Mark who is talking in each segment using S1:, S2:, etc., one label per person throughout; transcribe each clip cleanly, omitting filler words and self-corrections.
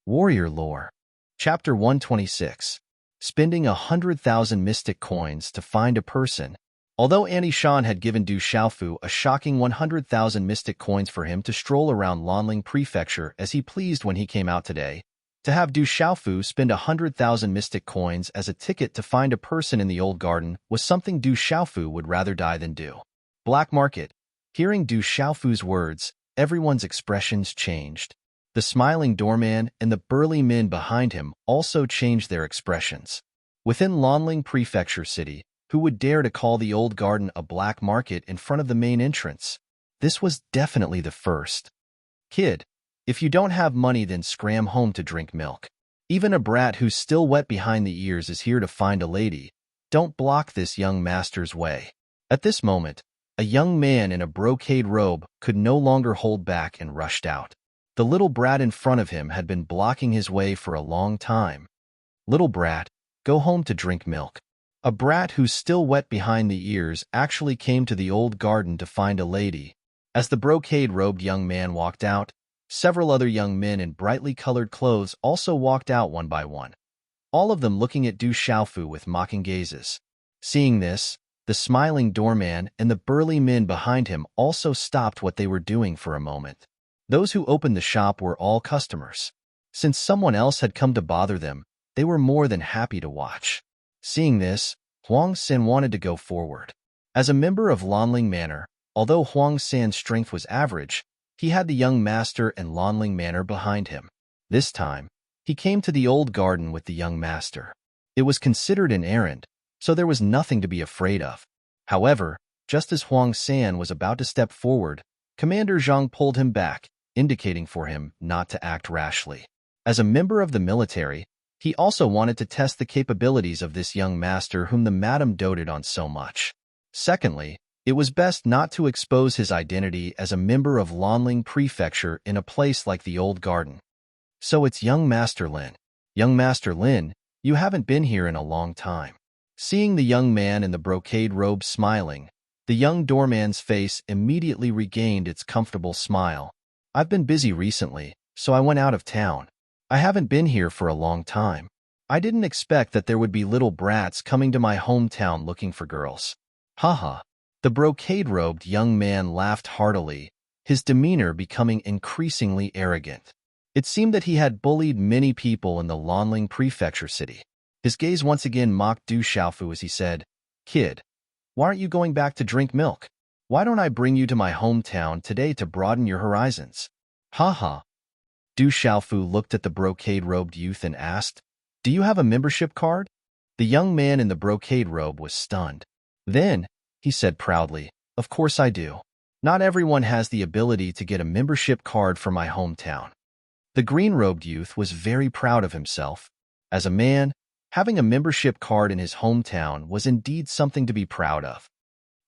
S1: Warrior Lore. Chapter 126. Spending 100,000 mystic coins to find a person. Although Annie Shan had given Du Xiaofu a shocking 100,000 mystic coins for him to stroll around Lanling Prefecture as he pleased when he came out today, to have Du Xiaofu spend 100,000 mystic coins as a ticket to find a person in the old garden was something Du Xiaofu would rather die than do. Black Market. Hearing Du Xiaofu's words, everyone's expressions changed. The smiling doorman and the burly men behind him also changed their expressions. Within Lanling Prefecture City, who would dare to call the old garden a black market in front of the main entrance? This was definitely the first. Kid, if you don't have money, then scram home to drink milk. Even a brat who's still wet behind the ears is here to find a lady. Don't block this young master's way. At this moment, a young man in a brocade robe could no longer hold back and rushed out. The little brat in front of him had been blocking his way for a long time. Little brat, go home to drink milk. A brat who's still wet behind the ears actually came to the old garden to find a lady. As the brocade-robed young man walked out, several other young men in brightly colored clothes also walked out one by one, all of them looking at Du Xiaofu with mocking gazes. Seeing this, the smiling doorman and the burly men behind him also stopped what they were doing for a moment. Those who opened the shop were all customers. Since someone else had come to bother them, they were more than happy to watch. Seeing this, Huang San wanted to go forward. As a member of Lanling Manor, although Huang San's strength was average, he had the young master and Lanling Manor behind him. This time, he came to the old garden with the young master. It was considered an errand, so there was nothing to be afraid of. However, just as Huang San was about to step forward, Commander Zhang pulled him back, indicating for him not to act rashly. As a member of the military, he also wanted to test the capabilities of this young master whom the madam doted on so much. Secondly, it was best not to expose his identity as a member of Lanling Prefecture in a place like the old garden. So it's young Master Lin. Young Master Lin, you haven't been here in a long time. Seeing the young man in the brocade robe smiling, the young doorman's face immediately regained its comfortable smile. I've been busy recently, so I went out of town. I haven't been here for a long time. I didn't expect that there would be little brats coming to my hometown looking for girls. Haha. The brocade-robed young man laughed heartily, his demeanor becoming increasingly arrogant. It seemed that he had bullied many people in the Lanling Prefecture City. His gaze once again mocked Du Xiaofu as he said, Kid, why aren't you going back to drink milk? Why don't I bring you to my hometown today to broaden your horizons? Haha. Du Xiaofu looked at the brocade-robed youth and asked, Do you have a membership card? The young man in the brocade robe was stunned. Then, he said proudly, Of course I do. Not everyone has the ability to get a membership card for my hometown. The green-robed youth was very proud of himself. As a man, having a membership card in his hometown was indeed something to be proud of.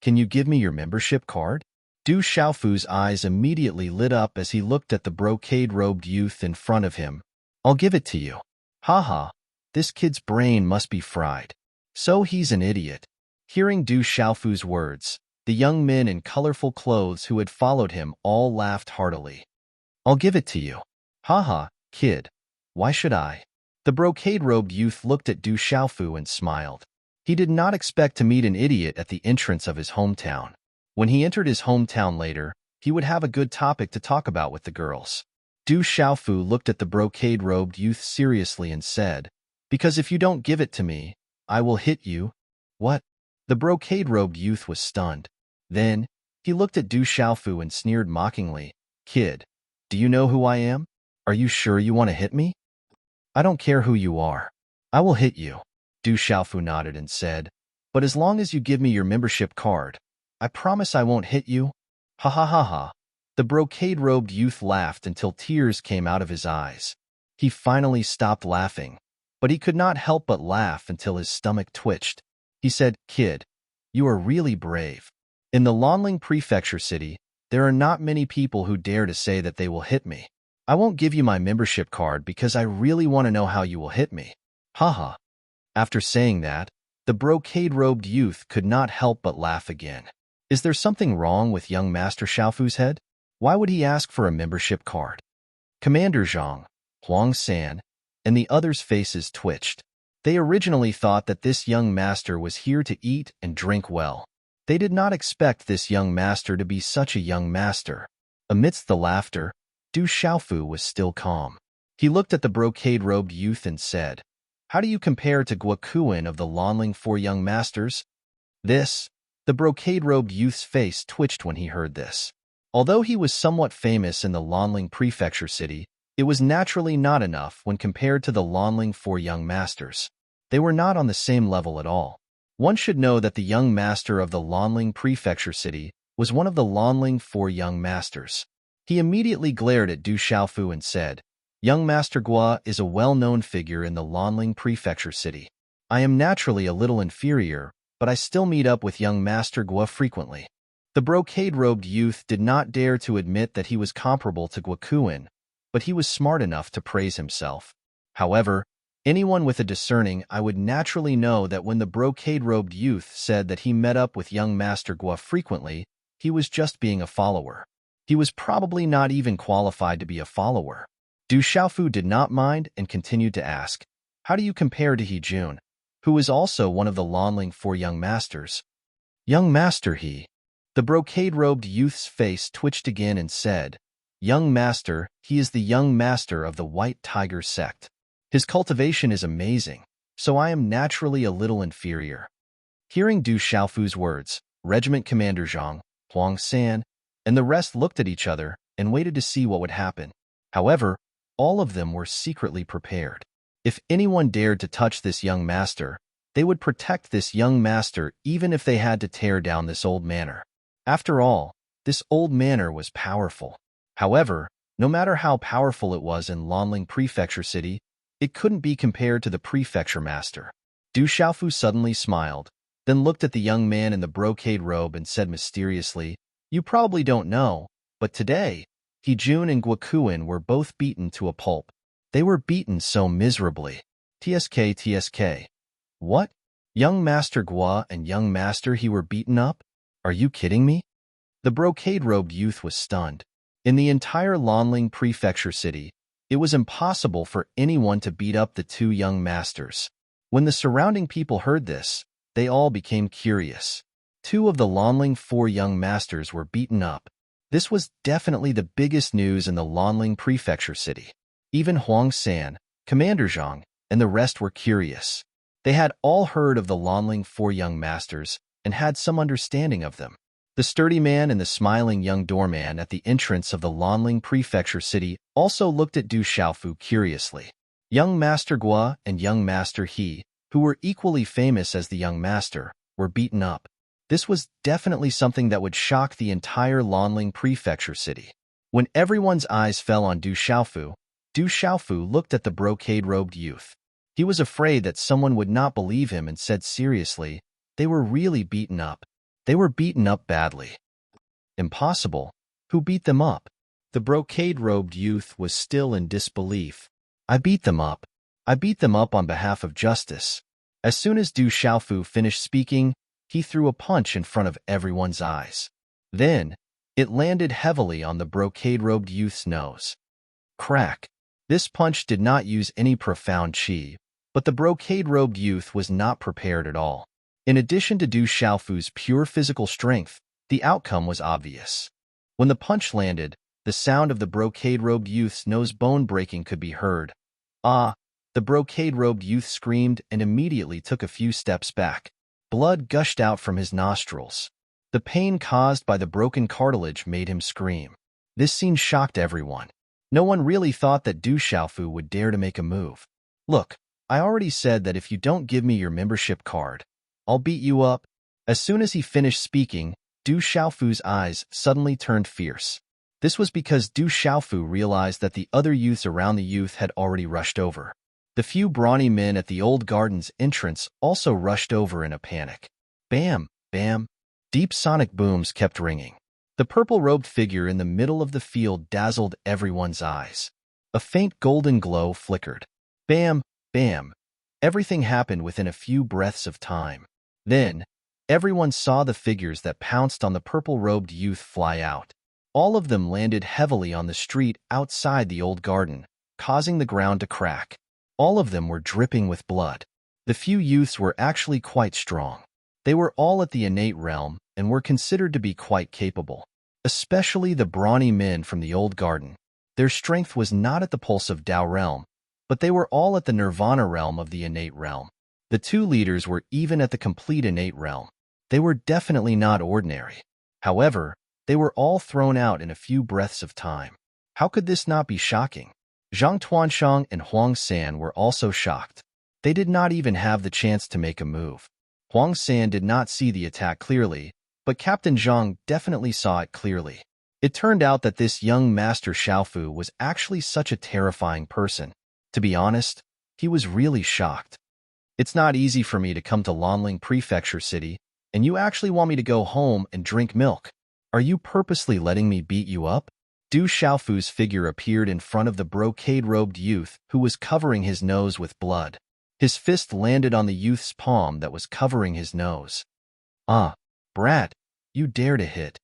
S1: Can you give me your membership card? Du Xiaofu's eyes immediately lit up as he looked at the brocade-robed youth in front of him. I'll give it to you. Haha, this kid's brain must be fried. So he's an idiot. Hearing Du Xiaofu's words, the young men in colorful clothes who had followed him all laughed heartily. I'll give it to you. Haha, kid. Why should I? The brocade-robed youth looked at Du Xiaofu and smiled. He did not expect to meet an idiot at the entrance of his hometown. When he entered his hometown later, he would have a good topic to talk about with the girls. Du Xiaofu looked at the brocade-robed youth seriously and said, Because if you don't give it to me, I will hit you. What? The brocade-robed youth was stunned. Then, he looked at Du Xiaofu and sneered mockingly, Kid, do you know who I am? Are you sure you want to hit me? I don't care who you are. I will hit you. Du Xiaofu nodded and said, But as long as you give me your membership card, I promise I won't hit you. Ha ha ha ha. The brocade-robed youth laughed until tears came out of his eyes. He finally stopped laughing, but he could not help but laugh until his stomach twitched. He said, Kid, you are really brave. In the Lanling Prefecture City, there are not many people who dare to say that they will hit me. I won't give you my membership card because I really want to know how you will hit me. Haha. After saying that, the brocade-robed youth could not help but laugh again. Is there something wrong with young Master Xiaofu's head? Why would he ask for a membership card? Commander Zhang, Huang San, and the others' faces twitched. They originally thought that this young master was here to eat and drink well. They did not expect this young master to be such a young master. Amidst the laughter, Du Xiaofu was still calm. He looked at the brocade-robed youth and said, "How do you compare to Guokuin of the Lanling Four Young Masters?" The brocade-robed youth's face twitched when he heard this. Although he was somewhat famous in the Lanling Prefecture city, it was naturally not enough when compared to the Lanling Four Young Masters. They were not on the same level at all. One should know that the young master of the Lanling Prefecture city was one of the Lanling Four Young Masters. He immediately glared at Du Xiaofu and said, "Young Master Gua is a well-known figure in the Lanling Prefecture city. I am naturally a little inferior, but I still meet up with young Master Gua frequently." The brocade-robed youth did not dare to admit that he was comparable to Guokuin, but he was smart enough to praise himself. However, anyone with a discerning eye would naturally know that when the brocade-robed youth said that he met up with young Master Gua frequently, he was just being a follower. He was probably not even qualified to be a follower. Du Xiaofu did not mind and continued to ask, "How do you compare to He Jun, who is also one of the Lanling Four Young Masters?" "Young Master He." The brocade-robed youth's face twitched again and said, "Young Master, he is the young master of the White Tiger sect. His cultivation is amazing, so I am naturally a little inferior." Hearing Du Xiaofu's words, Regiment Commander Zhang, Huang San, and the rest looked at each other and waited to see what would happen. However, all of them were secretly prepared. If anyone dared to touch this young master, they would protect this young master even if they had to tear down this old manor. After all, this old manor was powerful. However, no matter how powerful it was in Lanling Prefecture City, it couldn't be compared to the prefecture master. Du Xiaofu suddenly smiled, then looked at the young man in the brocade robe and said mysteriously, "You probably don't know, but today, He Jun and Guokuin were both beaten to a pulp. They were beaten so miserably. TSK. What? Young Master Gua and young Master He were beaten up? Are you kidding me?" The brocade-robed youth was stunned. In the entire Lanling Prefecture city, it was impossible for anyone to beat up the two young masters. When the surrounding people heard this, they all became curious. Two of the Lanling Four Young Masters were beaten up. This was definitely the biggest news in the Lanling Prefecture city. Even Huang San, Commander Zhang, and the rest were curious. They had all heard of the Lanling Four Young Masters and had some understanding of them. The sturdy man and the smiling young doorman at the entrance of the Lanling Prefecture city also looked at Du Xiaofu curiously. Young Master Gua and young Master He, who were equally famous as the young master, were beaten up. This was definitely something that would shock the entire Lanling Prefecture city. When everyone's eyes fell on Du Xiaofu looked at the brocade-robed youth. He was afraid that someone would not believe him and said seriously, "They were really beaten up. They were beaten up badly." "Impossible. Who beat them up?" The brocade-robed youth was still in disbelief. "I beat them up. I beat them up on behalf of justice." As soon as Du Xiaofu finished speaking, he threw a punch in front of everyone's eyes. Then, it landed heavily on the brocade-robed youth's nose. Crack! This punch did not use any profound chi, but the brocade-robed youth was not prepared at all. In addition to Du Xiaofu's pure physical strength, the outcome was obvious. When the punch landed, the sound of the brocade-robed youth's nose bone breaking could be heard. "Ah!" The brocade-robed youth screamed and immediately took a few steps back. Blood gushed out from his nostrils. The pain caused by the broken cartilage made him scream. This scene shocked everyone. No one really thought that Du Xiaofu would dare to make a move. "Look, I already said that if you don't give me your membership card, I'll beat you up." As soon as he finished speaking, Du Xiaofu's eyes suddenly turned fierce. This was because Du Xiaofu realized that the other youths around the youth had already rushed over. The few brawny men at the old garden's entrance also rushed over in a panic. Bam! Bam! Deep sonic booms kept ringing. The purple-robed figure in the middle of the field dazzled everyone's eyes. A faint golden glow flickered. Bam! Bam! Everything happened within a few breaths of time. Then, everyone saw the figures that pounced on the purple-robed youth fly out. All of them landed heavily on the street outside the old garden, causing the ground to crack. All of them were dripping with blood. The few youths were actually quite strong. They were all at the innate realm and were considered to be quite capable, especially the brawny men from the old garden. Their strength was not at the pulse of Tao realm, but they were all at the nirvana realm of the innate realm. The two leaders were even at the complete innate realm. They were definitely not ordinary. However, they were all thrown out in a few breaths of time. How could this not be shocking? Zhang Tuanshang and Huang San were also shocked. They did not even have the chance to make a move. Huang San did not see the attack clearly, but Captain Zhang definitely saw it clearly. It turned out that this young Master Xiaofu was actually such a terrifying person. To be honest, he was really shocked. It's not easy for me to come to Lanling Prefecture City, and you actually want me to go home and drink milk. Are you purposely letting me beat you up? Du Xiaofu's figure appeared in front of the brocade-robed youth who was covering his nose with blood. His fist landed on the youth's palm that was covering his nose. "Ah, brat, you dare to hit."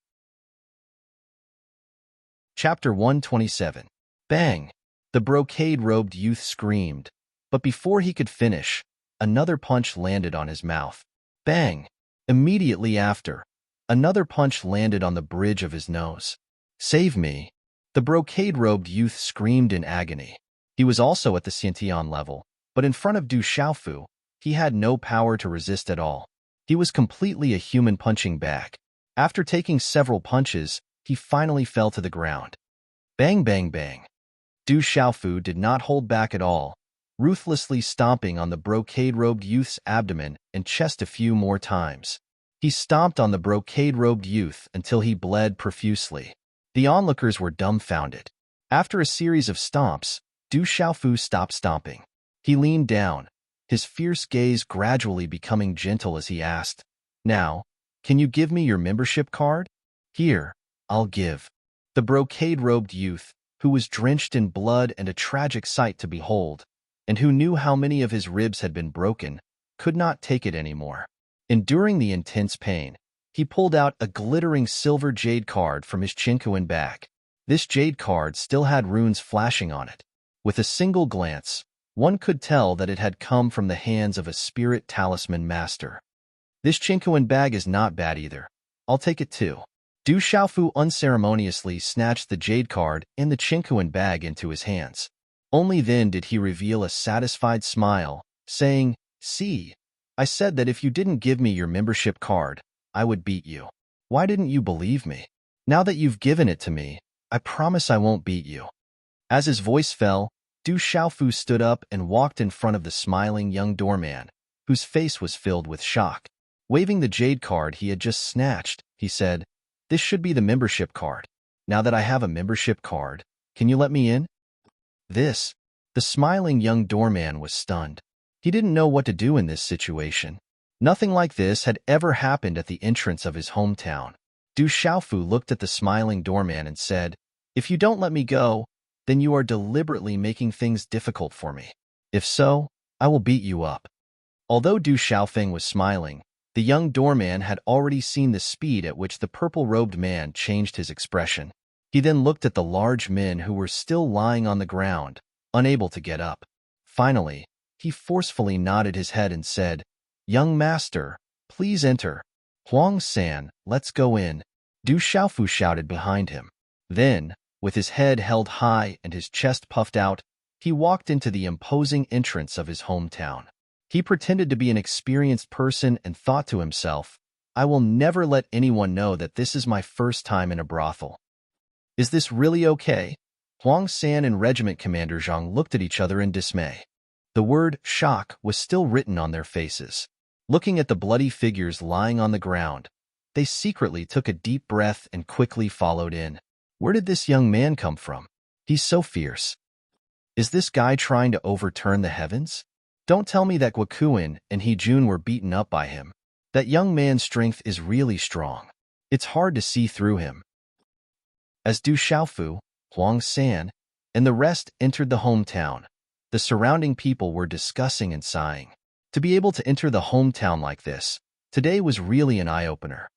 S1: Chapter 127. Bang! The brocade-robed youth screamed, but before he could finish, another punch landed on his mouth. Bang! Immediately after, another punch landed on the bridge of his nose. "Save me!" The brocade-robed youth screamed in agony. He was also at the Xiantian level, but in front of Du Xiaofu, he had no power to resist at all. He was completely a human punching bag. After taking several punches, he finally fell to the ground. Bang, bang, bang. Du Xiaofu did not hold back at all, ruthlessly stomping on the brocade-robed youth's abdomen and chest a few more times. He stomped on the brocade-robed youth until he bled profusely. The onlookers were dumbfounded. After a series of stomps, Du Xiaofu stopped stomping. He leaned down, his fierce gaze gradually becoming gentle as he asked, "Now, can you give me your membership card?" "Here, I'll give." The brocade-robed youth, who was drenched in blood and a tragic sight to behold, and who knew how many of his ribs had been broken, could not take it anymore. Enduring the intense pain, he pulled out a glittering silver jade card from his chinkuan bag. This jade card still had runes flashing on it. With a single glance, one could tell that it had come from the hands of a spirit talisman master. "This chinkuan bag is not bad either. I'll take it too." Du Xiaofu unceremoniously snatched the jade card and the chinkuan bag into his hands. Only then did he reveal a satisfied smile, saying, "See, I said that if you didn't give me your membership card, I would beat you. Why didn't you believe me? Now that you've given it to me, I promise I won't beat you." As his voice fell, Du Xiaofu stood up and walked in front of the smiling young doorman, whose face was filled with shock. Waving the jade card he had just snatched, he said, "This should be the membership card. Now that I have a membership card, can you let me in?" The smiling young doorman was stunned. He didn't know what to do in this situation. Nothing like this had ever happened at the entrance of his hometown. Du Xiaofu looked at the smiling doorman and said, "If you don't let me go, then you are deliberately making things difficult for me. If so, I will beat you up." Although Du Xiaofeng was smiling, the young doorman had already seen the speed at which the purple-robed man changed his expression. He then looked at the large men who were still lying on the ground, unable to get up. Finally, he forcefully nodded his head and said, "Young master, please enter." "Huang San, let's go in," Du Xiaofu shouted behind him. Then, with his head held high and his chest puffed out, he walked into the imposing entrance of his hometown. He pretended to be an experienced person and thought to himself, "I will never let anyone know that this is my first time in a brothel." "Is this really okay?" Huang San and Regiment Commander Zhang looked at each other in dismay. The word shock was still written on their faces. Looking at the bloody figures lying on the ground, they secretly took a deep breath and quickly followed in. Where did this young man come from? He's so fierce. Is this guy trying to overturn the heavens? Don't tell me that Guokuin and He-jun were beaten up by him. That young man's strength is really strong. It's hard to see through him. As Du Xiaofu, Huang San, and the rest entered the hometown, the surrounding people were discussing and sighing. To be able to enter the hometown like this, today was really an eye-opener.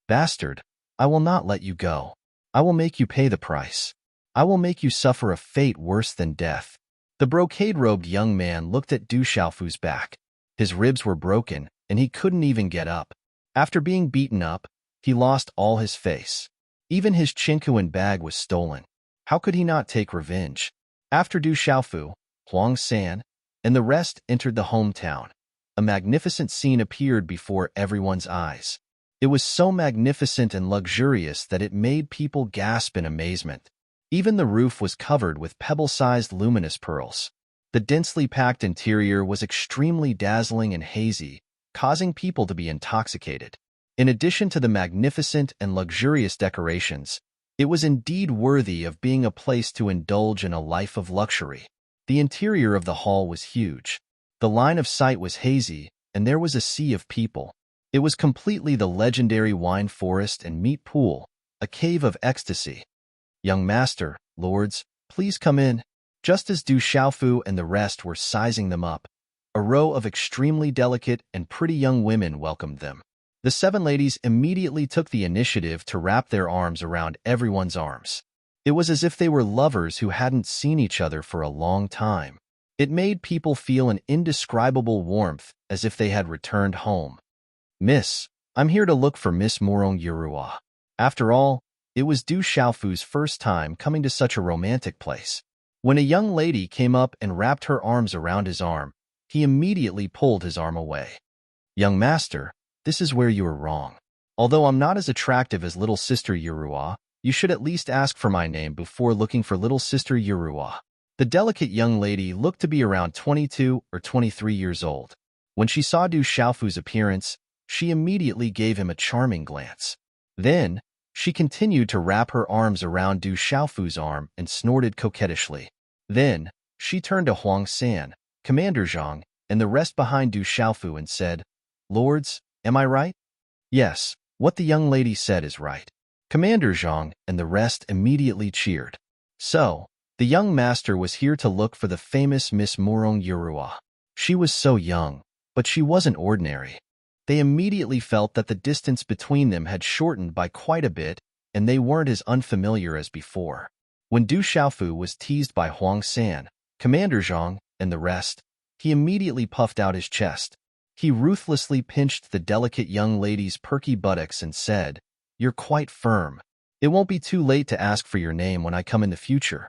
S1: "Bastard, I will not let you go. I will make you pay the price. I will make you suffer a fate worse than death. The brocade-robed young man looked at Du Xiaofu's back. His ribs were broken, and he couldn't even get up. After being beaten up, he lost all his face. Even his Qinkuan bag was stolen. How could he not take revenge? After Du Xiaofu, Huang San, and the rest entered the hometown, a magnificent scene appeared before everyone's eyes. It was so magnificent and luxurious that it made people gasp in amazement. Even the roof was covered with pebble-sized luminous pearls. The densely packed interior was extremely dazzling and hazy, causing people to be intoxicated. In addition to the magnificent and luxurious decorations, it was indeed worthy of being a place to indulge in a life of luxury. The interior of the hall was huge. The line of sight was hazy, and there was a sea of people. It was completely the legendary wine forest and meat pool, a cave of ecstasy. Young master, lords, please come in. Just as Du Xiaofu and the rest were sizing them up, a row of extremely delicate and pretty young women welcomed them. The 7 ladies immediately took the initiative to wrap their arms around everyone's arms. It was as if they were lovers who hadn't seen each other for a long time. It made people feel an indescribable warmth, as if they had returned home. Miss, I'm here to look for Miss Morong Yurua. After all, it was Du Xiaofu's first time coming to such a romantic place. When a young lady came up and wrapped her arms around his arm, he immediately pulled his arm away. Young master, this is where you are wrong. Although I'm not as attractive as little sister Yurua, you should at least ask for my name before looking for little sister Yurua. The delicate young lady looked to be around 22 or 23 years old. When she saw Du Xiaofu's appearance, she immediately gave him a charming glance. Then, she continued to wrap her arms around Du Xiaofu's arm and snorted coquettishly. Then, she turned to Huang San, Commander Zhang, and the rest behind Du Xiaofu and said, Lords, am I right? Yes, what the young lady said is right. Commander Zhang and the rest immediately cheered. So, the young master was here to look for the famous Miss Morong Yurua. She was so young, but she wasn't ordinary. They immediately felt that the distance between them had shortened by quite a bit, and they weren't as unfamiliar as before. When Du Xiaofu was teased by Huang San, Commander Zhang, and the rest, he immediately puffed out his chest. He ruthlessly pinched the delicate young lady's perky buttocks and said, You're quite firm. It won't be too late to ask for your name when I come in the future.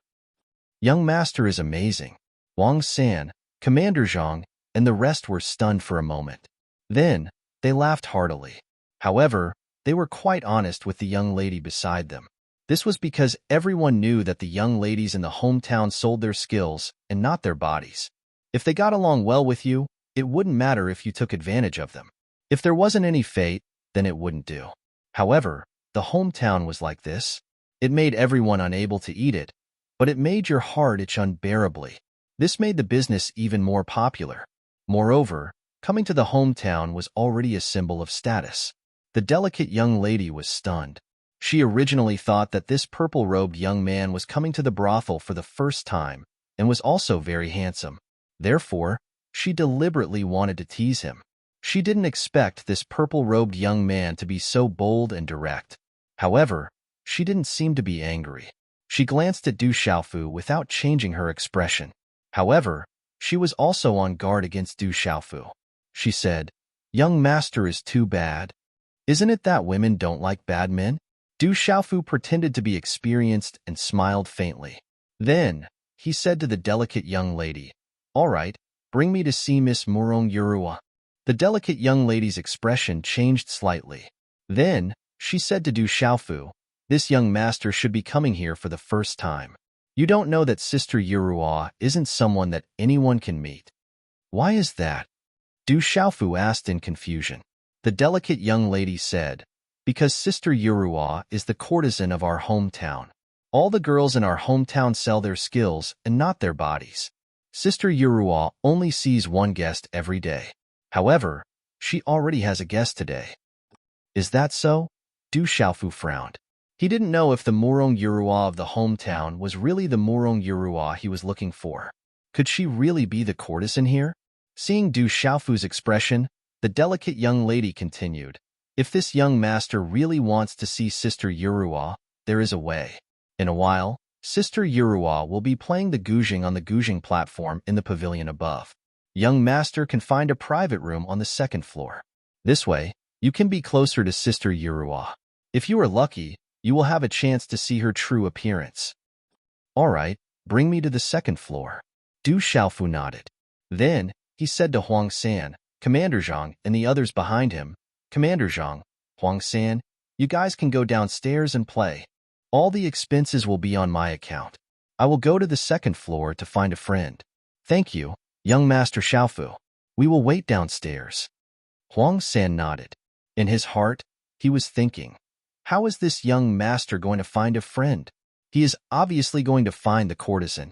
S1: Young master is amazing. Huang San, Commander Zhang, and the rest were stunned for a moment. Then, they laughed heartily. However, they were quite honest with the young lady beside them. This was because everyone knew that the young ladies in the hometown sold their skills and not their bodies. If they got along well with you, it wouldn't matter if you took advantage of them. If there wasn't any fate, then it wouldn't do. However, the hometown was like this. It made everyone unable to eat it, but it made your heart itch unbearably. This made the business even more popular. Moreover, coming to the hometown was already a symbol of status. The delicate young lady was stunned. She originally thought that this purple-robed young man was coming to the brothel for the first time and was also very handsome. Therefore, she deliberately wanted to tease him. She didn't expect this purple-robed young man to be so bold and direct. However, she didn't seem to be angry. She glanced at Du Xiaofu without changing her expression. However, she was also on guard against Du Xiaofu. She said, Young master is too bad. Isn't it that women don't like bad men? Du Xiaofu pretended to be experienced and smiled faintly. Then, he said to the delicate young lady, All right, bring me to see Miss Morong Yurua. The delicate young lady's expression changed slightly. Then, she said to Du Xiaofu, This young master should be coming here for the first time. You don't know that Sister Yurua isn't someone that anyone can meet. Why is that? Du Xiaofu asked in confusion. The delicate young lady said, Because Sister Yurua is the courtesan of our hometown. All the girls in our hometown sell their skills and not their bodies. Sister Yurua only sees one guest every day. However, she already has a guest today. Is that so? Du Xiaofu frowned. He didn't know if the Morong Yurua of the hometown was really the Morong Yurua he was looking for. Could she really be the courtesan here? Seeing Du Xiaofu's expression, the delicate young lady continued, If this young master really wants to see Sister Yurua, there is a way. In a while, Sister Yurua will be playing the guzheng on the guzheng platform in the pavilion above. Young master can find a private room on the second floor. This way, you can be closer to Sister Yurua. If you are lucky, you will have a chance to see her true appearance. All right, bring me to the second floor. Du Xiaofu nodded. Then, he said to Huang San, Commander Zhang, and the others behind him, Commander Zhang, Huang San, you guys can go downstairs and play. All the expenses will be on my account. I will go to the second floor to find a friend. Thank you, young Master Xiaofu. We will wait downstairs. Huang San nodded. In his heart, he was thinking, how is this young master going to find a friend? He is obviously going to find the courtesan.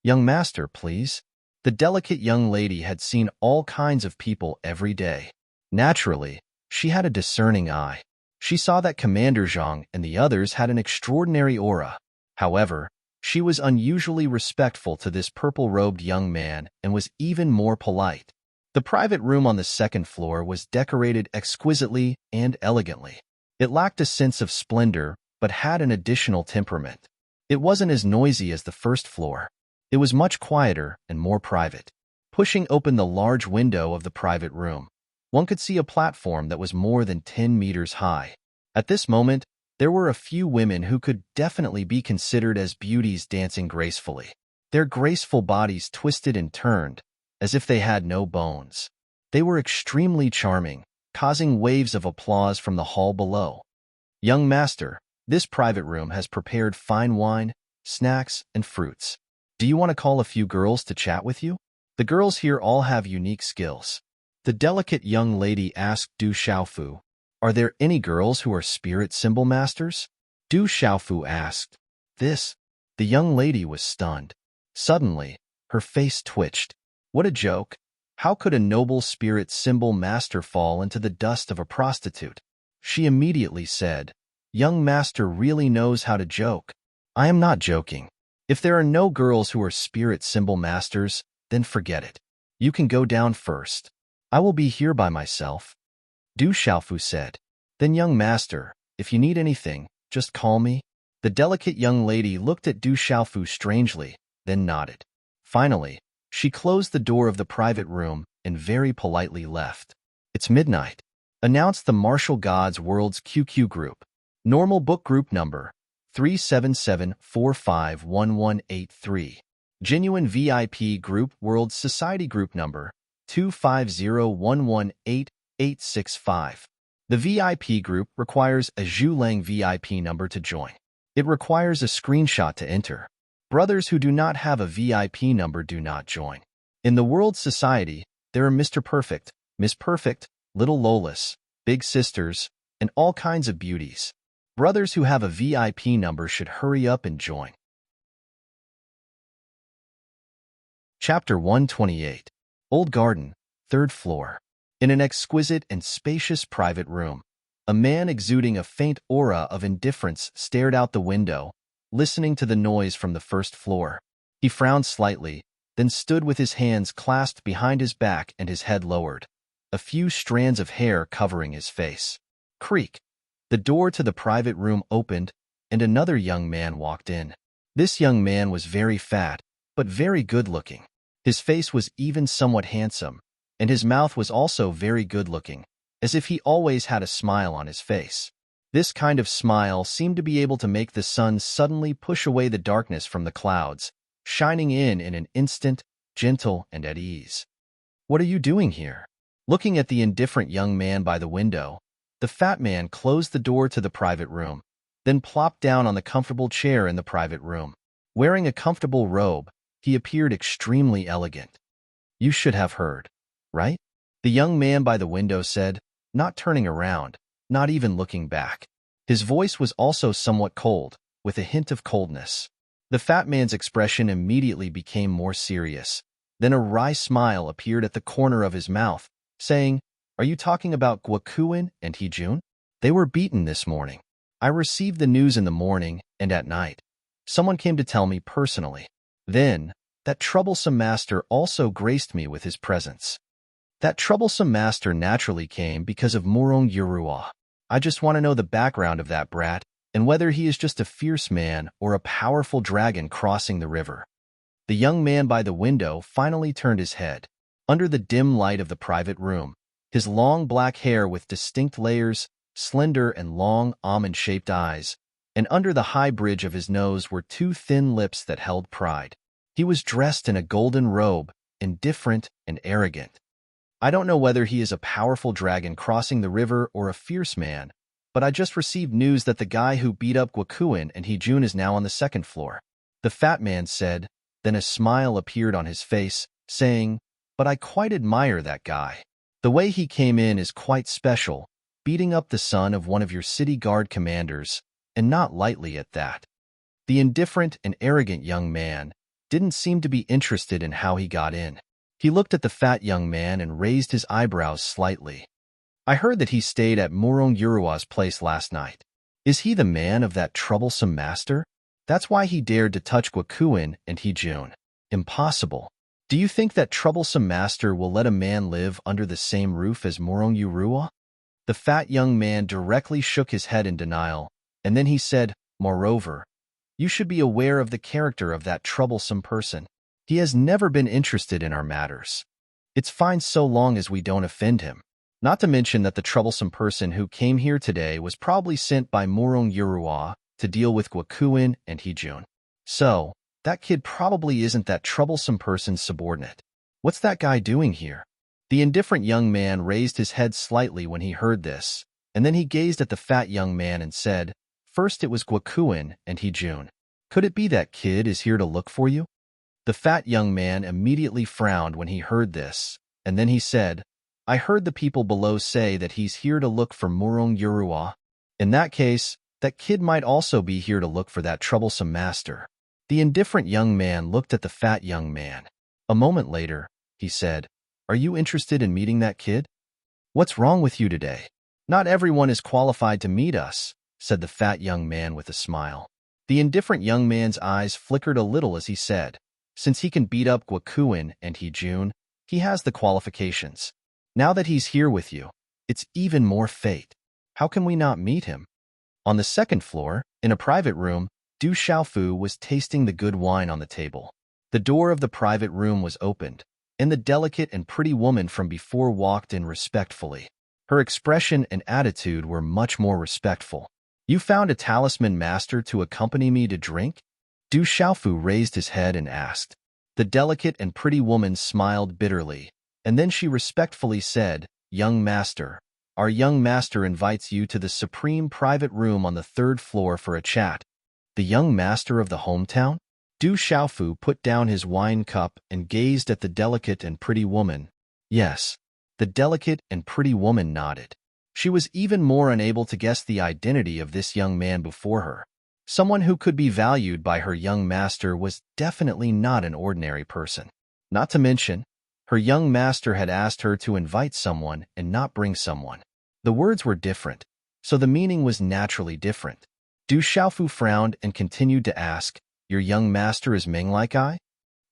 S1: Young master, please. The delicate young lady had seen all kinds of people every day. Naturally, she had a discerning eye. She saw that Commander Zhang and the others had an extraordinary aura. However, she was unusually respectful to this purple-robed young man and was even more polite. The private room on the second floor was decorated exquisitely and elegantly. It lacked a sense of splendor, but had an additional temperament. It wasn't as noisy as the first floor. It was much quieter and more private. Pushing open the large window of the private room, one could see a platform that was more than 10 meters high. At this moment, there were a few women who could definitely be considered as beauties dancing gracefully. Their graceful bodies twisted and turned, as if they had no bones. They were extremely charming, causing waves of applause from the hall below. Young master, this private room has prepared fine wine, snacks, and fruits. Do you want to call a few girls to chat with you? The girls here all have unique skills. The delicate young lady asked Du Xiaofu, Are there any girls who are spirit symbol masters? Du Xiaofu asked. This. The young lady was stunned. Suddenly, her face twitched. What a joke. How could a noble spirit symbol master fall into the dust of a prostitute? She immediately said, Young master really knows how to joke. I am not joking. If there are no girls who are spirit symbol masters, then forget it. You can go down first. I will be here by myself. Du Xiaofu said. Then young master, if you need anything, just call me. The delicate young lady looked at Du Xiaofu strangely, then nodded. Finally, she closed the door of the private room and very politely left. It's midnight. Announced the Martial Gods World's QQ group. Normal book group number 377451183. Genuine VIP group World Society group number 250118865. The VIP group requires a Zhulang VIP number to join. It requires a screenshot to enter. Brothers who do not have a VIP number do not join. In the World Society, there are Mr. Perfect, Miss Perfect, Little Lolas, Big Sisters, and all kinds of beauties. Brothers who have a VIP number should hurry up and join. Chapter 128. Old Garden, 3rd floor. In an exquisite and spacious private room, a man exuding a faint aura of indifference stared out the window, listening to the noise from the 1st floor. He frowned slightly, then stood with his hands clasped behind his back and his head lowered, a few strands of hair covering his face. Creak. The door to the private room opened, and another young man walked in. This young man was very fat, but very good-looking. His face was even somewhat handsome, and his mouth was also very good-looking, as if he always had a smile on his face. This kind of smile seemed to be able to make the sun suddenly push away the darkness from the clouds, shining in an instant, gentle and at ease. What are you doing here? Looking at the indifferent young man by the window, the fat man closed the door to the private room, then plopped down on the comfortable chair in the private room. Wearing a comfortable robe, he appeared extremely elegant. You should have heard, right? The young man by the window said, not turning around, not even looking back. His voice was also somewhat cold, with a hint of coldness. The fat man's expression immediately became more serious. Then a wry smile appeared at the corner of his mouth, saying, Are you talking about Guokuin and Hejun? They were beaten this morning. I received the news in the morning and at night. Someone came to tell me personally. Then, that troublesome master also graced me with his presence. That troublesome master naturally came because of Murong Yurua. I just want to know the background of that brat, and whether he is just a fierce man or a powerful dragon crossing the river. The young man by the window finally turned his head. Under the dim light of the private room, his long black hair with distinct layers, slender and long almond-shaped eyes, and under the high bridge of his nose were two thin lips that held pride. He was dressed in a golden robe, indifferent and arrogant. I don't know whether he is a powerful dragon crossing the river or a fierce man, but I just received news that the guy who beat up Gwakuin and Hijun is now on the second floor. The fat man said, then a smile appeared on his face, saying, but I quite admire that guy. The way he came in is quite special, beating up the son of one of your city guard commanders, and not lightly at that. The indifferent and arrogant young man didn't seem to be interested in how he got in. He looked at the fat young man and raised his eyebrows slightly. I heard that he stayed at Murong Yurua's place last night. Is he the man of that troublesome master? That's why he dared to touch Gwakuin and Hijun. Impossible. Do you think that troublesome master will let a man live under the same roof as Murong Yurua? The fat young man directly shook his head in denial, and then he said, moreover, you should be aware of the character of that troublesome person. He has never been interested in our matters. It's fine so long as we don't offend him. Not to mention that the troublesome person who came here today was probably sent by Murong Yurua to deal with Gwakuin and Hijun. So, that kid probably isn't that troublesome person's subordinate. What's that guy doing here? The indifferent young man raised his head slightly when he heard this, and then he gazed at the fat young man and said, first it was Gwakuin and Hijun. Could it be that kid is here to look for you? The fat young man immediately frowned when he heard this, and then he said, I heard the people below say that he's here to look for Murong Yurua. In that case, that kid might also be here to look for that troublesome master. The indifferent young man looked at the fat young man. A moment later, he said, are you interested in meeting that kid? What's wrong with you today? Not everyone is qualified to meet us, said the fat young man with a smile. The indifferent young man's eyes flickered a little as he said, since he can beat up Gwakuin and Hijun, he has the qualifications. Now that he's here with you, it's even more fate. How can we not meet him? On the second floor, in a private room, Du Xiaofu was tasting the good wine on the table. The door of the private room was opened, and the delicate and pretty woman from before walked in respectfully. Her expression and attitude were much more respectful. You found a talisman master to accompany me to drink? Du Xiaofu raised his head and asked. The delicate and pretty woman smiled bitterly, and then she respectfully said, young master, our young master invites you to the supreme private room on the third floor for a chat. The young master of the hometown? Du Xiaofu put down his wine cup and gazed at the delicate and pretty woman. Yes, the delicate and pretty woman nodded. She was even more unable to guess the identity of this young man before her. Someone who could be valued by her young master was definitely not an ordinary person. Not to mention, her young master had asked her to invite someone and not bring someone. The words were different, so the meaning was naturally different. Du Xiaofu frowned and continued to ask, your young master is Ming like I?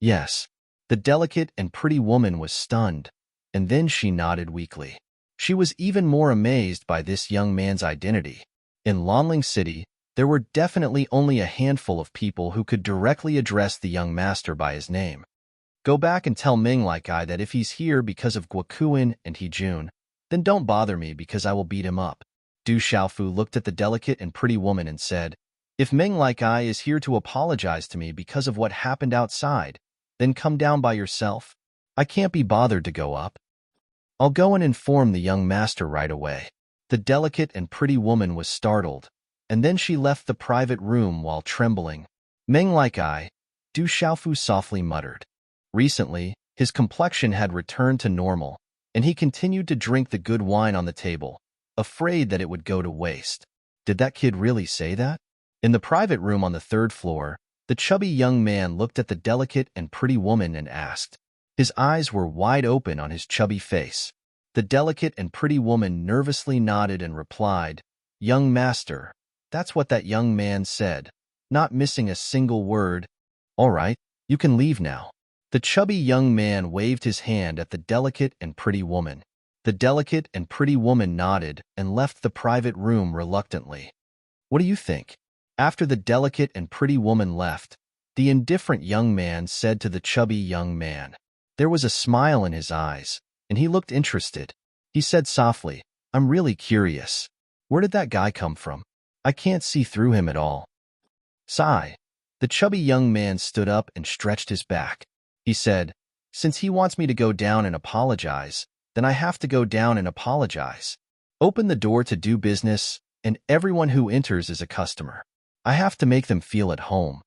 S1: Yes. The delicate and pretty woman was stunned, and then she nodded weakly. She was even more amazed by this young man's identity. In Lanling City, there were definitely only a handful of people who could directly address the young master by his name. Go back and tell Ming like I that if he's here because of Gwakuin and Hijun, then don't bother me because I will beat him up. Du Xiaofu looked at the delicate and pretty woman and said, if Ming like I is here to apologize to me because of what happened outside, then come down by yourself. I can't be bothered to go up. I'll go and inform the young master right away. The delicate and pretty woman was startled, and then she left the private room while trembling. Ming like I, Du Xiaofu softly muttered. Recently, his complexion had returned to normal, and he continued to drink the good wine on the table, afraid that it would go to waste. Did that kid really say that? In the private room on the third floor, the chubby young man looked at the delicate and pretty woman and asked. His eyes were wide open on his chubby face. The delicate and pretty woman nervously nodded and replied, young master, that's what that young man said, not missing a single word. All right, you can leave now. The chubby young man waved his hand at the delicate and pretty woman. The delicate and pretty woman nodded and left the private room reluctantly. What do you think? After the delicate and pretty woman left, the indifferent young man said to the chubby young man. There was a smile in his eyes, and he looked interested. He said softly, I'm really curious. Where did that guy come from? I can't see through him at all. Sigh. The chubby young man stood up and stretched his back. He said, Since he wants me to go down and apologize, then I have to go down and apologize. Open the door to do business, and everyone who enters is a customer. I have to make them feel at home.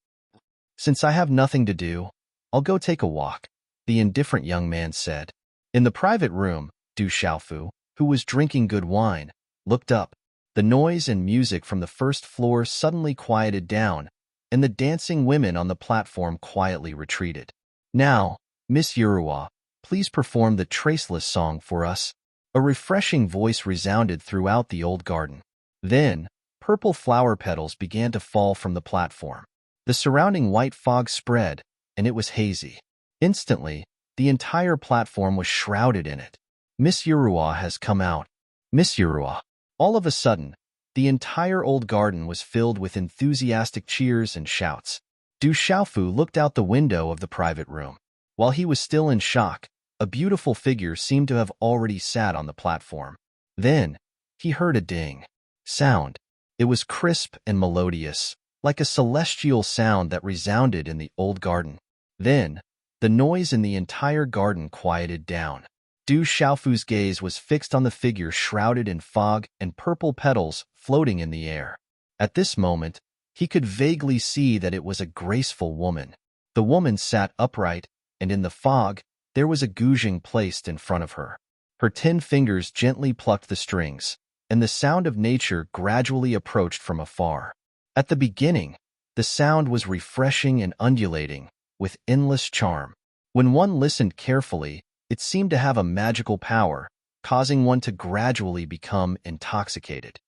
S1: Since I have nothing to do, I'll go take a walk, the indifferent young man said. In the private room, Du Xiaofu, who was drinking good wine, looked up. The noise and music from the first floor suddenly quieted down, and the dancing women on the platform quietly retreated. Now, Miss Yurua, please perform the Traceless song for us. A refreshing voice resounded throughout the old garden. Then, purple flower petals began to fall from the platform. The surrounding white fog spread, and it was hazy. Instantly, the entire platform was shrouded in it. Miss Yurua has come out. Miss Yurua. All of a sudden, the entire old garden was filled with enthusiastic cheers and shouts. Du Xiaofu looked out the window of the private room. While he was still in shock, a beautiful figure seemed to have already sat on the platform. Then, he heard a ding sound. It was crisp and melodious, like a celestial sound that resounded in the old garden. Then, the noise in the entire garden quieted down. Du Xiaofu's gaze was fixed on the figure shrouded in fog and purple petals floating in the air. At this moment, he could vaguely see that it was a graceful woman. The woman sat upright, and in the fog, there was a guzheng placed in front of her. Her 10 fingers gently plucked the strings, and the sound of nature gradually approached from afar. At the beginning, the sound was refreshing and undulating, with endless charm. When one listened carefully, it seemed to have a magical power, causing one to gradually become intoxicated.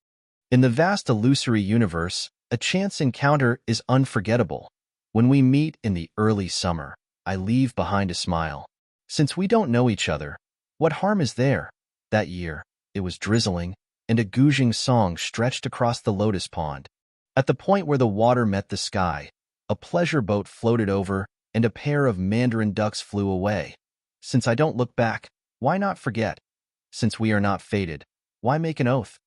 S1: In the vast illusory universe, a chance encounter is unforgettable. When we meet in the early summer, I leave behind a smile. Since we don't know each other, what harm is there? That year, it was drizzling, and a guzheng song stretched across the lotus pond. At the point where the water met the sky, a pleasure boat floated over, and a pair of mandarin ducks flew away. Since I don't look back, why not forget? Since we are not fated, why make an oath?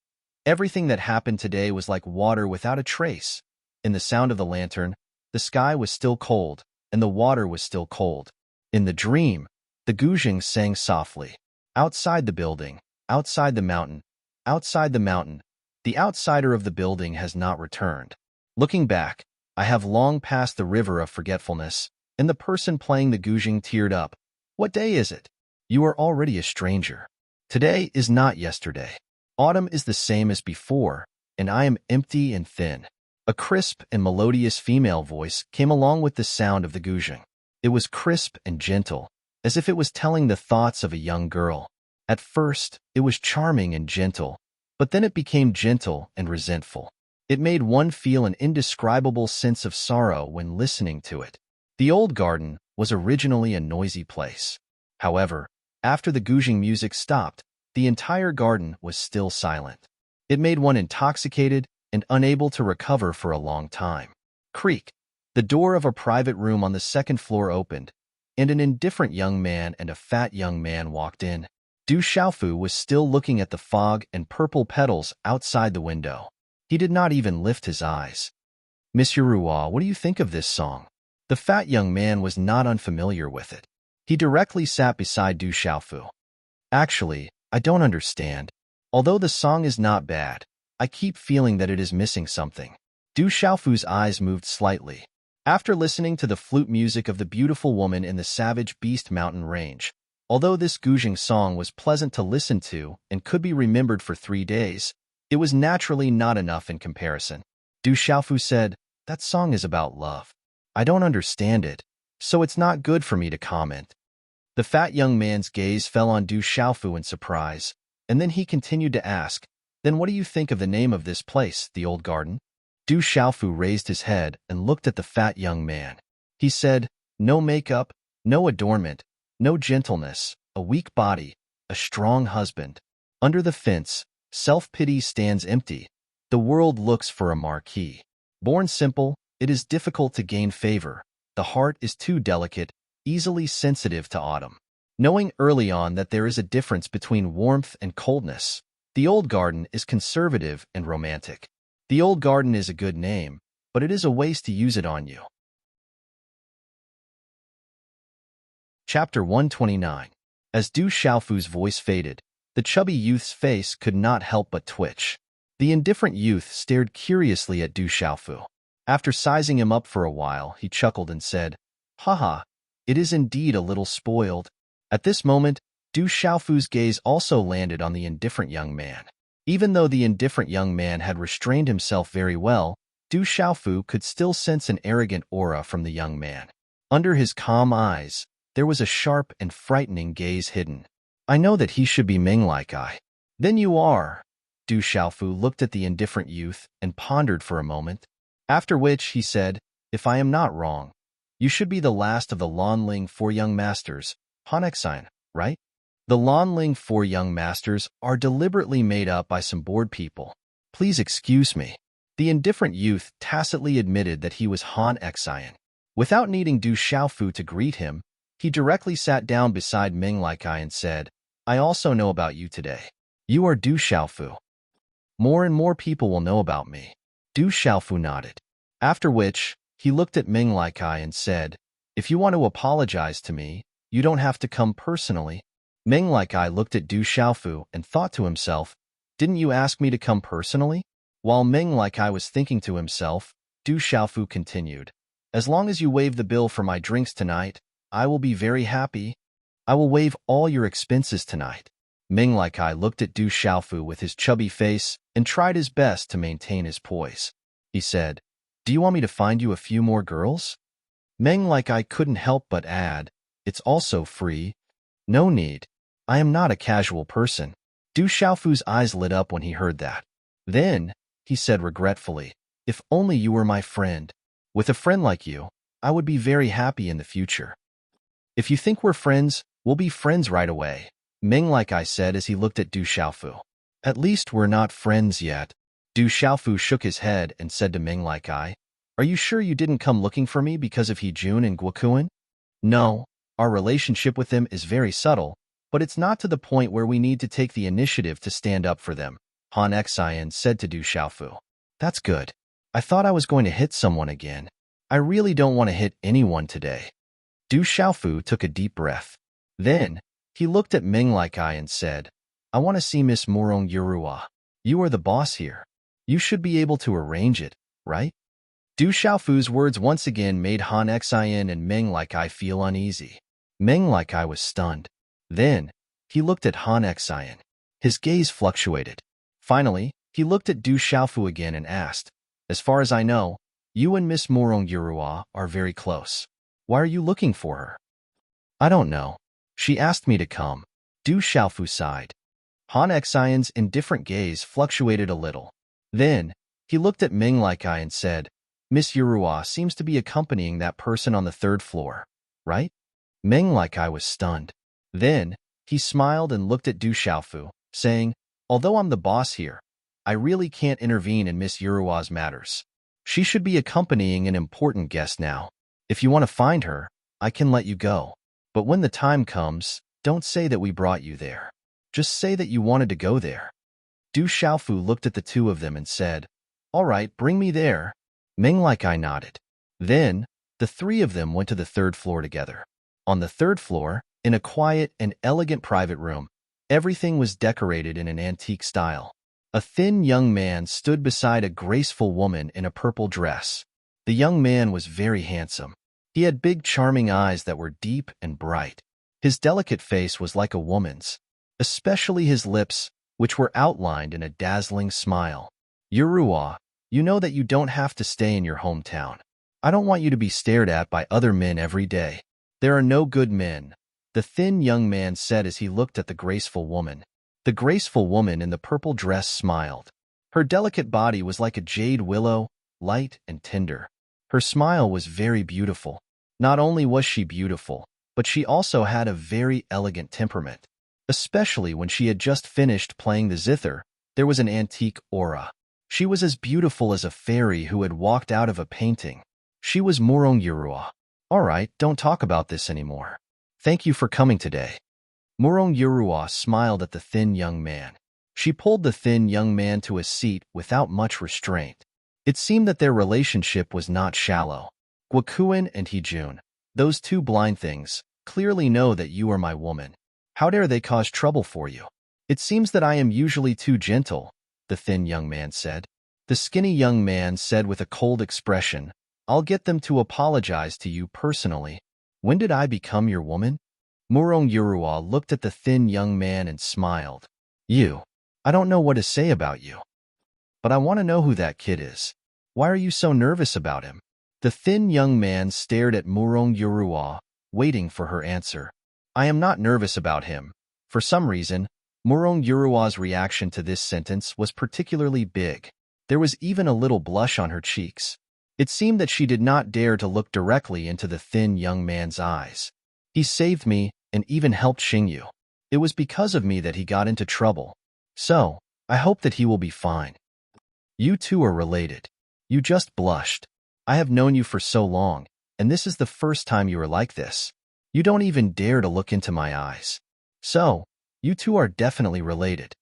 S1: Everything that happened today was like water without a trace. In the sound of the lantern, the sky was still cold, and the water was still cold. In the dream, the guzheng sang softly. Outside the building, outside the mountain, outside the mountain, the outsider of the building has not returned. Looking back, I have long passed the river of forgetfulness, and the person playing the guzheng teared up. What day is it? You are already a stranger. Today is not yesterday. Autumn is the same as before, and I am empty and thin. A crisp and melodious female voice came along with the sound of the guzheng. It was crisp and gentle, as if it was telling the thoughts of a young girl. At first, it was charming and gentle, but then it became gentle and resentful. It made one feel an indescribable sense of sorrow when listening to it. The old garden was originally a noisy place. However, after the guzheng music stopped, the entire garden was still silent. It made one intoxicated and unable to recover for a long time. Creak. The door of a private room on the second floor opened, and an indifferent young man and a fat young man walked in. Du Xiaofu was still looking at the fog and purple petals outside the window. He did not even lift his eyes. Miss Yurua, what do you think of this song? The fat young man was not unfamiliar with it. He directly sat beside Du Xiaofu. Actually, I don't understand. Although the song is not bad, I keep feeling that it is missing something. Du Xiaofu's eyes moved slightly. After listening to the flute music of the beautiful woman in the savage beast mountain range, although this guzheng song was pleasant to listen to and could be remembered for 3 days, it was naturally not enough in comparison. Du Xiaofu said, that song is about love. I don't understand it, so it's not good for me to comment. The fat young man's gaze fell on Du Xiaofu in surprise, and then he continued to ask, then what do you think of the name of this place, the old garden? Du Xiaofu raised his head and looked at the fat young man. He said, no makeup, no adornment, no gentleness, a weak body, a strong husband. Under the fence, self-pity stands empty, The world looks for a marquis. Born simple, it is difficult to gain favor. The heart is too delicate, easily sensitive to autumn. Knowing early on that there is a difference between warmth and coldness, the old garden is conservative and romantic. The old garden is a good name, but it is a waste to use it on you. Chapter 129. As Du Xiaofu's voice faded, the chubby youth's face could not help but twitch. The indifferent youth stared curiously at Du Xiaofu. After sizing him up for a while, he chuckled and said, "Haha, it is indeed a little spoiled." At this moment, Du Xiaofu's gaze also landed on the indifferent young man. Even though the indifferent young man had restrained himself very well, Du Xiaofu could still sense an arrogant aura from the young man. Under his calm eyes, there was a sharp and frightening gaze hidden. "I know that he should be Ming like I." "Then you are." Du Xiaofu looked at the indifferent youth and pondered for a moment, after which he said, "If I am not wrong, you should be the last of the Lanling four young masters, Hanexine, right?" The Lanling four young masters are deliberately made up by some bored people. "Please excuse me." The indifferent youth tacitly admitted that he was Han Exine. Without needing Du Xiaofu to greet him, he directly sat down beside Ming Laikai and said, "I also know about you today. You are Du Xiaofu. More and more people will know about me." Du Xiaofu nodded. After which, he looked at Ming Laikai and said, "If you want to apologize to me, you don't have to come personally." Ming Laikai looked at Du Xiaofu and thought to himself, "Didn't you ask me to come personally?" While Ming Laikai was thinking to himself, Du Xiaofu continued, "As long as you waive the bill for my drinks tonight, I will be very happy. I will waive all your expenses tonight." Ming Laikai looked at Du Xiaofu with his chubby face and tried his best to maintain his poise. He said, "Do you want me to find you a few more girls?" Ming Laikai couldn't help but add, "It's also free." "No need. I am not a casual person." Du Xiaofu's eyes lit up when he heard that. "Then," he said regretfully, "if only you were my friend. With a friend like you, I would be very happy in the future." "If you think we're friends, we'll be friends right away," Ming Laikai said as he looked at Du Xiaofu. "At least we're not friends yet." Du Xiaofu shook his head and said to Ming Laikai, "Are you sure you didn't come looking for me because of He Jun and Guokuan?" "No, our relationship with them is very subtle, but it's not to the point where we need to take the initiative to stand up for them," Han Xian said to Du Xiaofu. "That's good. I thought I was going to hit someone again. I really don't want to hit anyone today." Du Xiaofu took a deep breath. Then, he looked at Ming Laikai and said, "I want to see Miss Morong Yurua. You are the boss here. You should be able to arrange it, right?" Du Xiaofu's words once again made Han Xian and Ming Laikai feel uneasy. Ming Laikai was stunned. Then, he looked at Han Xian. His gaze fluctuated. Finally, he looked at Du Xiaofu again and asked, "As far as I know, you and Miss Morong Yurua are very close. Why are you looking for her?" "I don't know. She asked me to come." Du Xiaofu sighed. Han Xian's indifferent gaze fluctuated a little. Then, he looked at Ming Laikai and said, "Miss Yurua seems to be accompanying that person on the third floor, right?" Ming Laikai was stunned. Then, he smiled and looked at Du Xiaofu, saying, "Although I'm the boss here, I really can't intervene in Miss Yurua's matters. She should be accompanying an important guest now. If you want to find her, I can let you go. But when the time comes, don't say that we brought you there. Just say that you wanted to go there." Du Xiaofu looked at the two of them and said, "All right, bring me there." Ming Laikai nodded. Then, the three of them went to the third floor together. On the third floor, in a quiet and elegant private room, everything was decorated in an antique style. A thin young man stood beside a graceful woman in a purple dress. The young man was very handsome. He had big, charming eyes that were deep and bright. His delicate face was like a woman's, especially his lips, which were outlined in a dazzling smile. "Yurua, you know that you don't have to stay in your hometown. I don't want you to be stared at by other men every day. There are no good men," the thin young man said as he looked at the graceful woman. The graceful woman in the purple dress smiled. Her delicate body was like a jade willow, light and tender. Her smile was very beautiful. Not only was she beautiful, but she also had a very elegant temperament. Especially when she had just finished playing the zither, there was an antique aura. She was as beautiful as a fairy who had walked out of a painting. She was Morong Yurua. All right, don't talk about this anymore. Thank you for coming today. Morong Yurua smiled at the thin young man. She pulled the thin young man to a seat without much restraint. It seemed that their relationship was not shallow. Gwakuin and Heejun, those two blind things, clearly know that you are my woman. How dare they cause trouble for you? It seems that I am usually too gentle, the thin young man said. The skinny young man said with a cold expression, I'll get them to apologize to you personally. When did I become your woman? Morong Yurua looked at the thin young man and smiled. You. I don't know what to say about you. But I want to know who that kid is. Why are you so nervous about him? The thin young man stared at Morong Yurua, waiting for her answer. I am not nervous about him. For some reason, Morong Yurua's reaction to this sentence was particularly big. There was even a little blush on her cheeks. It seemed that she did not dare to look directly into the thin young man's eyes. He saved me and even helped Xingyu. It was because of me that he got into trouble. So, I hope that he will be fine. You two are related. You just blushed. I have known you for so long, and this is the first time you are like this. You don't even dare to look into my eyes. So, you two are definitely related.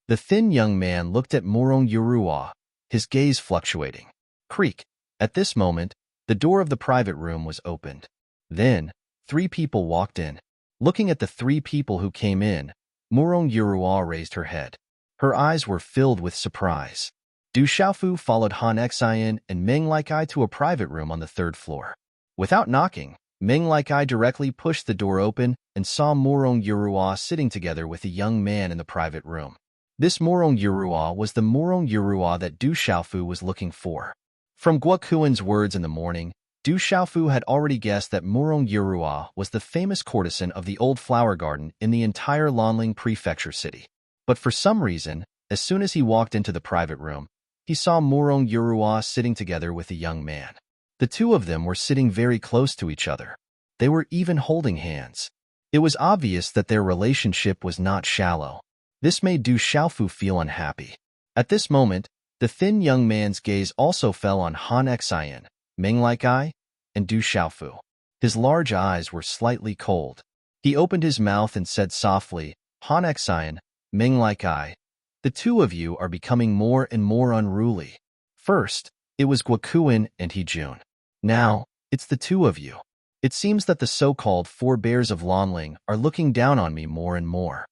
S1: The thin young man looked at Morong Yurua, his gaze fluctuating. Creak. At this moment, the door of the private room was opened. Then, 3 people walked in. Looking at the 3 people who came in, Morong Yurua raised her head. Her eyes were filled with surprise. Du Xiaofu followed Han Xian and Meng Likai to a private room on the 3rd floor. Without knocking, Meng Likai directly pushed the door open and saw Morong Yurua sitting together with a young man in the private room. This Morong Yurua was the Morong Yurua that Du Xiaofu was looking for. From Guokuin's words in the morning, Du Xiaofu had already guessed that Morong Yurua was the famous courtesan of the old flower garden in the entire Lanling prefecture city. But for some reason, as soon as he walked into the private room, he saw Morong Yurua sitting together with a young man. The two of them were sitting very close to each other. They were even holding hands. It was obvious that their relationship was not shallow. This made Du Xiaofu feel unhappy. At this moment, the thin young man's gaze also fell on Han Xian, Meng Likai, and Du Xiaofu. His large eyes were slightly cold. He opened his mouth and said softly, Han Xian, Meng Likai, the two of you are becoming more and more unruly. First, it was Guokuin and Heejun. Now, it's the two of you. It seems that the so-called 4 bears of Lanling are looking down on me more and more.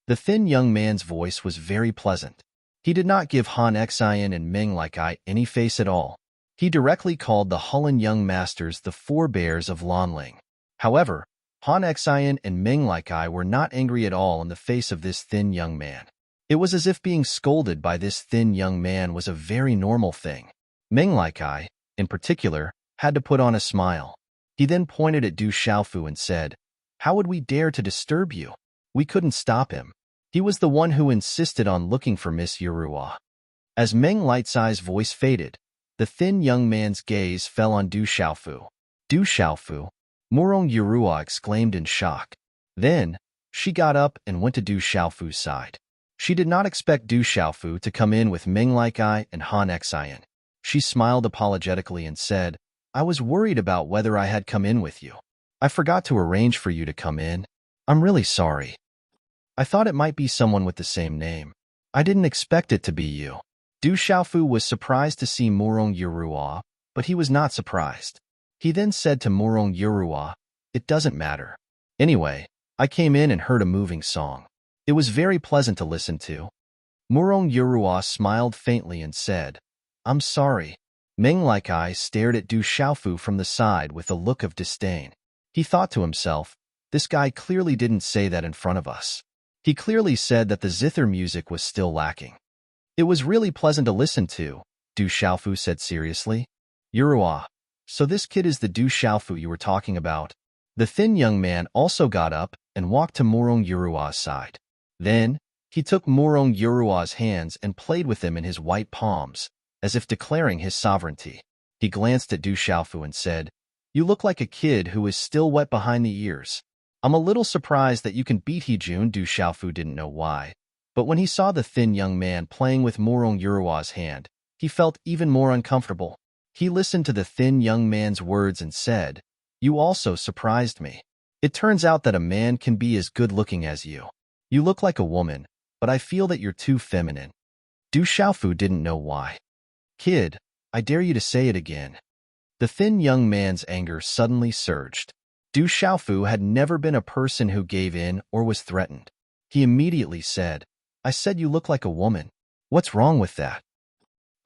S1: The thin young man's voice was very pleasant. He did not give Han Xian and Meng Likai any face at all. He directly called the Hulun young masters the 4 bears of Lanling. However, Han Xian and Meng Likai were not angry at all in the face of this thin young man. It was as if being scolded by this thin young man was a very normal thing. Meng Likai, in particular, had to put on a smile. He then pointed at Du Xiaofu and said, How would we dare to disturb you? We couldn't stop him. He was the one who insisted on looking for Miss Yurua. As Meng Lightsai's voice faded, the thin young man's gaze fell on Du Xiaofu. Du Xiaofu, Morong Yurua exclaimed in shock. Then, she got up and went to Du Xiaofu's side. She did not expect Du Xiaofu to come in with Meng Likai and Han Xian. She smiled apologetically and said, I was worried about whether I had come in with you. I forgot to arrange for you to come in. I'm really sorry. I thought it might be someone with the same name. I didn't expect it to be you. Du Xiaofu was surprised to see Morong Yurua, but he was not surprised. He then said to Morong Yurua, It doesn't matter. Anyway, I came in and heard a moving song. It was very pleasant to listen to. Morong Yurua smiled faintly and said, I'm sorry. Meng Likai stared at Du Xiaofu from the side with a look of disdain. He thought to himself, this guy clearly didn't say that in front of us. He clearly said that the zither music was still lacking. It was really pleasant to listen to, Du Xiaofu said seriously. Yurua, so this kid is the Du Xiaofu you were talking about. The thin young man also got up and walked to Morong Yurua's side. Then, he took Morong Yurua's hands and played with them in his white palms, as if declaring his sovereignty. He glanced at Du Xiaofu and said, You look like a kid who is still wet behind the ears. I'm a little surprised that you can beat Heejun. Du Xiaofu didn't know why, But when he saw the thin young man playing with Morong Yurua's hand, he felt even more uncomfortable. He listened to the thin young man's words and said, "You also surprised me. It turns out that a man can be as good-looking as you. You look like a woman, but I feel that you're too feminine." Du Xiaofu didn't know why. "Kid, I dare you to say it again." The thin young man's anger suddenly surged. Du Xiaofu had never been a person who gave in or was threatened. He immediately said, "I said you look like a woman. What's wrong with that?"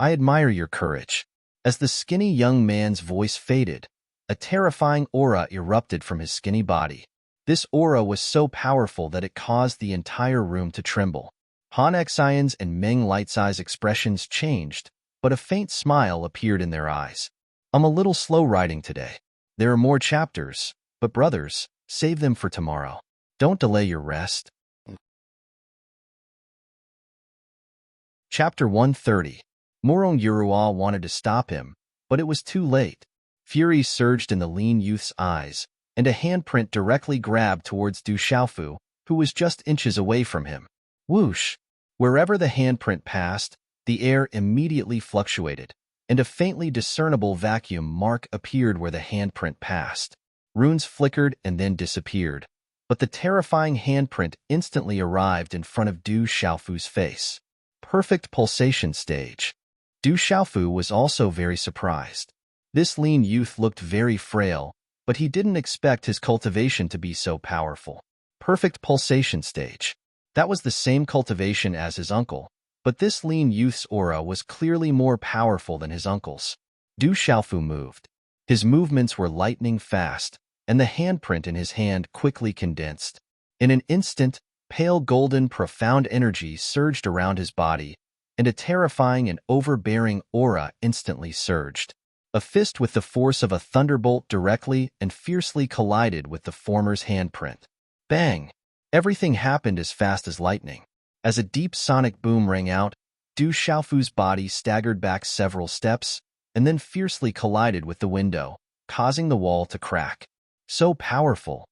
S1: "I admire your courage." As the skinny young man's voice faded, a terrifying aura erupted from his skinny body. This aura was so powerful that it caused the entire room to tremble. Han Xian's and Meng Lightsai's expressions changed, but a faint smile appeared in their eyes. "I'm a little slow writing today. There are more chapters, but brothers, save them for tomorrow. Don't delay your rest." Chapter 130. Morong Yurua wanted to stop him, but it was too late. Fury surged in the lean youth's eyes, and a handprint directly grabbed towards Du Xiaofu, who was just inches away from him. Whoosh! Wherever the handprint passed, the air immediately fluctuated, and a faintly discernible vacuum mark appeared where the handprint passed. Runes flickered and then disappeared, but the terrifying handprint instantly arrived in front of Du Xiaofu's face. Perfect pulsation stage. Du Xiaofu was also very surprised. This lean youth looked very frail, but he didn't expect his cultivation to be so powerful. Perfect pulsation stage. That was the same cultivation as his uncle, but this lean youth's aura was clearly more powerful than his uncle's. Du Xiaofu moved. His movements were lightning fast, and the handprint in his hand quickly condensed. In an instant, pale golden profound energy surged around his body, and a terrifying and overbearing aura instantly surged. A fist with the force of a thunderbolt directly and fiercely collided with the former's handprint. Bang! Everything happened as fast as lightning. As a deep sonic boom rang out, Du Xiaofu's body staggered back several steps and then fiercely collided with the window, causing the wall to crack. So powerful.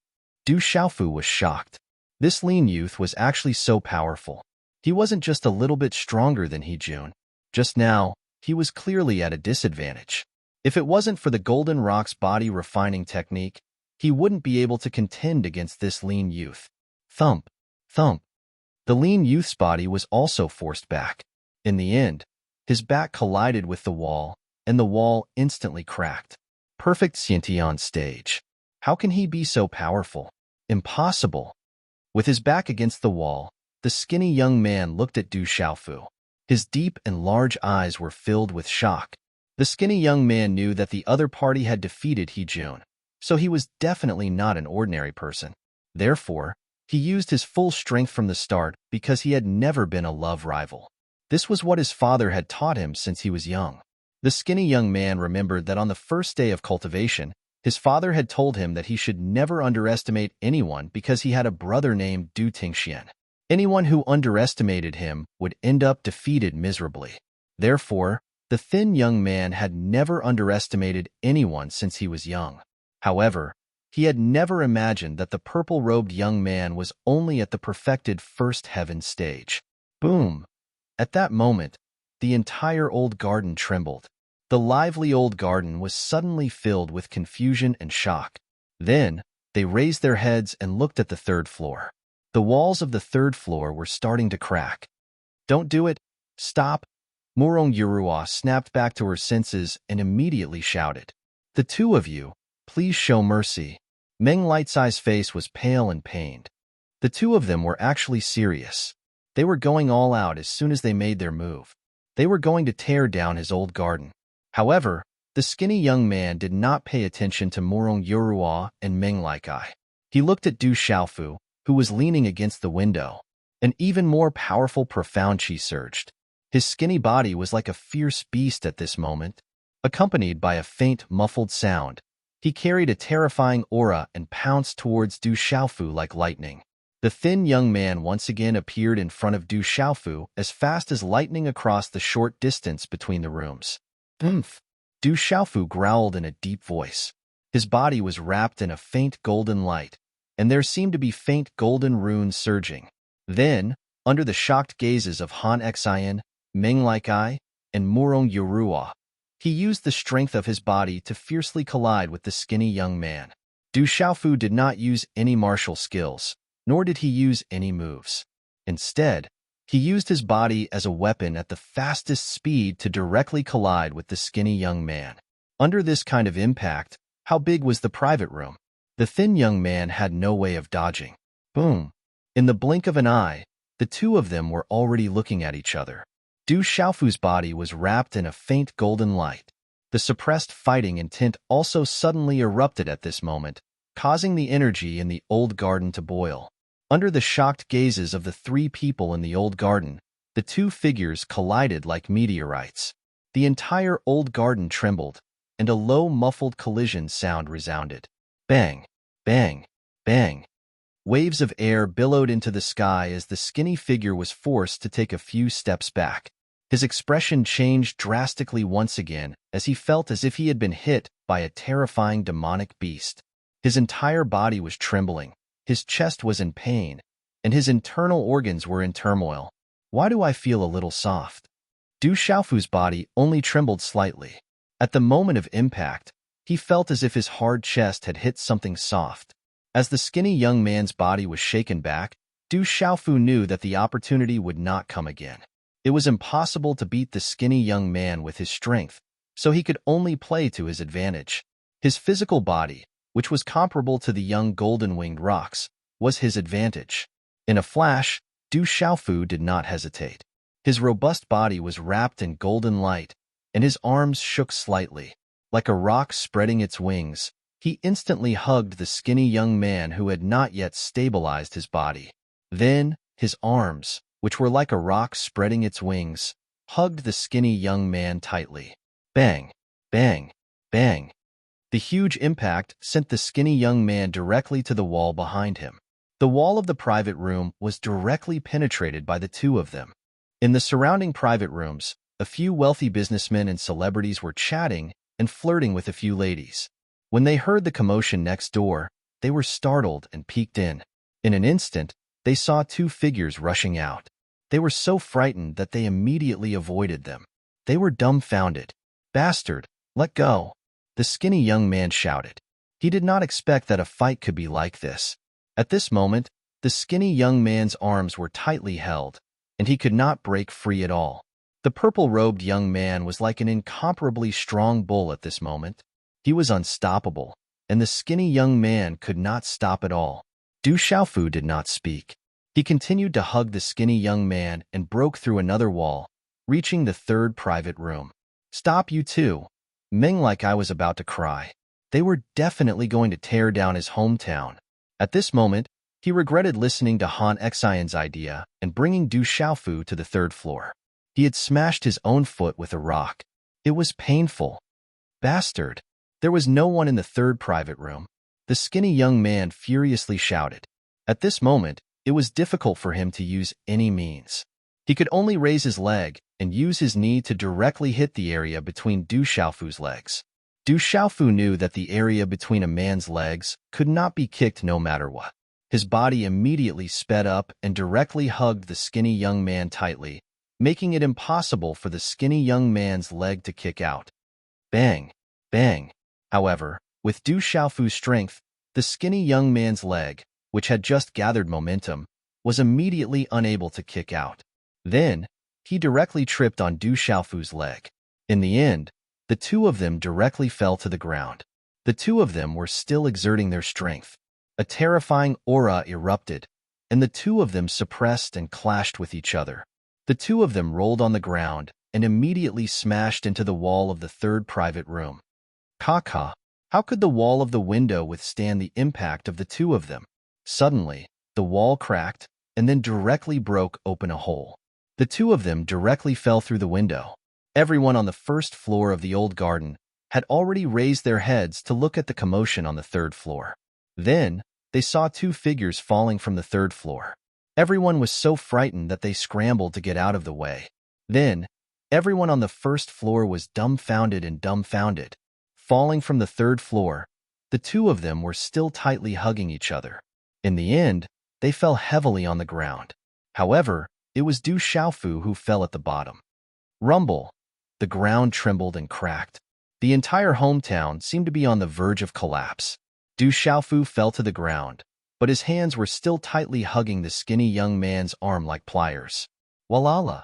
S1: Du Xiaofu was shocked. This lean youth was actually so powerful. He wasn't just a little bit stronger than He-jun. Just now, he was clearly at a disadvantage. If it wasn't for the Golden Rock's body refining technique, he wouldn't be able to contend against this lean youth. Thump, thump. The lean youth's body was also forced back. In the end, his back collided with the wall, and the wall instantly cracked. Perfect Xiantian stage. How can he be so powerful? Impossible. With his back against the wall, the skinny young man looked at Du Xiaofu. His deep and large eyes were filled with shock. The skinny young man knew that the other party had defeated He-jun, so he was definitely not an ordinary person. Therefore, he used his full strength from the start because he had never been a love rival. This was what his father had taught him since he was young. The skinny young man remembered that on the first day of cultivation, his father had told him that he should never underestimate anyone because he had a brother named Du Tingxian. Anyone who underestimated him would end up defeated miserably. Therefore, the thin young man had never underestimated anyone since he was young. However, he had never imagined that the purple-robed young man was only at the perfected first heaven stage. Boom! At that moment, the entire old garden trembled. The lively old garden was suddenly filled with confusion and shock. Then, they raised their heads and looked at the third floor. The walls of the third floor were starting to crack. "Don't do it! Stop!" Morong Yurua snapped back to her senses and immediately shouted. "The two of you, please show mercy." Meng Lightsai's face was pale and pained. The two of them were actually serious. They were going all out as soon as they made their move. They were going to tear down his old garden. However, the skinny young man did not pay attention to Morong Yurua and Meng Likai. He looked at Du Xiaofu, who was leaning against the window. An even more powerful profound chi surged. His skinny body was like a fierce beast at this moment. Accompanied by a faint, muffled sound, he carried a terrifying aura and pounced towards Du Xiaofu like lightning. The thin young man once again appeared in front of Du Xiaofu as fast as lightning across the short distance between the rooms. "Oomph!" Du Xiaofu growled in a deep voice. His body was wrapped in a faint golden light, and there seemed to be faint golden runes surging. Then, Under the shocked gazes of Han Xian, Meng Likai, and Murong Yorua, he used the strength of his body to fiercely collide with the skinny young man. Du Xiaofu did not use any martial skills, nor did he use any moves. Instead, he used his body as a weapon at the fastest speed to directly collide with the skinny young man. Under this kind of impact, how big was the private room? The thin young man had no way of dodging. Boom! In the blink of an eye, the two of them were already looking at each other. Du Xiaofu's body was wrapped in a faint golden light. The suppressed fighting intent also suddenly erupted at this moment, causing the energy in the old garden to boil. Under the shocked gazes of the three people in the old garden, the two figures collided like meteorites. The entire old garden trembled, and a low, muffled collision sound resounded. Bang! Bang! Bang! Waves of air billowed into the sky as the skinny figure was forced to take a few steps back. His expression changed drastically once again as he felt as if he had been hit by a terrifying demonic beast. His entire body was trembling, his chest was in pain, and his internal organs were in turmoil. Why do I feel a little soft? Du Xiaofu's body only trembled slightly. At the moment of impact, he felt as if his hard chest had hit something soft. As the skinny young man's body was shaken back, Du Xiaofu knew that the opportunity would not come again. It was impossible to beat the skinny young man with his strength, so he could only play to his advantage. His physical body, which was comparable to the young golden-winged rocks, was his advantage. In a flash, Du Xiaofu did not hesitate. His robust body was wrapped in golden light, and his arms shook slightly. Like a rock spreading its wings, he instantly hugged the skinny young man who had not yet stabilized his body. Then, his arms, which were like a rock spreading its wings, hugged the skinny young man tightly. Bang! Bang! Bang! The huge impact sent the skinny young man directly to the wall behind him. The wall of the private room was directly penetrated by the two of them. In the surrounding private rooms, a few wealthy businessmen and celebrities were chatting and flirting with a few ladies. When they heard the commotion next door, they were startled and peeked in. In an instant, they saw two figures rushing out. They were so frightened that they immediately avoided them. They were dumbfounded. "Bastard, let go!" the skinny young man shouted. He did not expect that a fight could be like this. At this moment, the skinny young man's arms were tightly held, and he could not break free at all. The purple-robed young man was like an incomparably strong bull at this moment. He was unstoppable, and the skinny young man could not stop at all. Du Xiaofu did not speak. He continued to hug the skinny young man and broke through another wall, reaching the third private room. "Stop, you two!" Meng Likai was about to cry. They were definitely going to tear down his hometown. At this moment, he regretted listening to Han Xian's idea and bringing Du Xiaofu to the third floor. He had smashed his own foot with a rock. It was painful. Bastard! There was no one in the third private room. The skinny young man furiously shouted. At this moment, it was difficult for him to use any means. He could only raise his leg and use his knee to directly hit the area between Du Xiaofu's legs. Du Xiaofu knew that the area between a man's legs could not be kicked no matter what. His body immediately sped up and directly hugged the skinny young man tightly, making it impossible for the skinny young man's leg to kick out. Bang! Bang! However, with Du Xiaofu's strength, the skinny young man's leg, which had just gathered momentum, was immediately unable to kick out. Then, he directly tripped on Du Xiaofu's leg. In the end, the two of them directly fell to the ground. The two of them were still exerting their strength. A terrifying aura erupted, and the two of them suppressed and clashed with each other. The two of them rolled on the ground and immediately smashed into the wall of the third private room. Caca! How could the wall of the window withstand the impact of the two of them? Suddenly, the wall cracked and then directly broke open a hole. The two of them directly fell through the window. Everyone on the first floor of the old garden had already raised their heads to look at the commotion on the third floor. Then, they saw two figures falling from the third floor. Everyone was so frightened that they scrambled to get out of the way. Then, everyone on the first floor was dumbfounded and dumbfounded. Falling from the third floor, the two of them were still tightly hugging each other. In the end, they fell heavily on the ground. However, It was Du Xiaofu who fell at the bottom. Rumble. The ground trembled and cracked. The entire hometown seemed to be on the verge of collapse. Du Xiaofu fell to the ground, but his hands were still tightly hugging the skinny young man's arm like pliers. Walala.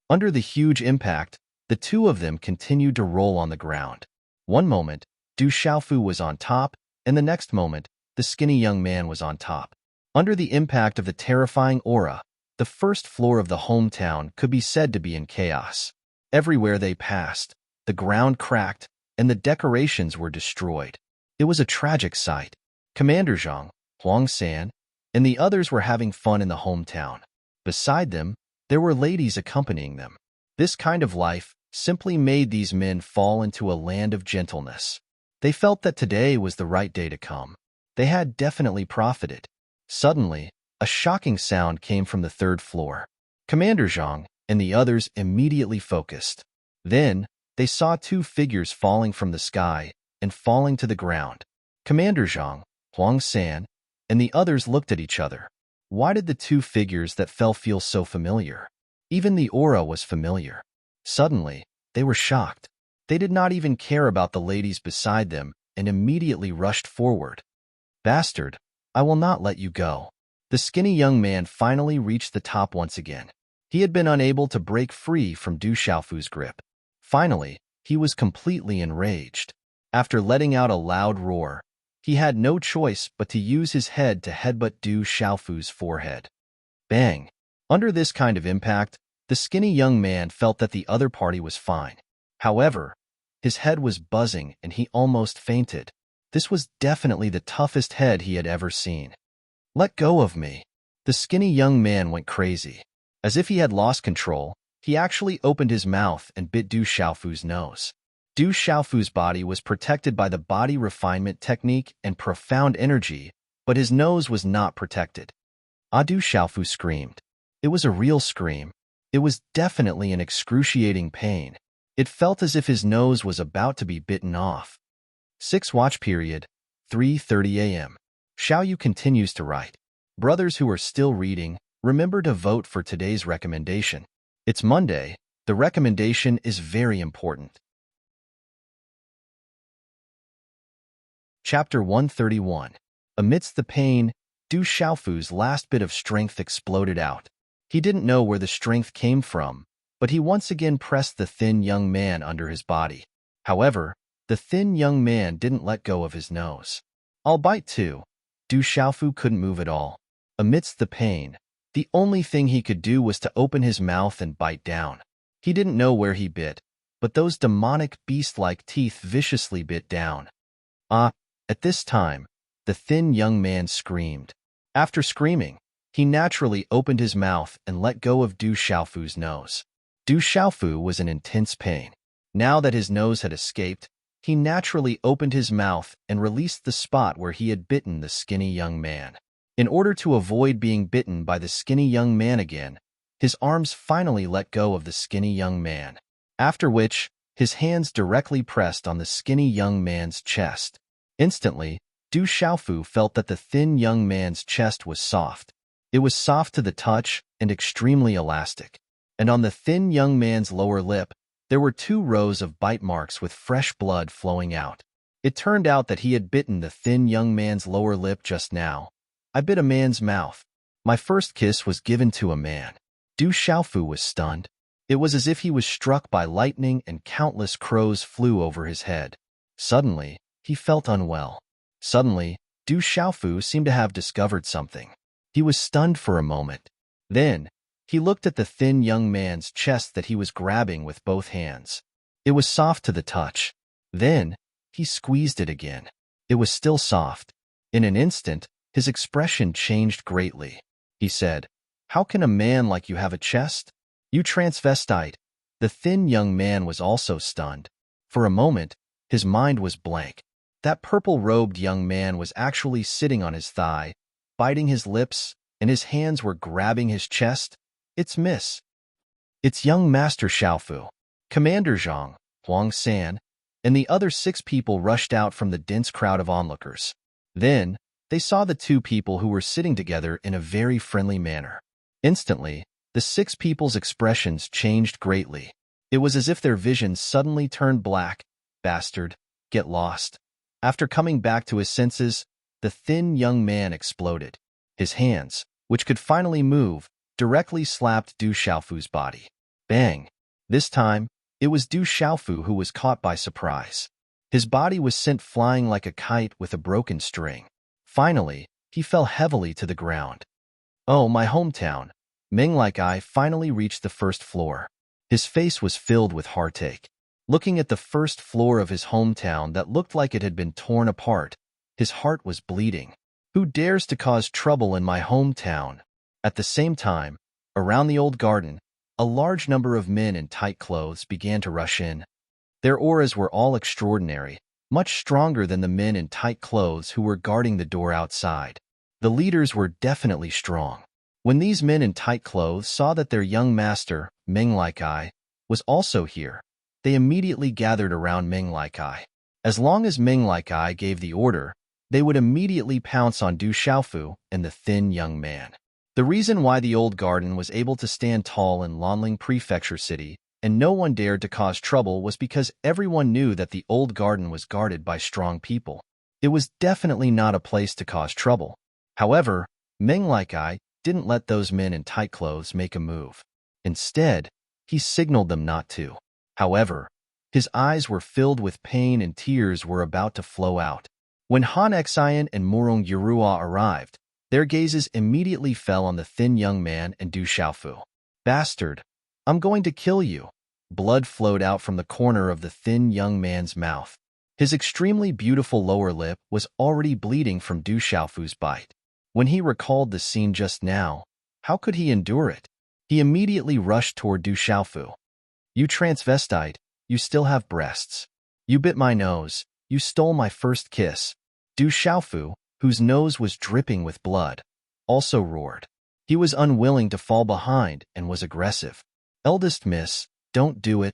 S1: Under the huge impact, the two of them continued to roll on the ground. One moment, Du Xiaofu was on top, and the next moment, the skinny young man was on top. Under the impact of the terrifying aura, the first floor of the hometown could be said to be in chaos. Everywhere they passed, the ground cracked, and the decorations were destroyed. It was a tragic sight. Commander Zhang, Huang San, and the others were having fun in the hometown. Beside them, there were ladies accompanying them. This kind of life simply made these men fall into a land of gentleness. They felt that today was the right day to come. They had definitely profited. Suddenly, a shocking sound came from the third floor. Commander Zhang and the others immediately focused. Then, they saw two figures falling from the sky and falling to the ground. Commander Zhang, Huang San, and the others looked at each other. Why did the two figures that fell feel so familiar? Even the aura was familiar. Suddenly, they were shocked. They did not even care about the ladies beside them and immediately rushed forward. Bastard, I will not let you go. The skinny young man finally reached the top once again. He had been unable to break free from Du Xiaofu's grip. Finally, he was completely enraged. After letting out a loud roar, he had no choice but to use his head to headbutt Du Xiaofu's forehead. Bang! Under this kind of impact, the skinny young man felt that the other party was fine. However, his head was buzzing and he almost fainted. This was definitely the toughest head he had ever seen. Let go of me. The skinny young man went crazy. As if he had lost control, he actually opened his mouth and bit Du Xiaofu's nose. Du Xiaofu's body was protected by the body refinement technique and profound energy, but his nose was not protected. Du Xiaofu screamed. It was a real scream. It was definitely an excruciating pain. It felt as if his nose was about to be bitten off. 6 watch period, 3:30 a.m. Xiaoyu continues to write. Brothers who are still reading, remember to vote for today's recommendation. It's Monday. The recommendation is very important. Chapter 131. Amidst the pain, Du Xiaofu's last bit of strength exploded out. He didn't know where the strength came from, but he once again pressed the thin young man under his body. However, the thin young man didn't let go of his nose. I'll bite too. Du Xiaofu couldn't move at all. Amidst the pain, the only thing he could do was to open his mouth and bite down. He didn't know where he bit, but those demonic beast-like teeth viciously bit down. At this time, the thin young man screamed. After screaming, he naturally opened his mouth and let go of Du Xiaofu's nose. Du Xiaofu was in intense pain. Now that his nose had escaped, he naturally opened his mouth and released the spot where he had bitten the skinny young man. In order to avoid being bitten by the skinny young man again, his arms finally let go of the skinny young man, after which, his hands directly pressed on the skinny young man's chest. Instantly, Du Xiaofu felt that the thin young man's chest was soft. It was soft to the touch and extremely elastic. And on the thin young man's lower lip, there were 2 rows of bite marks with fresh blood flowing out. It turned out that he had bitten the thin young man's lower lip just now. I bit a man's mouth. My first kiss was given to a man. Du Xiaofu was stunned. It was as if he was struck by lightning and countless crows flew over his head. Suddenly, he felt unwell. Suddenly, Du Xiaofu seemed to have discovered something. He was stunned for a moment. Then, he looked at the thin young man's chest that he was grabbing with both hands. It was soft to the touch. Then, he squeezed it again. It was still soft. In an instant, his expression changed greatly. He said, "How can a man like you have a chest? You transvestite." The thin young man was also stunned. For a moment, his mind was blank. That purple-robed young man was actually sitting on his thigh, biting his lips, and his hands were grabbing his chest. It's young Master Xiaofu. Commander Zhang, Huang San, and the other 6 people rushed out from the dense crowd of onlookers. Then, they saw the 2 people who were sitting together in a very friendly manner. Instantly, The 6 people's expressions changed greatly. It was as if their visions suddenly turned black. Bastard, get lost. After coming back to his senses, the thin young man exploded. His hands, which could finally move, directly slapped Du Xiaofu's body. Bang! This time, it was Du Xiaofu who was caught by surprise. His body was sent flying like a kite with a broken string. Finally, he fell heavily to the ground. Oh, my hometown. Meng like I finally reached the first floor. His face was filled with heartache. Looking at the first floor of his hometown that looked like it had been torn apart, his heart was bleeding. Who dares to cause trouble in my hometown? At the same time, around the old garden, a large number of men in tight clothes began to rush in. Their auras were all extraordinary, much stronger than the men in tight clothes who were guarding the door outside. The leaders were definitely strong. When these men in tight clothes saw that their young master, Meng like I, was also here, they immediately gathered around Meng like I. As long as Meng like I gave the order, they would immediately pounce on Du Xiaofu and the thin young man. The reason why the old garden was able to stand tall in Lanling Prefecture City and no one dared to cause trouble was because everyone knew that the old garden was guarded by strong people. It was definitely not a place to cause trouble. However, Meng like I didn't let those men in tight clothes make a move. Instead, he signaled them not to. However, his eyes were filled with pain and tears were about to flow out. When Han Xian and Murong Yurua arrived, their gazes immediately fell on the thin young man and Du Xiaofu. Bastard, I'm going to kill you. Blood flowed out from the corner of the thin young man's mouth. His extremely beautiful lower lip was already bleeding from Du Xiaofu's bite. When he recalled the scene just now, how could he endure it? He immediately rushed toward Du Xiaofu. You transvestite, you still have breasts. You bit my nose, you stole my first kiss. Du Xiaofu, whose nose was dripping with blood, also roared. He was unwilling to fall behind and was aggressive. Eldest miss, don't do it.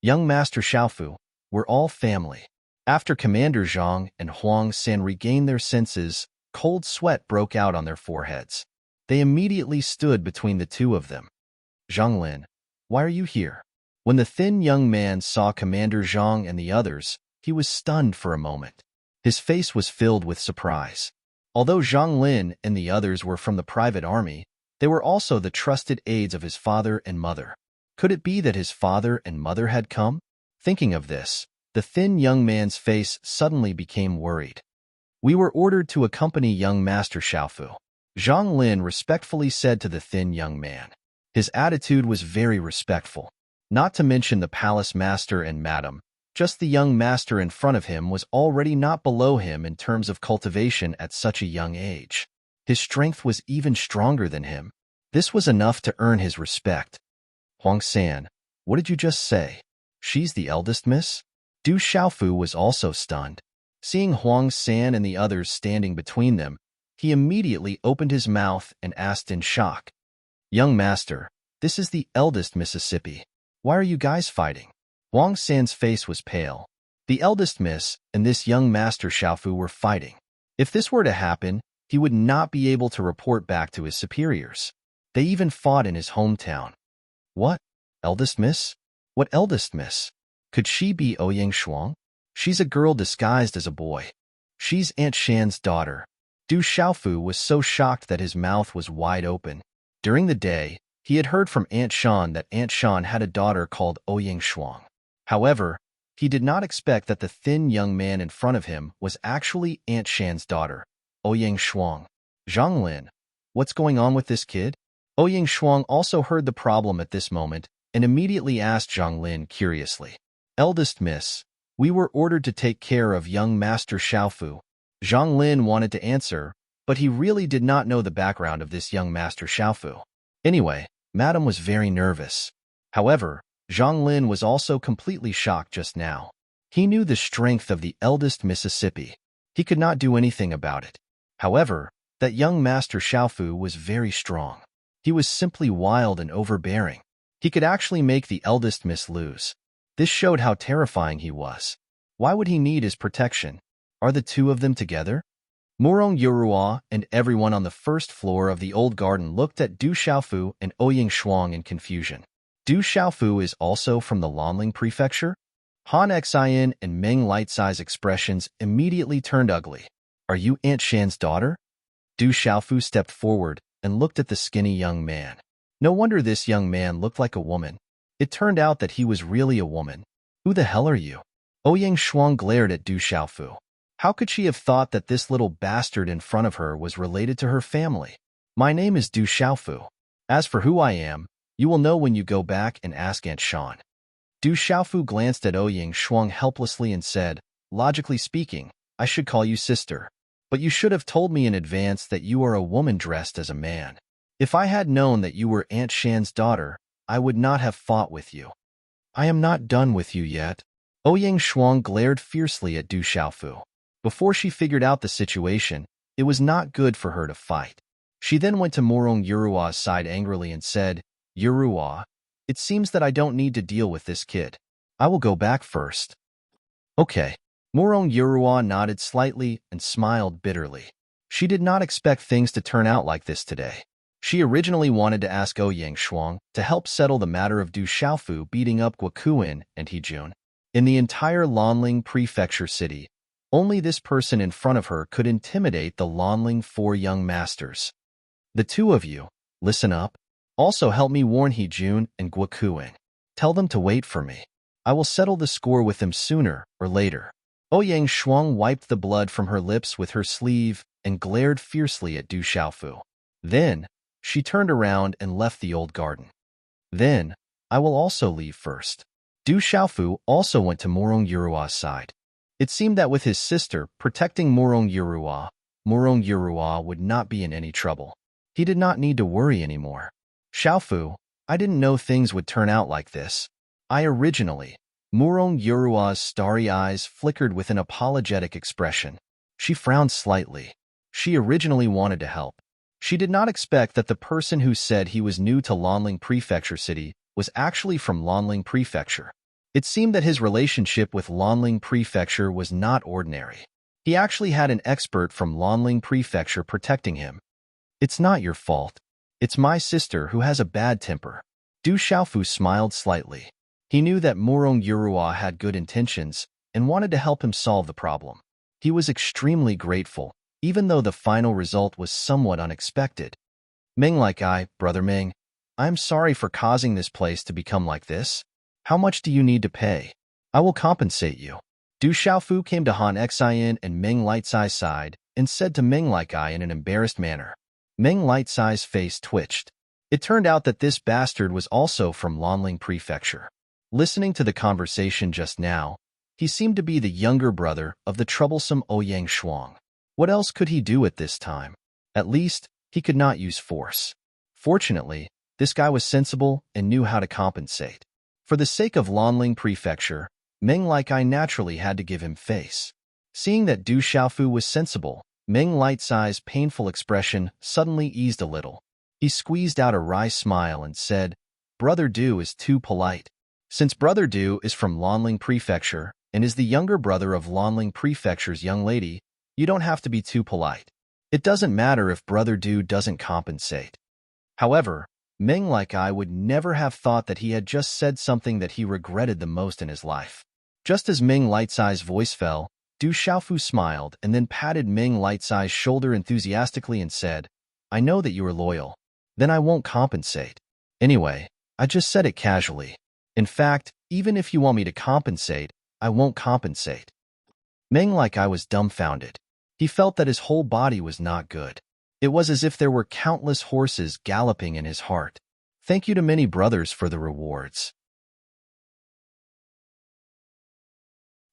S1: Young Master Xiaofu, we're all family. After Commander Zhang and Huang San regained their senses, cold sweat broke out on their foreheads. They immediately stood between the two of them. Zhang Lin, why are you here? When the thin young man saw Commander Zhang and the others, he was stunned for a moment. His face was filled with surprise. Although Zhang Lin and the others were from the private army, they were also the trusted aides of his father and mother. Could it be that his father and mother had come? Thinking of this, the thin young man's face suddenly became worried. We were ordered to accompany young Master Xiaofu. Zhang Lin respectfully said to the thin young man. His attitude was very respectful. Not to mention the palace master and madam, just the young master in front of him was already not below him in terms of cultivation at such a young age. His strength was even stronger than him. This was enough to earn his respect. Huang San, what did you just say? She's the eldest miss? Du Xiaofu was also stunned. Seeing Huang San and the others standing between them, he immediately opened his mouth and asked in shock. Young master, this is the eldest Mississippi. Why are you guys fighting? Huang San's face was pale. The eldest miss and this young Master Xiaofu were fighting. If this were to happen, he would not be able to report back to his superiors. They even fought in his hometown. What? Eldest miss? What eldest miss? Could she be Ouyang Shuang? She's a girl disguised as a boy. She's Aunt Shan's daughter. Du Xiaofu was so shocked that his mouth was wide open. During the day, he had heard from Aunt Shan that Aunt Shan had a daughter called Ouyang Shuang. However, he did not expect that the thin young man in front of him was actually Aunt Shan's daughter, Ouyang Shuang. Zhang Lin, what's going on with this kid? Ouyang Shuang also heard the problem at this moment and immediately asked Zhang Lin curiously. Eldest miss, we were ordered to take care of young Master Xiaofu. Zhang Lin wanted to answer, but he really did not know the background of this young Master Xiaofu. Anyway, Madam was very nervous. However, Zhang Lin was also completely shocked just now. He knew the strength of the eldest Mississippi. He could not do anything about it. However, that young Master Xiaofu was very strong. He was simply wild and overbearing. He could actually make the eldest miss lose. This showed how terrifying he was. Why would he need his protection? Are the two of them together? Murong Yurua and everyone on the first floor of the old garden looked at Du Xiaofu and Ouyang Shuang in confusion. Du Xiaofu is also from the Lanling Prefecture? Han Xian and Meng Lightsai's expressions immediately turned ugly. Are you Aunt Shan's daughter? Du Xiaofu stepped forward and looked at the skinny young man. No wonder this young man looked like a woman. It turned out that he was really a woman. Who the hell are you? Ouyang Shuang glared at Du Xiaofu. How could she have thought that this little bastard in front of her was related to her family? My name is Du Xiaofu. As for who I am, you will know when you go back and ask Aunt Shan. Du Xiaofu glanced at Ouyang Shuang helplessly and said, logically speaking, I should call you sister. But you should have told me in advance that you are a woman dressed as a man. If I had known that you were Aunt Shan's daughter, I would not have fought with you. I am not done with you yet. Ouyang Shuang glared fiercely at Du Xiaofu. Before she figured out the situation, it was not good for her to fight. She then went to Murong Yurua's side angrily and said, Yurua, it seems that I don't need to deal with this kid. I will go back first. Okay. Murong Yurua nodded slightly and smiled bitterly. She did not expect things to turn out like this today. She originally wanted to ask Ouyang Shuang to help settle the matter of Du Xiaofu beating up Guokuin and Hejun. In the entire Lanling Prefecture city, only this person in front of her could intimidate the Lanling four young masters. The two of you, listen up. Also help me warn Hejun and Guokuin. Tell them to wait for me. I will settle the score with them sooner or later. Ouyang Shuang wiped the blood from her lips with her sleeve and glared fiercely at Du Xiaofu. Then, she turned around and left the old garden. Then, I will also leave first. Du Xiaofu also went to Murong Yurua's side. It seemed that with his sister protecting Murong Yurua would not be in any trouble. He did not need to worry anymore. Xiaofu, I didn't know things would turn out like this. Murong Yurua's starry eyes flickered with an apologetic expression. She frowned slightly. She originally wanted to help. She did not expect that the person who said he was new to Lanling Prefecture City was actually from Lanling Prefecture. It seemed that his relationship with Lanling Prefecture was not ordinary. He actually had an expert from Lanling Prefecture protecting him. It's not your fault. It's my sister who has a bad temper. Du Xiaofu smiled slightly. He knew that Murong Yurua had good intentions and wanted to help him solve the problem. He was extremely grateful, even though the final result was somewhat unexpected. Meng like Brother Meng, I'm sorry for causing this place to become like this. How much do you need to pay? I will compensate you. Du Xiaofu came to Han Xian and Meng Lightsai's side and said to Meng like in an embarrassed manner. Meng Lightsai's face twitched. It turned out that this bastard was also from Lanling Prefecture. Listening to the conversation just now, he seemed to be the younger brother of the troublesome Ouyang Shuang. What else could he do at this time? At least, he could not use force. Fortunately, this guy was sensible and knew how to compensate. For the sake of Lanling Prefecture, Meng like naturally had to give him face. Seeing that Du Xiaofu was sensible, Meng Lightsai's painful expression suddenly eased a little. He squeezed out a wry smile and said, Brother Du is too polite. Since Brother Du is from Lanling Prefecture and is the younger brother of Lanling Prefecture's young lady, you don't have to be too polite. It doesn't matter if Brother Du doesn't compensate. However, Meng like would never have thought that he had just said something that he regretted the most in his life. Just as Meng Lightsai's voice fell, Du Xiaofu smiled and then patted Meng Lightsai's shoulder enthusiastically and said, I know that you are loyal. Then I won't compensate. Anyway, I just said it casually. In fact, even if you want me to compensate, I won't compensate. Meng like was dumbfounded. He felt that his whole body was not good. It was as if there were countless horses galloping in his heart. Thank you to many brothers for the rewards.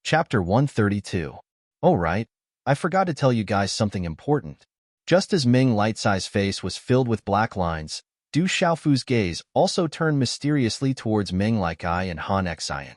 S1: Chapter 132. Oh right, I forgot to tell you guys something important. Just as Meng Lightsai's face was filled with black lines, Du Xiaofu's gaze also turned mysteriously towards Meng like and Han Xian.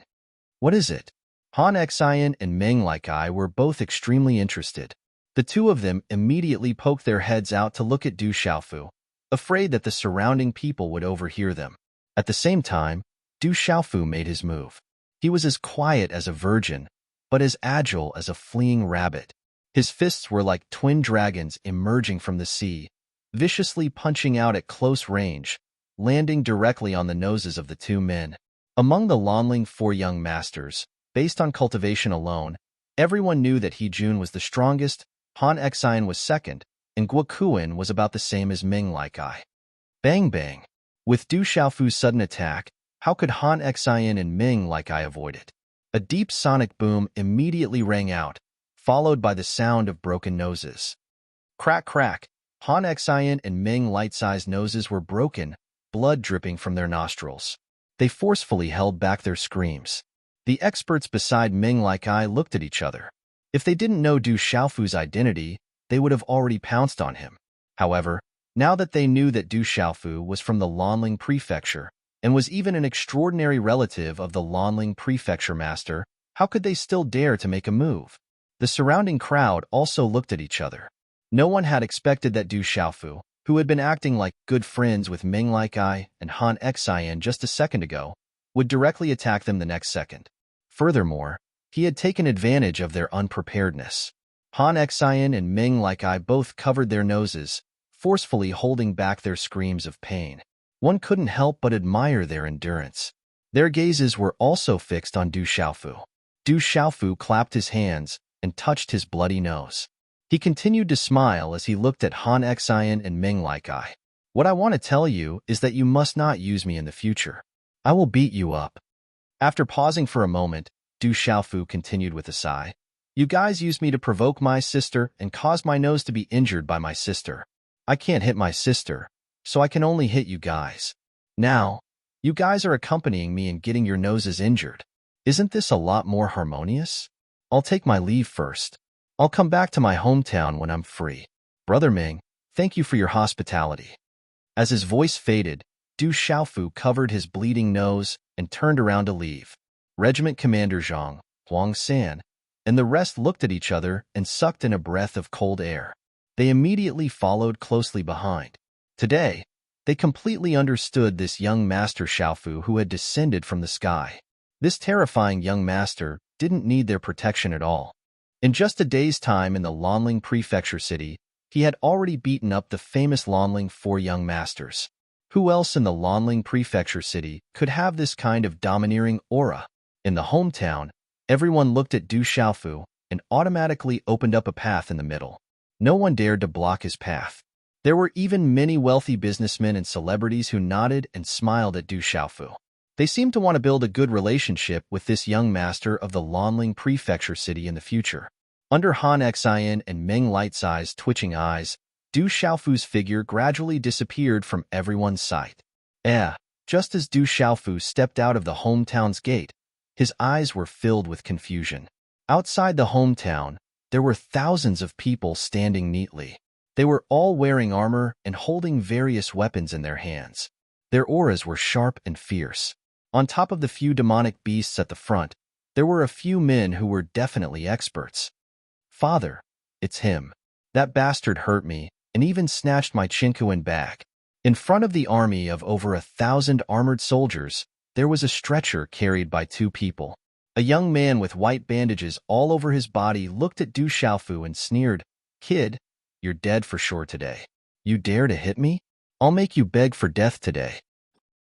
S1: What is it? Han Xian and Meng like were both extremely interested. The two of them immediately poked their heads out to look at Du Xiaofu, afraid that the surrounding people would overhear them. At the same time, Du Xiaofu made his move. He was as quiet as a virgin, but as agile as a fleeing rabbit. His fists were like twin dragons emerging from the sea, viciously punching out at close range, landing directly on the noses of the two men. Among the Lanling four young masters, based on cultivation alone, everyone knew that He-jun was the strongest, Han Xian was second, and Guo Kuan was about the same as Ming Like Eye. Bang bang. With Du Xiaofu's sudden attack, how could Han Xian and Ming Like Eye avoid it? A deep sonic boom immediately rang out, followed by the sound of broken noses. Crack crack. Han Xian and Ming Like Eye's noses were broken, blood dripping from their nostrils. They forcefully held back their screams. The experts beside Ming Like Eye looked at each other. If they didn't know Du Xiaofu's identity, they would have already pounced on him. However, now that they knew that Du Xiaofu was from the Lanling Prefecture and was even an extraordinary relative of the Lanling Prefecture master, how could they still dare to make a move? The surrounding crowd also looked at each other. No one had expected that Du Xiaofu, who had been acting like good friends with Ming Like Eye and Han Xian just a second ago, would directly attack them the next second. Furthermore, he had taken advantage of their unpreparedness. Han Xian and Ming Like Eye both covered their noses, forcefully holding back their screams of pain. One couldn't help but admire their endurance. Their gazes were also fixed on Du Xiaofu. Du Xiaofu clapped his hands and touched his bloody nose. He continued to smile as he looked at Han Xian and Ming Like Eye. What I want to tell you is that you must not use me in the future. I will beat you up. After pausing for a moment, Du Xiaofu continued with a sigh. You guys used me to provoke my sister and cause my nose to be injured by my sister. I can't hit my sister, so I can only hit you guys. Now, you guys are accompanying me in getting your noses injured. Isn't this a lot more harmonious? I'll take my leave first. I'll come back to my hometown when I'm free. Brother Ming, thank you for your hospitality. As his voice faded, Du Xiaofu covered his bleeding nose and turned around to leave. Regiment Commander Zhang, Huang San, and the rest looked at each other and sucked in a breath of cold air. They immediately followed closely behind. Today, they completely understood this young master Xiaofu who had descended from the sky. This terrifying young master didn't need their protection at all. In just a day's time in the Lanling Prefecture city, he had already beaten up the famous Lanling four young masters. Who else in the Lanling Prefecture city could have this kind of domineering aura? In the hometown, everyone looked at Du Xiaofu and automatically opened up a path in the middle. No one dared to block his path. There were even many wealthy businessmen and celebrities who nodded and smiled at Du Xiaofu. They seemed to want to build a good relationship with this young master of the Lanling Prefecture city in the future. Under Han Xian and Ming Like Eye's twitching eyes, Du Xiaofu's figure gradually disappeared from everyone's sight. Just as Du Xiaofu stepped out of the hometown's gate, his eyes were filled with confusion. Outside the hometown, there were thousands of people standing neatly. They were all wearing armor and holding various weapons in their hands. Their auras were sharp and fierce. On top of the few demonic beasts at the front, there were a few men who were definitely experts. Father, it's him. That bastard hurt me and even snatched my Chinkuan bag. In front of the army of over 1,000 armored soldiers, there was a stretcher carried by two people. A young man with white bandages all over his body looked at Du Xiaofu and sneered, "Kid, you're dead for sure today. You dare to hit me? I'll make you beg for death today."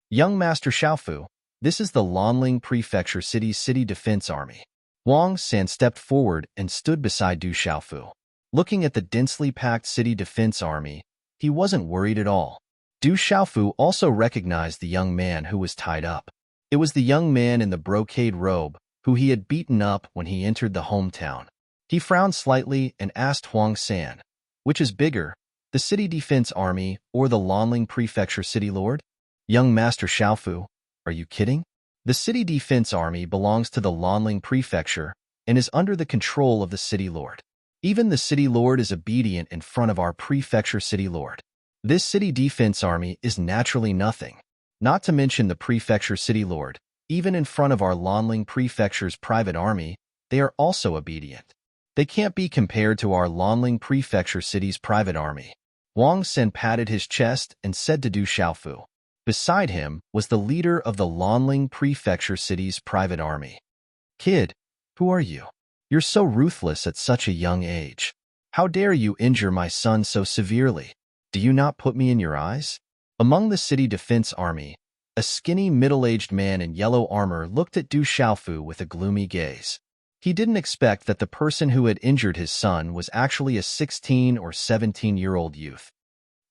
S1: Young Master Xiaofu, this is the Lanling Prefecture City's City Defense Army. Wang San stepped forward and stood beside Du Xiaofu. Looking at the densely packed City Defense Army, he wasn't worried at all. Du Xiaofu also recognized the young man who was tied up. It was the young man in the brocade robe who he had beaten up when he entered the hometown. He frowned slightly and asked Huang San, "Which is bigger, the City Defense Army or the Lanling Prefecture City Lord?" "Young Master Xiaofu, are you kidding? The City Defense Army belongs to the Lanling Prefecture and is under the control of the City Lord. Even the City Lord is obedient in front of our Prefecture City Lord. This City Defense Army is naturally nothing. Not to mention the Prefecture City Lord, even in front of our Lanling Prefecture's private army, they are also obedient. They can't be compared to our Lanling Prefecture City's private army." Wang Sen patted his chest and said to Du Xiaofu. Beside him was the leader of the Lanling Prefecture City's private army. "Kid, who are you?" You're so ruthless at such a young age. How dare you injure my son so severely? Do you not put me in your eyes?" Among the city defense army, a skinny, middle-aged man in yellow armor looked at Du Xiaofu with a gloomy gaze. He didn't expect that the person who had injured his son was actually a 16 or 17-year-old youth.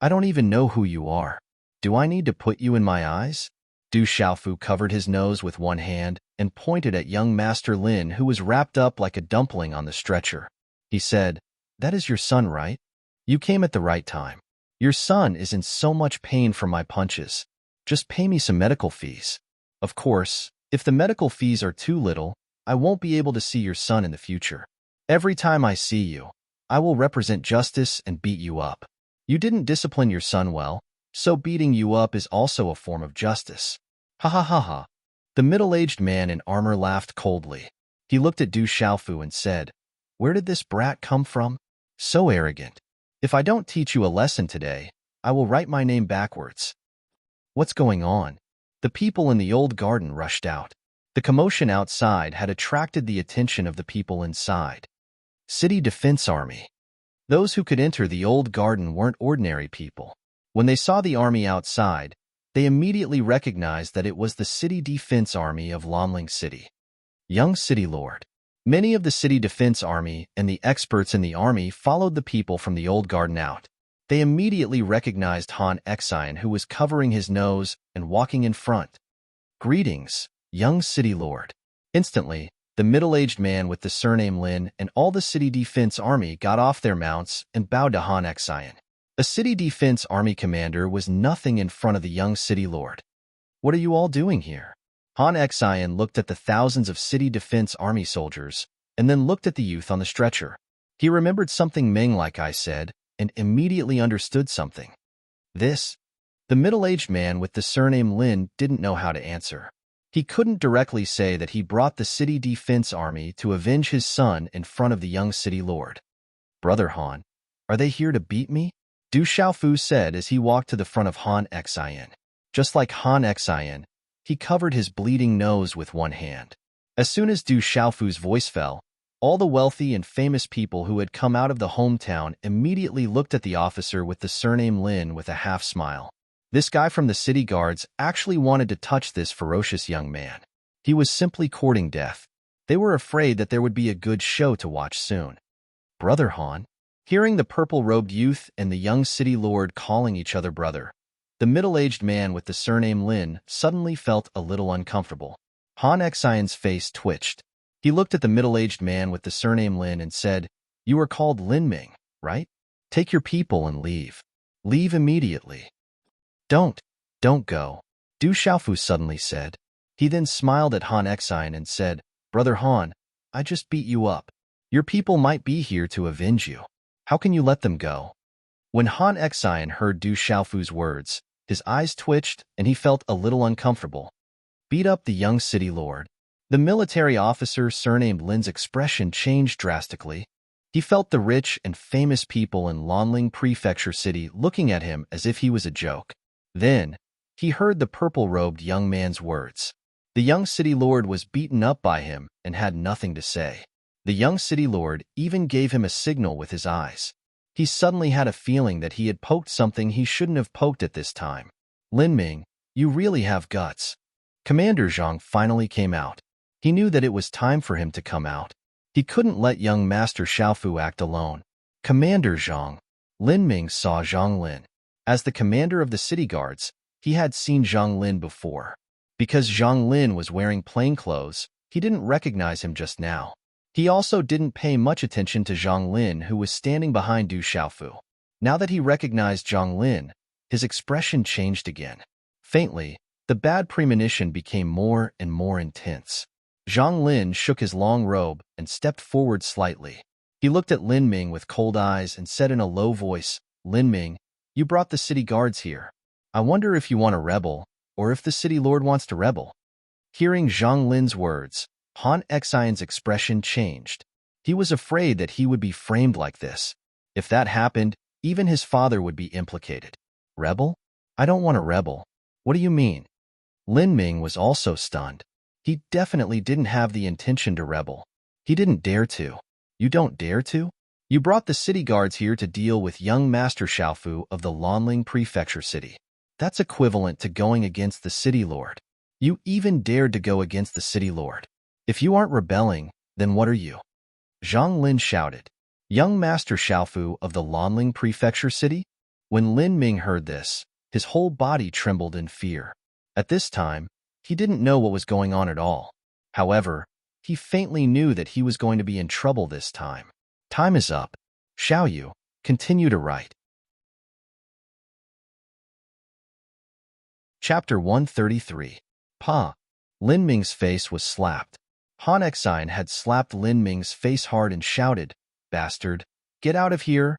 S1: "I don't even know who you are. Do I need to put you in my eyes?" Du Xiaofu covered his nose with one hand and pointed at young Master Lin, who was wrapped up like a dumpling on the stretcher. He said, "That is your son, right? You came at the right time. Your son is in so much pain from my punches. Just pay me some medical fees. Of course, if the medical fees are too little, I won't be able to see your son in the future. Every time I see you, I will represent justice and beat you up. You didn't discipline your son well, so beating you up is also a form of justice." Ha ha ha ha. The middle-aged man in armor laughed coldly. He looked at Du Xiaofu and said, "Where did this brat come from? So arrogant. If I don't teach you a lesson today, I will write my name backwards." "What's going on?" The people in the old garden rushed out. The commotion outside had attracted the attention of the people inside. City Defense Army. Those who could enter the old garden weren't ordinary people. When they saw the army outside, they immediately recognized that it was the City Defense Army of Lanling City. Young City Lord. Many of the City Defense Army and the experts in the army followed the people from the old garden out. They immediately recognized Han Xian, who was covering his nose and walking in front. "Greetings, young City Lord." Instantly, the middle-aged man with the surname Lin and all the City Defense Army got off their mounts and bowed to Han Xian. A City Defense Army commander was nothing in front of the young City Lord. "What are you all doing here?" Han Xian looked at the thousands of City Defense Army soldiers and then looked at the youth on the stretcher. He remembered something Ming like I said and immediately understood something. "This?" The middle-aged man with the surname Lin didn't know how to answer. He couldn't directly say that he brought the City Defense Army to avenge his son in front of the young City Lord. "Brother Han, are they here to beat me?" Du Xiaofu said as he walked to the front of Han Xian. Just like Han Xian, he covered his bleeding nose with one hand. As soon as Du Xiaofu's voice fell, all the wealthy and famous people who had come out of the hometown immediately looked at the officer with the surname Lin with a half-smile. This guy from the city guards actually wanted to touch this ferocious young man. He was simply courting death. They were afraid that there would be a good show to watch soon. "Brother Han." Hearing the purple-robed youth and the young city lord calling each other brother, the middle-aged man with the surname Lin suddenly felt a little uncomfortable. Han Xian's face twitched. He looked at the middle-aged man with the surname Lin and said, "You are called Lin Ming, right? Take your people and leave. Leave immediately." Don't go," Du Xiaofu suddenly said. He then smiled at Han Xian and said, "Brother Han, I just beat you up. Your people might be here to avenge you. How can you let them go?" When Han Xian heard Du Xiaofu's words, his eyes twitched and he felt a little uncomfortable. "Beat up the young city lord." The military officer surnamed Lin's expression changed drastically. He felt the rich and famous people in Lanling Prefecture City looking at him as if he was a joke. Then, he heard the purple-robed young man's words. The young city lord was beaten up by him and had nothing to say. The young city lord even gave him a signal with his eyes. He suddenly had a feeling that he had poked something he shouldn't have poked at this time. "Lin Ming, you really have guts." Commander Zhang finally came out. He knew that it was time for him to come out. He couldn't let young Master Xiaofu act alone. "Commander Zhang." Lin Ming saw Zhang Lin. As the commander of the city guards, he had seen Zhang Lin before. Because Zhang Lin was wearing plain clothes, he didn't recognize him just now. He also didn't pay much attention to Zhang Lin, who was standing behind Du Xiaofu. Now that he recognized Zhang Lin, his expression changed again. Faintly, the bad premonition became more and more intense. Zhang Lin shook his long robe and stepped forward slightly. He looked at Lin Ming with cold eyes and said in a low voice, "Lin Ming, you brought the city guards here. I wonder if you want to rebel, or if the city lord wants to rebel." Hearing Zhang Lin's words, Han Xian's expression changed. He was afraid that he would be framed like this. If that happened, even his father would be implicated. "Rebel? I don't want to rebel. What do you mean?" Lin Ming was also stunned. He definitely didn't have the intention to rebel. He didn't dare to. You don't dare to? You brought the city guards here to deal with young Master Xiaofu of the Lanling Prefecture City. That's equivalent to going against the city lord. You even dared to go against the city lord. If you aren't rebelling, then what are you? Zhang Lin shouted. Young Master Xiaofu of the Lanling Prefecture City? When Lin Ming heard this, his whole body trembled in fear. At this time, he didn't know what was going on at all. However, he faintly knew that he was going to be in trouble this time. Time is up. Xiaoyu, continue to write. Chapter 133. Pa. Lin Ming's face was slapped. Han Xian had slapped Lin Ming's face hard and shouted, "Bastard, get out of here!"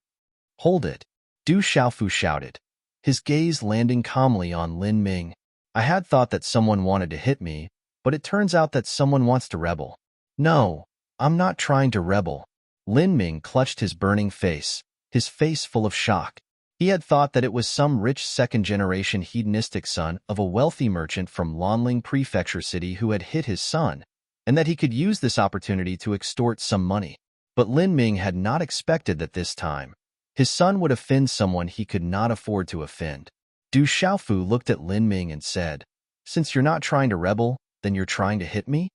S1: "Hold it," Du Xiaofu shouted, his gaze landing calmly on Lin Ming. "I had thought that someone wanted to hit me, but it turns out that someone wants to rebel." "No, I'm not trying to rebel." Lin Ming clutched his burning face, his face full of shock. He had thought that it was some rich second-generation hedonistic son of a wealthy merchant from Lanling Prefecture City who had hit his son, and that he could use this opportunity to extort some money. But Lin Ming had not expected that this time his son would offend someone he could not afford to offend. Du Xiaofu looked at Lin Ming and said, "Since you're not trying to rebel, then you're trying to hit me?"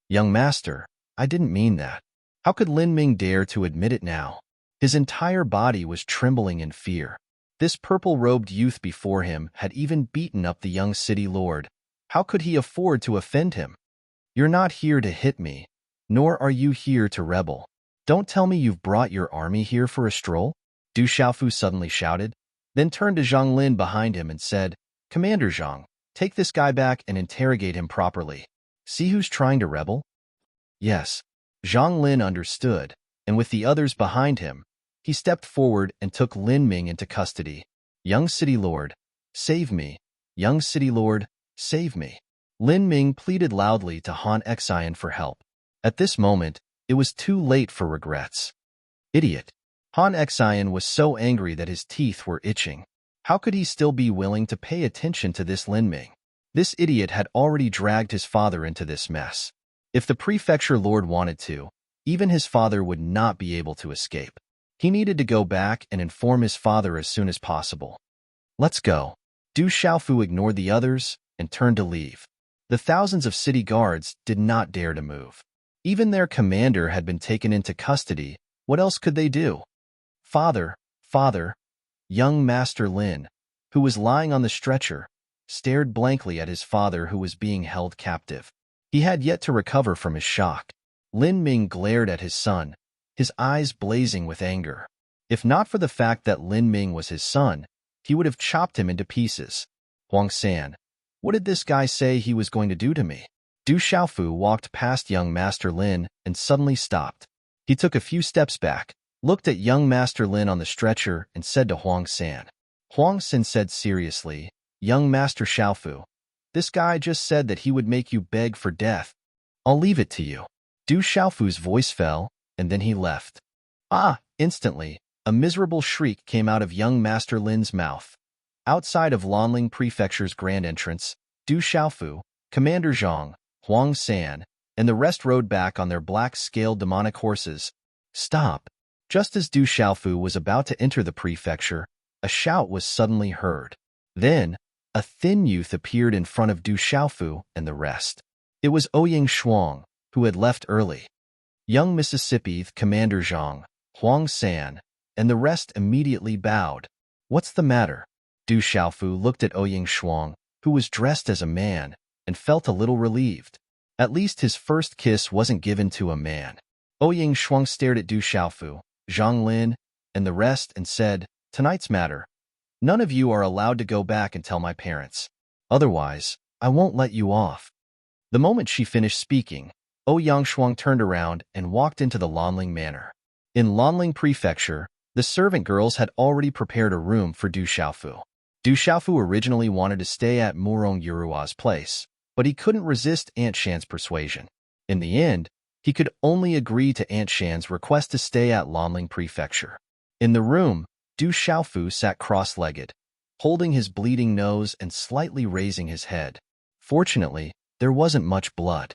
S1: "Young master, I didn't mean that." How could Lin Ming dare to admit it now? His entire body was trembling in fear. This purple-robed youth before him had even beaten up the young city lord. How could he afford to offend him? "You're not here to hit me, nor are you here to rebel. Don't tell me you've brought your army here for a stroll?" Du Xiaofu suddenly shouted, then turned to Zhang Lin behind him and said, "Commander Zhang, take this guy back and interrogate him properly. See who's trying to rebel?" "Yes." Zhang Lin understood, and with the others behind him, he stepped forward and took Lin Ming into custody. "Young city lord, save me. Young city lord, save me." Lin Ming pleaded loudly to Han Xian for help. At this moment, it was too late for regrets. Idiot. Han Xian was so angry that his teeth were itching. How could he still be willing to pay attention to this Lin Ming? This idiot had already dragged his father into this mess. If the prefecture lord wanted to, even his father would not be able to escape. He needed to go back and inform his father as soon as possible. "Let's go." Du Xiaofu ignored the others and turned to leave. The thousands of city guards did not dare to move. Even their commander had been taken into custody. What else could they do? Father, young Master Lin, who was lying on the stretcher, stared blankly at his father who was being held captive. He had yet to recover from his shock. Lin Ming glared at his son, his eyes blazing with anger. If not for the fact that Lin Ming was his son, he would have chopped him into pieces. "Huang San, what did this guy say he was going to do to me?" Du Xiaofu walked past young Master Lin and suddenly stopped. He took a few steps back, looked at young Master Lin on the stretcher, and said to Huang San. Huang San said seriously, "Young Master Xiaofu, this guy just said that he would make you beg for death. I'll leave it to you." Du Xiaofu's voice fell, and then he left. Instantly, a miserable shriek came out of young Master Lin's mouth. Outside of Lanling Prefecture's grand entrance, Du Xiaofu, Commander Zhang, Huang San, and the rest rode back on their black-scaled demonic horses. "Stop!" Just as Du Xiaofu was about to enter the prefecture, a shout was suddenly heard. Then, a thin youth appeared in front of Du Xiaofu and the rest. It was Ouyang Shuang, who had left early. Young Mississippi Commander Zhang, Huang San, and the rest immediately bowed. "What's the matter?" Du Xiaofu looked at Ouyang Shuang, who was dressed as a man, and felt a little relieved. At least his first kiss wasn't given to a man. Ouyang Shuang stared at Du Xiaofu, Zhang Lin, and the rest and said, "Tonight's matter. None of you are allowed to go back and tell my parents. Otherwise, I won't let you off." The moment she finished speaking, Ouyang Shuang turned around and walked into the Lanling Manor. In Lanling Prefecture, the servant girls had already prepared a room for Du Xiaofu. Du Xiaofu originally wanted to stay at Murong Yurua's place, but he couldn't resist Aunt Shan's persuasion. In the end, he could only agree to Aunt Shan's request to stay at Lanling Prefecture. In the room, Du Xiaofu sat cross-legged, holding his bleeding nose and slightly raising his head. Fortunately, there wasn't much blood.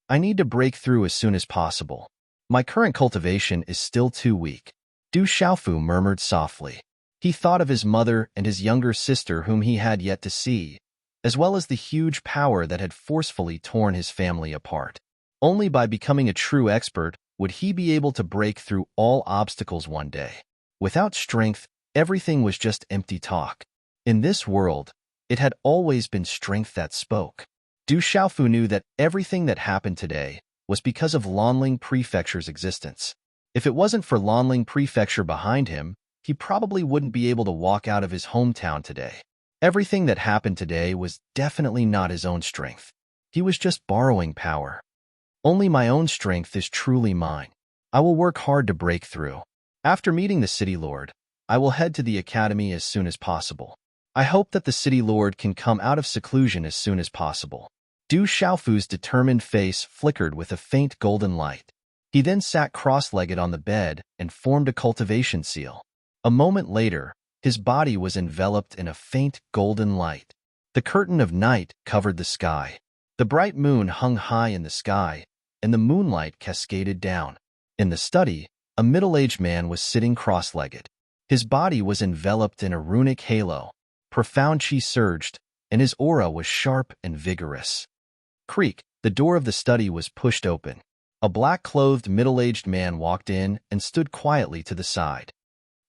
S1: "I need to break through as soon as possible." My current cultivation is still too weak. Du Xiaofu murmured softly. He thought of his mother and his younger sister whom he had yet to see, as well as the huge power that had forcefully torn his family apart. Only by becoming a true expert would he be able to break through all obstacles one day. Without strength, everything was just empty talk. In this world, it had always been strength that spoke. Du Xiaofu knew that everything that happened today was because of Lanling Prefecture's existence. If it wasn't for Lanling Prefecture behind him, he probably wouldn't be able to walk out of his hometown today. Everything that happened today was definitely not his own strength. He was just borrowing power. Only my own strength is truly mine. I will work hard to break through. After meeting the City Lord, I will head to the academy as soon as possible. I hope that the City Lord can come out of seclusion as soon as possible. Du Xiaofu's determined face flickered with a faint golden light. He then sat cross-legged on the bed and formed a cultivation seal. A moment later, his body was enveloped in a faint golden light. The curtain of night covered the sky. The bright moon hung high in the sky, and the moonlight cascaded down. In the study, a middle-aged man was sitting cross-legged. His body was enveloped in a runic halo. Profound chi surged, and his aura was sharp and vigorous. Creak, the door of the study was pushed open. A black-clothed middle-aged man walked in and stood quietly to the side.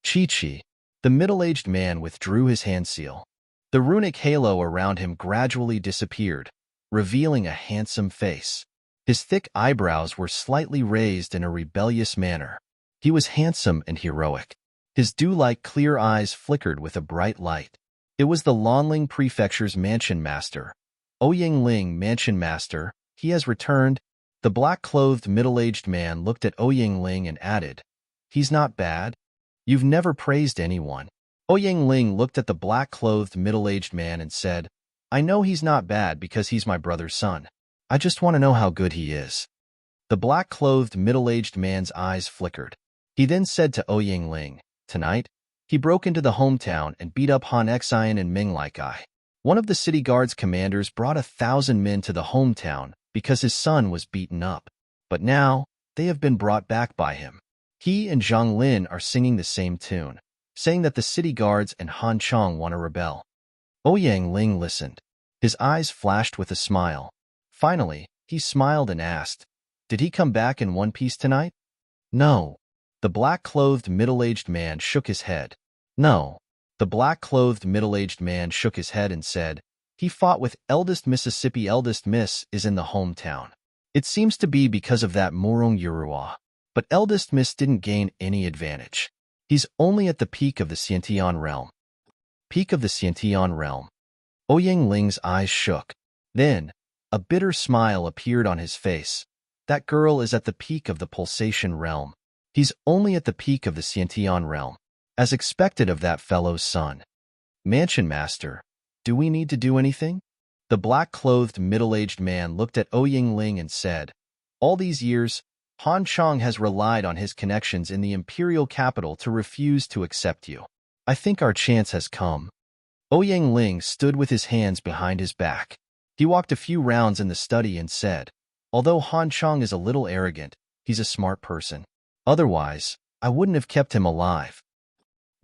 S1: Chi-chi, the middle-aged man withdrew his hand seal. The runic halo around him gradually disappeared, revealing a handsome face. His thick eyebrows were slightly raised in a rebellious manner. He was handsome and heroic. His dew-like clear eyes flickered with a bright light. It was the Lanling Prefecture's mansion master. Ouyangling, mansion master, he has returned. The black-clothed middle-aged man looked at Ouyangling and added, "He's not bad. You've never praised anyone." Ouyangling looked at the black-clothed middle-aged man and said, "I know he's not bad because he's my brother's son. I just want to know how good he is." The black-clothed middle-aged man's eyes flickered. He then said to Ouyangling, "Tonight, he broke into the hometown and beat up Han Xian and Ming Like I. One of the city guard's commanders brought 1,000 men to the hometown because his son was beaten up. But now, they have been brought back by him. He and Zhang Lin are singing the same tune, saying that the city guards and Han Chong want to rebel." Ouyangling listened. His eyes flashed with a smile. Finally, he smiled and asked, "Did he come back in one piece tonight?" "No." The black-clothed middle-aged man shook his head. "No." The black-clothed middle-aged man shook his head and said, "He fought with eldest Mississippi. Eldest Miss is in the hometown. It seems to be because of that Morong Yurua. But eldest Miss didn't gain any advantage. He's only at the peak of the Xiantian realm." Peak of the Xiantian realm. Ouyang eyes shook. Then, a bitter smile appeared on his face. "That girl is at the peak of the pulsation realm. He's only at the peak of the Xiantian realm, as expected of that fellow's son." "Mansion Master, do we need to do anything?" The black-clothed middle-aged man looked at Ouyangling and said, "All these years, Han Chong has relied on his connections in the imperial capital to refuse to accept you. I think our chance has come." Ouyangling stood with his hands behind his back. He walked a few rounds in the study and said, "Although Han Chong is a little arrogant, he's a smart person. Otherwise, I wouldn't have kept him alive."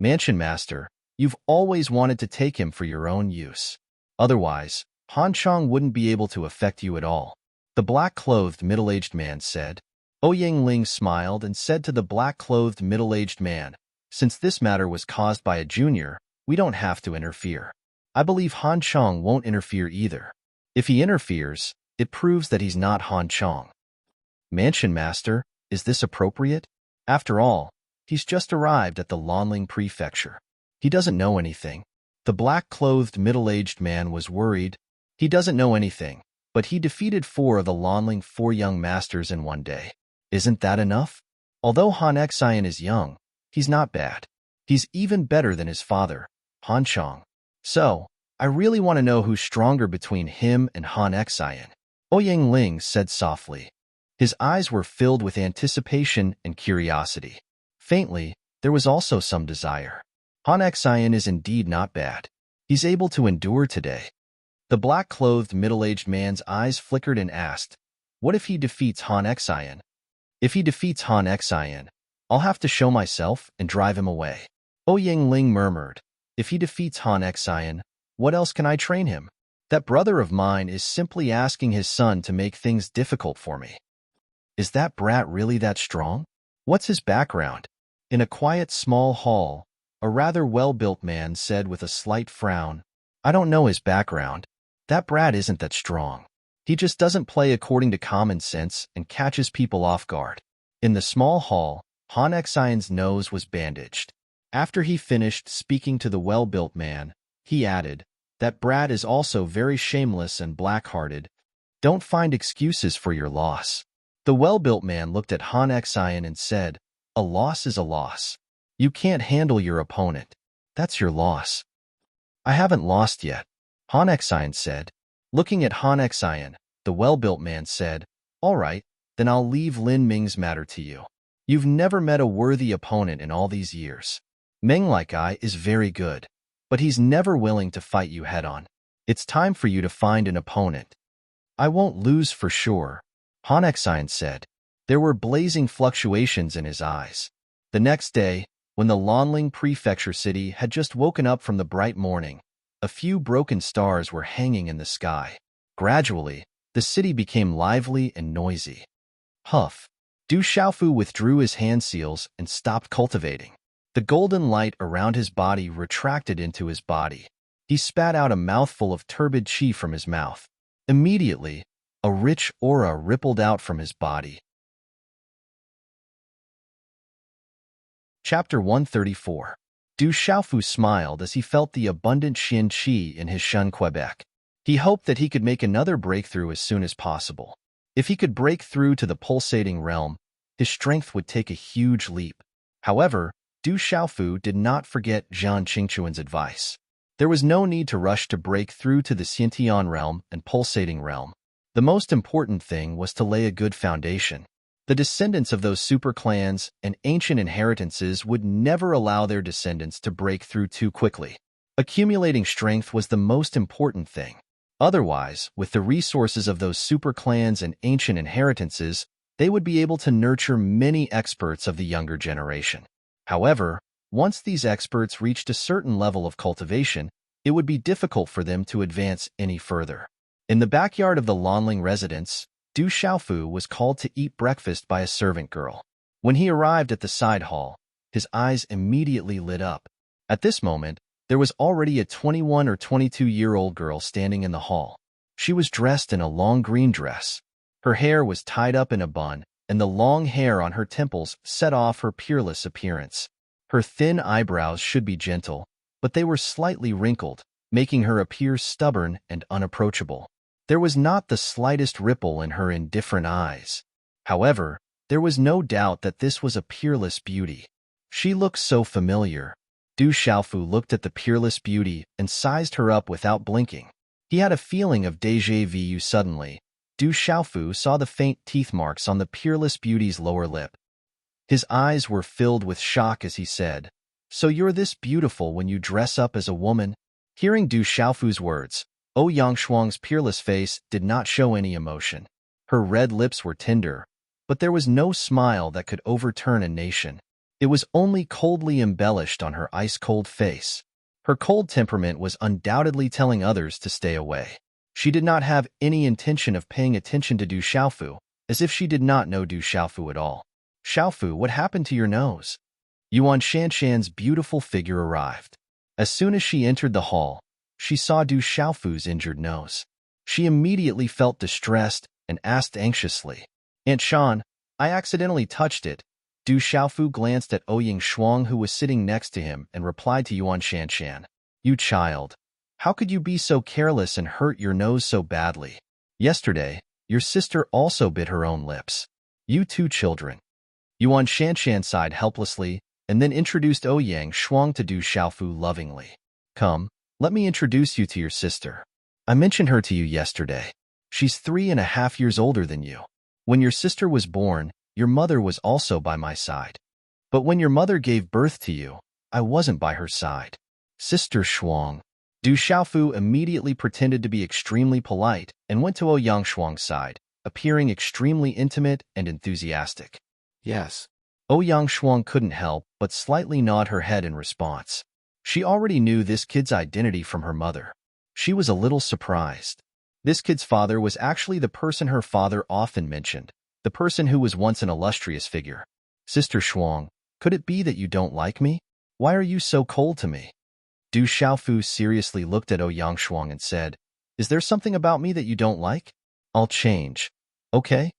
S1: "Mansion Master, you've always wanted to take him for your own use. Otherwise, Han Chong wouldn't be able to affect you at all," the black-clothed middle-aged man said. Ouyangling smiled and said to the black-clothed middle-aged man, "Since this matter was caused by a junior, we don't have to interfere. I believe Han Chong won't interfere either. If he interferes, it proves that he's not Han Chong." "Mansion Master, is this appropriate? After all, he's just arrived at the Lanling Prefecture. He doesn't know anything." The black-clothed middle-aged man was worried. "He doesn't know anything, but he defeated 4 of the Lanling 4 young masters in one day. Isn't that enough? Although Han Xian is young, he's not bad. He's even better than his father, Han Chong. So, I really want to know who's stronger between him and Han Xian." Ouyangling said softly. His eyes were filled with anticipation and curiosity. Faintly, there was also some desire. Han Xian is indeed not bad. He's able to endure today. The black-clothed middle-aged man's eyes flickered and asked, "What if he defeats Han Xian?" If he defeats Han Xian, I'll have to show myself and drive him away. Ouyang Ling murmured, if he defeats Han Xian, what else can I train him? That brother of mine is simply asking his son to make things difficult for me. Is that brat really that strong? What's his background? In a quiet small hall, a rather well-built man said with a slight frown, I don't know his background. That brat isn't that strong. He just doesn't play according to common sense and catches people off guard. In the small hall, Han Xian's nose was bandaged. After he finished speaking to the well-built man, he added, that brat is also very shameless and black-hearted. Don't find excuses for your loss. The well-built man looked at Han Xian and said, a loss is a loss. You can't handle your opponent. That's your loss. I haven't lost yet, Han Xian said. Looking at Han Xian, the well-built man said, all right, then I'll leave Lin Ming's matter to you. You've never met a worthy opponent in all these years. Meng like I is very good, but he's never willing to fight you head-on. It's time for you to find an opponent. I won't lose for sure, Han Xian said. There were blazing fluctuations in his eyes. The next day, when the Lanling prefecture city had just woken up from the bright morning, a few broken stars were hanging in the sky. Gradually, the city became lively and noisy. Huff. Du Xiaofu withdrew his hand seals and stopped cultivating. The golden light around his body retracted into his body. He spat out a mouthful of turbid qi from his mouth. Immediately, a rich aura rippled out from his body. Chapter 134. Du Xiaofu smiled as he felt the abundant Xin Qi in his Shun Quebec. He hoped that he could make another breakthrough as soon as possible. If he could break through to the pulsating realm, his strength would take a huge leap. However, Du Xiaofu did not forget Zhang Qingquan's advice. There was no need to rush to break through to the Xintian realm and pulsating realm. The most important thing was to lay a good foundation. The descendants of those super clans and ancient inheritances would never allow their descendants to break through too quickly. Accumulating strength was the most important thing. Otherwise, with the resources of those super clans and ancient inheritances, they would be able to nurture many experts of the younger generation. However, once these experts reached a certain level of cultivation, it would be difficult for them to advance any further. In the backyard of the Lanling residence, Du Xiaofu was called to eat breakfast by a servant girl. When he arrived at the side hall, his eyes immediately lit up. At this moment, there was already a 21 or 22-year-old girl standing in the hall. She was dressed in a long green dress. Her hair was tied up in a bun, and the long hair on her temples set off her peerless appearance. Her thin eyebrows should be gentle, but they were slightly wrinkled, making her appear stubborn and unapproachable. There was not the slightest ripple in her indifferent eyes. However, there was no doubt that this was a peerless beauty. She looked so familiar. Du Xiaofu looked at the peerless beauty and sized her up without blinking. He had a feeling of déjà vu suddenly. Du Xiaofu saw the faint teeth marks on the peerless beauty's lower lip. His eyes were filled with shock as he said, "So you're this beautiful when you dress up as a woman?" Hearing Du Xiaofu's words, Ouyang Shuang's peerless face did not show any emotion. Her red lips were tender, but there was no smile that could overturn a nation. It was only coldly embellished on her ice-cold face. Her cold temperament was undoubtedly telling others to stay away. She did not have any intention of paying attention to Du Xiaofu, as if she did not know Du Xiaofu at all. "Xiaofu, what happened to your nose?" Yuan Shanshan's beautiful figure arrived. As soon as she entered the hall, she saw Du Xiaofu's injured nose. She immediately felt distressed and asked anxiously, "Aunt Shan, I accidentally touched it." Du Xiaofu glanced at Ouyang Shuang, who was sitting next to him, and replied to Yuan Shanshan, "You child, how could you be so careless and hurt your nose so badly? Yesterday, your sister also bit her own lips. You two children." Yuan Shanshan sighed helplessly and then introduced Ouyang Shuang to Du Xiaofu lovingly. "Come, let me introduce you to your sister. I mentioned her to you yesterday. She's 3.5 years older than you. When your sister was born, your mother was also by my side. But when your mother gave birth to you, I wasn't by her side. Sister Shuang." Du Xiaofu immediately pretended to be extremely polite and went to Ouyang Shuang's side, appearing extremely intimate and enthusiastic.
S2: Yes.
S1: Ouyang Shuang couldn't help but slightly nod her head in response. She already knew this kid's identity from her mother. She was a little surprised. This kid's father was actually the person her father often mentioned, the person who was once an illustrious figure. Sister Shuang, could it be that you don't like me? Why are you so cold to me? Du Xiaofu seriously looked at Ouyang Shuang and said, Is there something about me that you don't like? I'll change. Okay?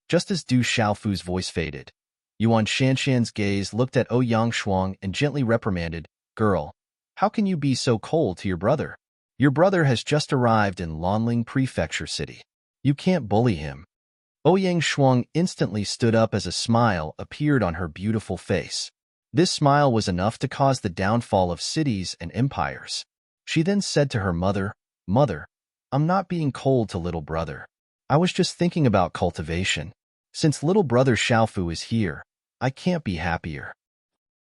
S1: Just as Du Xiaofu's voice faded, Yuan Shanshan's gaze looked at Ouyang Shuang and gently reprimanded, Girl, how can you be so cold to your brother? Your brother has just arrived in Lanling Prefecture City. You can't bully him. Ouyang Shuang instantly stood up as a smile appeared on her beautiful face. This smile was enough to cause the downfall of cities and empires. She then said to her mother, Mother, I'm not being cold to little brother. I was just thinking about cultivation. Since little brother Xiaofu is here, I can't be happier.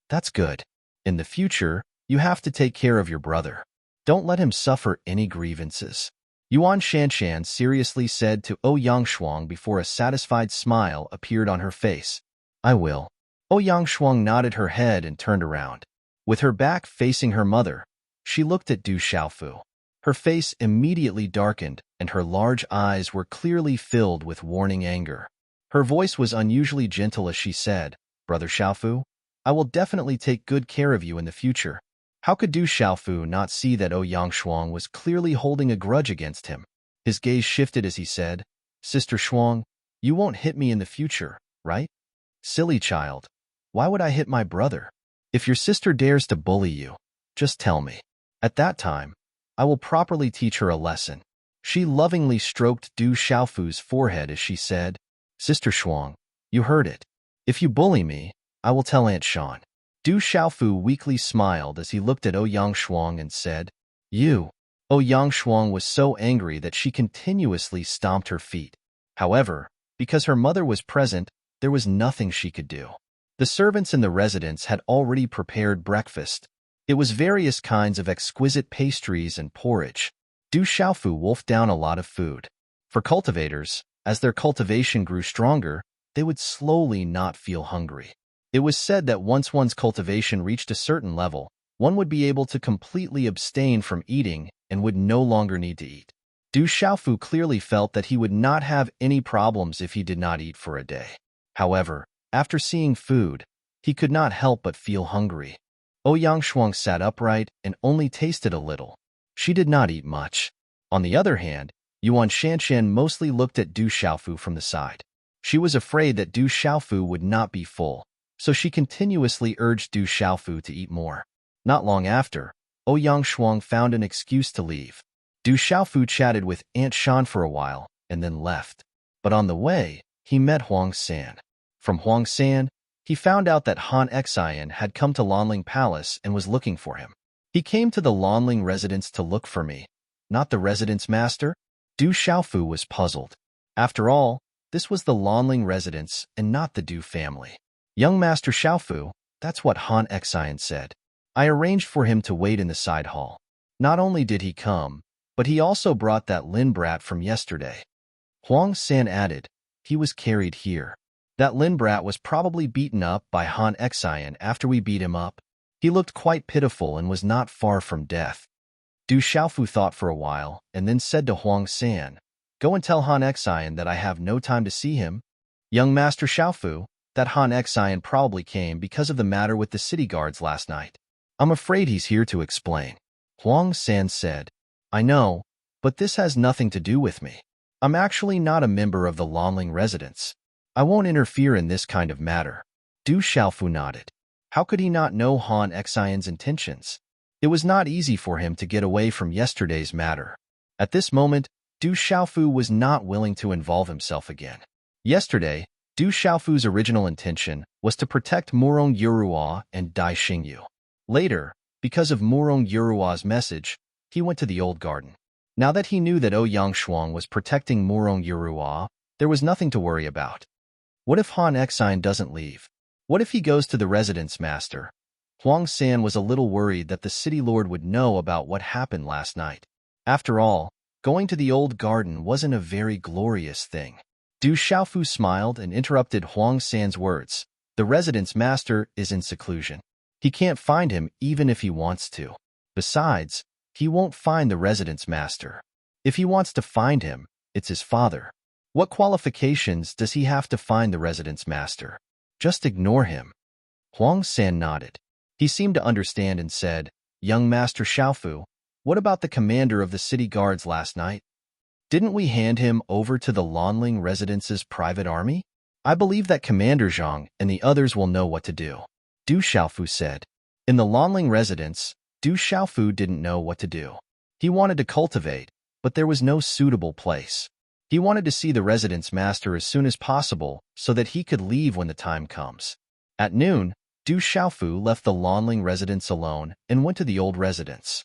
S1: That's good. In the future, you have to take care of your brother. Don't let him suffer any grievances. Yuan Shanshan seriously said to Ouyang Shuang before a satisfied smile appeared on her face. I will. Ouyang Shuang nodded her head and turned around. With her back facing her mother, she looked at Du Xiaofu. Her face immediately darkened, and her large eyes were clearly filled with warning anger. Her voice was unusually gentle as she said, Brother Xiaofu, I will definitely take good care of you in the future. How could Du Xiaofu not see that Ouyang Shuang was clearly holding a grudge against him? His gaze shifted as he said, Sister Shuang, you won't hit me in the future, right? Silly child. Why would I hit my brother? If your sister dares to bully you, just tell me. At that time, I will properly teach her a lesson. She lovingly stroked Du Xiaofu's forehead as she said, Sister Shuang, you heard it. If you bully me, I will tell Aunt Shan. Du Xiaofu weakly smiled as he looked at Ouyang Shuang and said, You. Ouyang Shuang was so angry that she continuously stomped her feet. However, because her mother was present, there was nothing she could do. The servants in the residence had already prepared breakfast. It was various kinds of exquisite pastries and porridge. Du Xiaofu wolfed down a lot of food. For cultivators, as their cultivation grew stronger, they would slowly not feel hungry. It was said that once one's cultivation reached a certain level, one would be able to completely abstain from eating and would no longer need to eat. Du Xiaofu clearly felt that he would not have any problems if he did not eat for a day. However, after seeing food, he could not help but feel hungry. Ouyang Shuang sat upright and only tasted a little. She did not eat much. On the other hand, Yuan Shanshan mostly looked at Du Xiaofu from the side. She was afraid that Du Xiaofu would not be full, so she continuously urged Du Xiaofu to eat more. Not long after, Ouyang Shuang found an excuse to leave. Du Xiaofu chatted with Aunt Shan for a while and then left. But on the way, he met Huang San. From Huang San, he found out that Han Xian had come to Lanling Palace and was looking for him. He came to the Lanling residence to look for me, not the residence master? Du Xiaofu was puzzled. After all, this was the Lanling residence and not the Du family. Young Master Xiaofu, that's what Han Xian said. I arranged for him to wait in the side hall. Not only did he come, but he also brought that Lin brat from yesterday. Huang San added, he was carried here. That Lin brat was probably beaten up by Han Xian after we beat him up. He looked quite pitiful and was not far from death. Du Xiaofu thought for a while and then said to Huang San, Go and tell Han Xian that I have no time to see him. Young Master Xiaofu, that Han Xian probably came because of the matter with the city guards last night. I'm afraid he's here to explain. Huang San said, I know, but this has nothing to do with me. I'm actually not a member of the Lanling residence. I won't interfere in this kind of matter. Du Xiaofu nodded. How could he not know Han Xian's intentions? It was not easy for him to get away from yesterday's matter. At this moment, Du Xiaofu was not willing to involve himself again. Yesterday, Du Xiaofu's original intention was to protect Murong Yurua and Dai Xingyu. Later, because of Murong Yurua's message, he went to the old garden. Now that he knew that Ouyang Shuang was protecting Murong Yurua, there was nothing to worry about. What if Han Xian doesn't leave? What if he goes to the residence master? Huang San was a little worried that the city lord would know about what happened last night. After all, going to the old garden wasn't a very glorious thing. Du Xiaofu smiled and interrupted Huang San's words. The residence master is in seclusion. He can't find him even if he wants to. Besides, he won't find the residence master. If he wants to find him, it's his father. What qualifications does he have to find the residence master? Just ignore him. Huang San nodded. He seemed to understand and said, Young Master Xiaofu, what about the commander of the city guards last night? Didn't we hand him over to the Lanling residence's private army? I believe that Commander Zhang and the others will know what to do. Du Xiaofu said. In the Lanling residence, Du Xiaofu didn't know what to do. He wanted to cultivate, but there was no suitable place. He wanted to see the residence master as soon as possible so that he could leave when the time comes. At noon, Du Xiaofu left the Lanling residence alone and went to the old residence.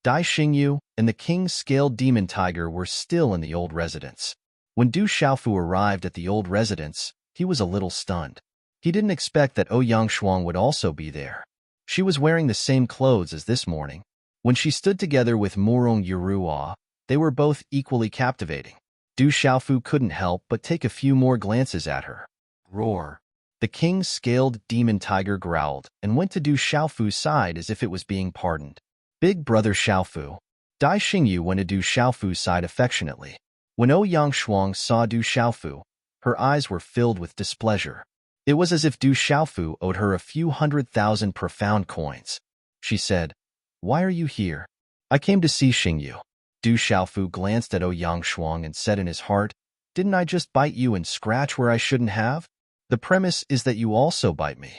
S1: Dai Xingyu and the king's scaled demon tiger were still in the old residence. When Du Xiaofu arrived at the old residence, he was a little stunned. He didn't expect that Ouyang Shuang would also be there. She was wearing the same clothes as this morning. When she stood together with Murong Yurua, they were both equally captivating. Du Xiaofu couldn't help but take a few more glances at her. Roar! The king's scaled demon tiger growled and went to Du Xiaofu's side as if it was being pardoned. Big brother Xiaofu. Dai Xingyu went to Du Xiaofu's side affectionately. When Ouyang Shuang saw Du Xiaofu, her eyes were filled with displeasure. It was as if Du Xiaofu owed her a few 100,000 profound coins. She said, Why are you here? I came to see Xingyu. Du Xiaofu glanced at Ouyang Shuang and said in his heart, Didn't I just bite you and scratch where I shouldn't have? The premise is that you also bite me.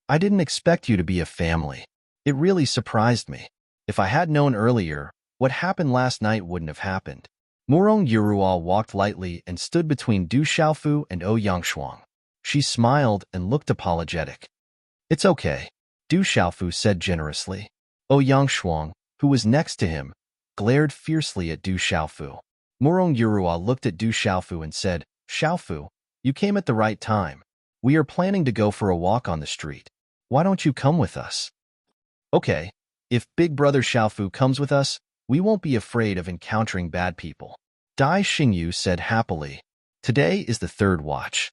S1: I didn't expect you to be a family. It really surprised me. If I had known earlier, what happened last night wouldn't have happened. Murong Yurua walked lightly and stood between Du Xiaofu and Ouyang Shuang. She smiled and looked apologetic. It's okay, Du Xiaofu said generously. Ouyang Shuang, who was next to him, glared fiercely at Du Xiaofu. Murong Yurua looked at Du Xiaofu and said, Xiaofu, you came at the right time. We are planning to go for a walk on the street. Why don't you come with us? Okay, if Big Brother Xiaofu comes with us, we won't be afraid of encountering bad people. Dai Xingyu said happily. Today is the third watch.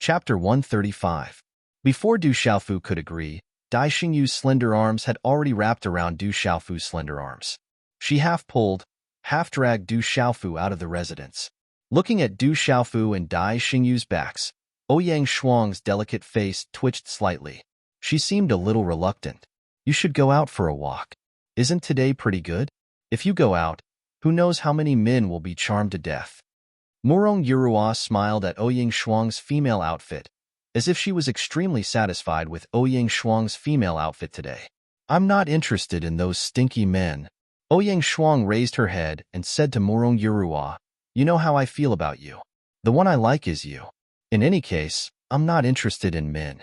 S1: Chapter 135. Before Du Xiaofu could agree, Dai Xingyu's slender arms had already wrapped around Du Xiaofu's slender arms. She half pulled, half dragged Du Xiaofu out of the residence. Looking at Du Xiaofu and Dai Xingyu's backs, Ouyang Shuang's delicate face twitched slightly. She seemed a little reluctant. You should go out for a walk. Isn't today pretty good? If you go out, who knows how many men will be charmed to death. Murong Yurua smiled at Ouyang Shuang's female outfit, as if she was extremely satisfied with Ouyang Shuang's female outfit today. I'm not interested in those stinky men. Ouyang Shuang raised her head and said to Murong Yurua, You know how I feel about you. The one I like is you. In any case, I'm not interested in men.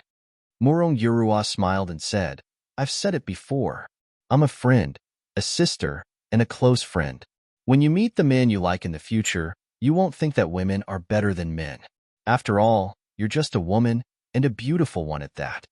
S1: Murong Yurua smiled and said, I've said it before. I'm a friend, a sister, and a close friend. When you meet the man you like in the future, you won't think that women are better than men. After all, you're just a woman, and a beautiful one at that.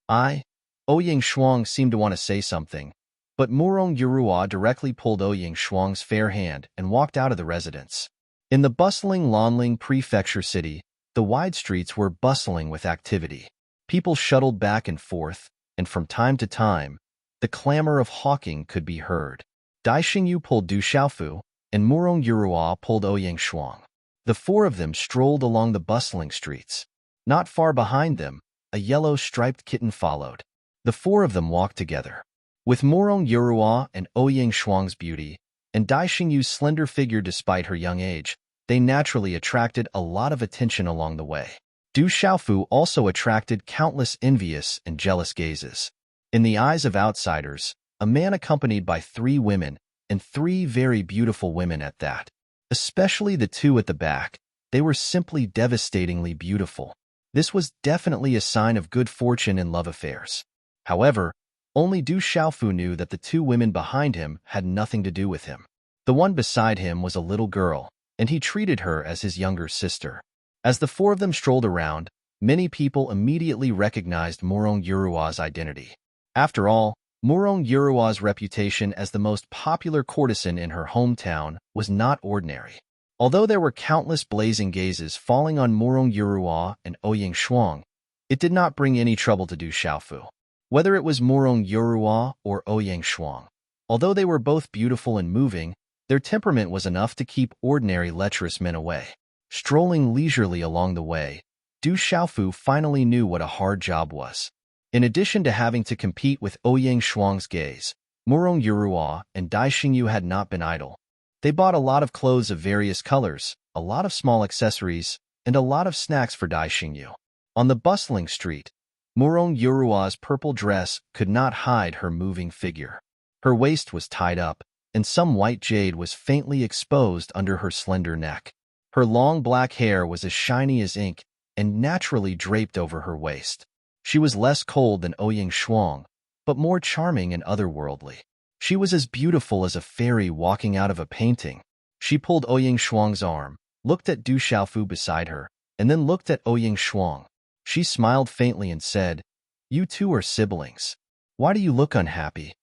S1: Ouyang Shuang seemed to want to say something, but Murong Yurua directly pulled Ouyang Shuang's fair hand and walked out of the residence. In the bustling Lanling prefecture city, the wide streets were bustling with activity. People shuttled back and forth, and from time to time, the clamor of hawking could be heard. Dai Xingyu pulled Du Xiaofu, and Murong Yurua pulled Ouyang Shuang. The four of them strolled along the bustling streets. Not far behind them, a yellow striped kitten followed. The four of them walked together. With Murong Yurua and Ouyang Shuang's beauty, and Dai Xingyu's slender figure despite her young age, they naturally attracted a lot of attention along the way. Du Xiaofu also attracted countless envious and jealous gazes. In the eyes of outsiders, a man accompanied by 3 women, and 3 very beautiful women at that. Especially the 2 at the back, they were simply devastatingly beautiful. This was definitely a sign of good fortune in love affairs. However, only Du Xiaofu knew that the 2 women behind him had nothing to do with him. The one beside him was a little girl, and he treated her as his younger sister. As the 4 of them strolled around, many people immediately recognized Murong Yurua's identity. After all, Murong Yurua's reputation as the most popular courtesan in her hometown was not ordinary. Although there were countless blazing gazes falling on Murong Yurua and Ouyang Shuang, it did not bring any trouble to Du Xiaofu. Whether it was Murong Yurua or Ouyang Shuang, although they were both beautiful and moving, their temperament was enough to keep ordinary lecherous men away. Strolling leisurely along the way, Du Xiaofu finally knew what a hard job was. In addition to having to compete with Ouyang Shuang's gaze, Murong Yurua and Dai Xingyu had not been idle. They bought a lot of clothes of various colors, a lot of small accessories, and a lot of snacks for Dai Xingyu. On the bustling street, Murong Yurua's purple dress could not hide her moving figure. Her waist was tied up, and some white jade was faintly exposed under her slender neck. Her long black hair was as shiny as ink and naturally draped over her waist. She was less cold than Ouyang Shuang, but more charming and otherworldly. She was as beautiful as a fairy walking out of a painting. She pulled Ouyang Shuang's arm, looked at Du Xiaofu beside her, and then looked at Ouyang Shuang. She smiled faintly and said, "You two are siblings. Why do you look unhappy?"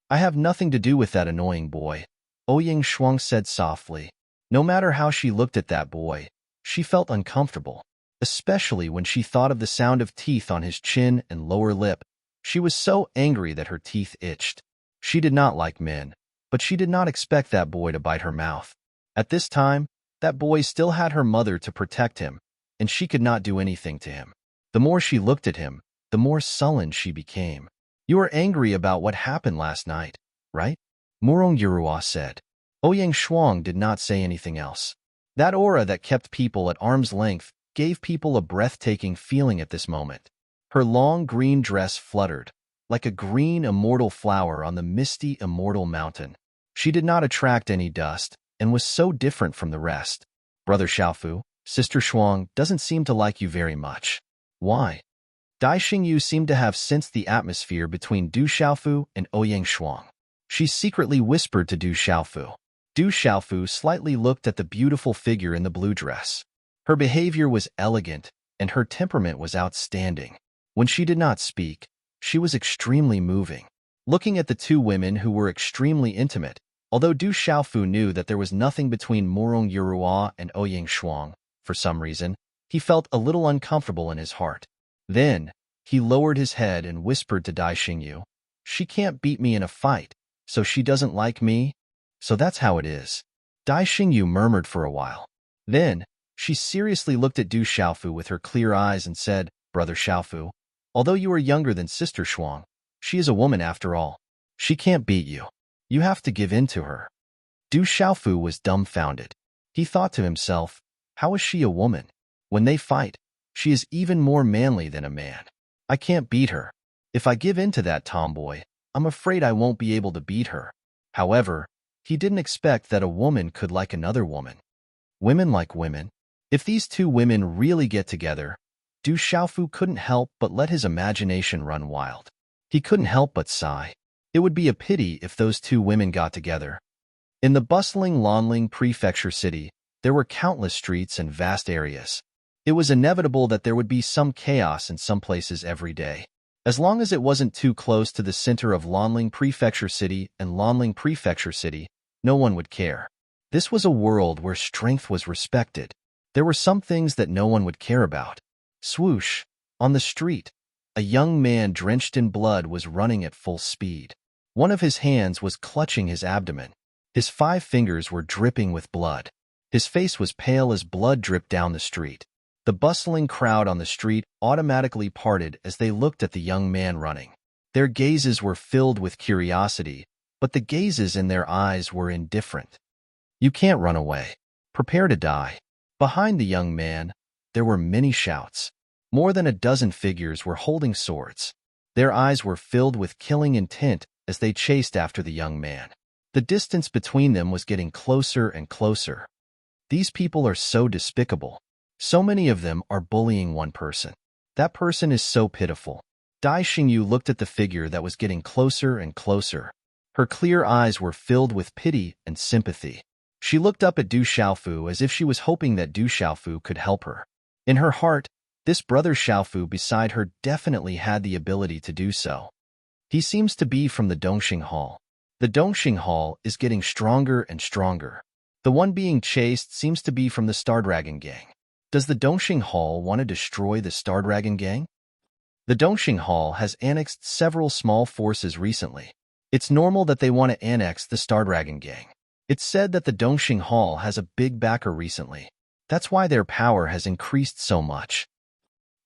S1: "I have nothing to do with that annoying boy," Ouyang Shuang said softly. No matter how she looked at that boy, she felt uncomfortable, especially when she thought of the sound of teeth on his chin and lower lip. She was so angry that her teeth itched. She did not like men, but she did not expect that boy to bite her mouth. At this time, that boy still had her mother to protect him, and she could not do anything to him. The more she looked at him, the more sullen she became. "You are angry about what happened last night, right?" Murong Yurua said. Ouyang Shuang did not say anything else. That aura that kept people at arm's length gave people a breathtaking feeling at this moment. Her long green dress fluttered, like a green immortal flower on the misty immortal mountain. She did not attract any dust, and was so different from the rest. "Brother Xiaofu, Sister Shuang doesn't seem to like you very much. Why?" Dai Xingyu seemed to have sensed the atmosphere between Du Xiaofu and Ouyang Shuang. She secretly whispered to Du Xiaofu. Du Xiaofu slightly looked at the beautiful figure in the blue dress. Her behavior was elegant, and her temperament was outstanding. When she did not speak, she was extremely moving. Looking at the two women who were extremely intimate, although Du Xiaofu knew that there was nothing between Murong Yurua and Ouyang Shuang, for some reason, he felt a little uncomfortable in his heart. Then, he lowered his head and whispered to Dai Xingyu, "She can't beat me in a fight, so she doesn't like me? So that's how it is." Dai Xingyu murmured for a while. Then, she seriously looked at Du Xiaofu with her clear eyes and said, "Brother Xiaofu, although you are younger than Sister Shuang, she is a woman after all. She can't beat you. You have to give in to her." Du Xiaofu was dumbfounded. He thought to himself, how is she a woman? When they fight, she is even more manly than a man. I can't beat her. If I give in to that tomboy, I'm afraid I won't be able to beat her. However, he didn't expect that a woman could like another woman. Women like women. If these two women really get together, Du Xiaofu couldn't help but let his imagination run wild. He couldn't help but sigh. It would be a pity if those two women got together. In the bustling Lanling prefecture city, there were countless streets and vast areas. It was inevitable that there would be some chaos in some places every day. As long as it wasn't too close to the center of Lanling prefecture city and Lanling prefecture city, no one would care. This was a world where strength was respected. There were some things that no one would care about. Swoosh! On the street, a young man drenched in blood was running at full speed. One of his hands was clutching his abdomen. His 5 fingers were dripping with blood. His face was pale as blood dripped down the street. The bustling crowd on the street automatically parted as they looked at the young man running. Their gazes were filled with curiosity, but the gazes in their eyes were indifferent. "You can't run away. Prepare to die." Behind the young man, there were many shouts. More than a dozen figures were holding swords. Their eyes were filled with killing intent as they chased after the young man. The distance between them was getting closer and closer. These people are so despicable. So many of them are bullying one person. That person is so pitiful. Dai Xingyu looked at the figure that was getting closer and closer. Her clear eyes were filled with pity and sympathy. She looked up at Du Xiaofu as if she was hoping that Du Xiaofu could help her. In her heart, this brother Xiaofu beside her definitely had the ability to do so. He seems to be from the Dongxing Hall. The Dongxing Hall is getting stronger and stronger. The one being chased seems to be from the Star Dragon Gang. Does the Dongxing Hall want to destroy the Star Dragon Gang? The Dongxing Hall has annexed several small forces recently. It's normal that they want to annex the Star Dragon Gang. It's said that the Dongxing Hall has a big backer recently. That's why their power has increased so much.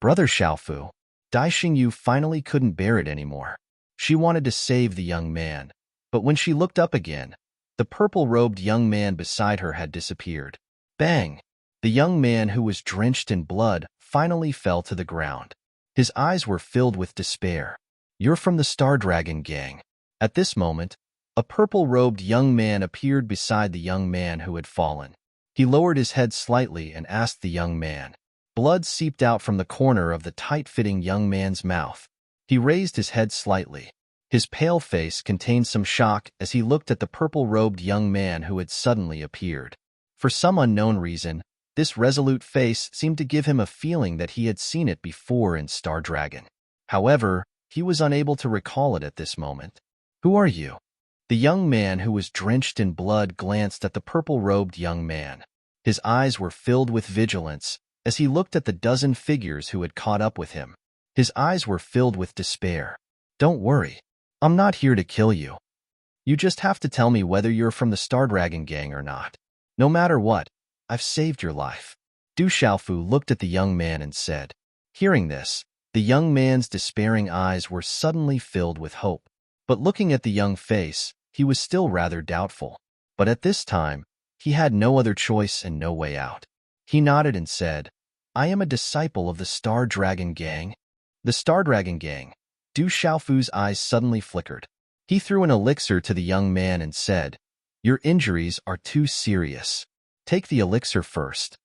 S1: Brother Xiaofu, Dai Xingyu finally couldn't bear it anymore. She wanted to save the young man, but when she looked up again, the purple-robed young man beside her had disappeared. Bang! The young man who was drenched in blood finally fell to the ground. His eyes were filled with despair. You're from the Star Dragon Gang. At this moment, a purple-robed young man appeared beside the young man who had fallen. He lowered his head slightly and asked the young man. Blood seeped out from the corner of the tight-fitting young man's mouth. He raised his head slightly. His pale face contained some shock as he looked at the purple-robed young man who had suddenly appeared. For some unknown reason, this resolute face seemed to give him a feeling that he had seen it before in Star Dragon. However, he was unable to recall it at this moment. Who are you? The young man who was drenched in blood glanced at the purple-robed young man. His eyes were filled with vigilance as he looked at the dozen figures who had caught up with him. His eyes were filled with despair. Don't worry. I'm not here to kill you. You just have to tell me whether you're from the Star Dragon Gang or not. No matter what, I've saved your life. Du Xiaofu looked at the young man and said. Hearing this, the young man's despairing eyes were suddenly filled with hope. But looking at the young face, he was still rather doubtful. But at this time, he had no other choice and no way out. He nodded and said, I am a disciple of the Star Dragon Gang. The Star Dragon Gang. Du Xiaofu's eyes suddenly flickered. He threw an elixir to the young man and said, Your injuries are too serious. Take the elixir first.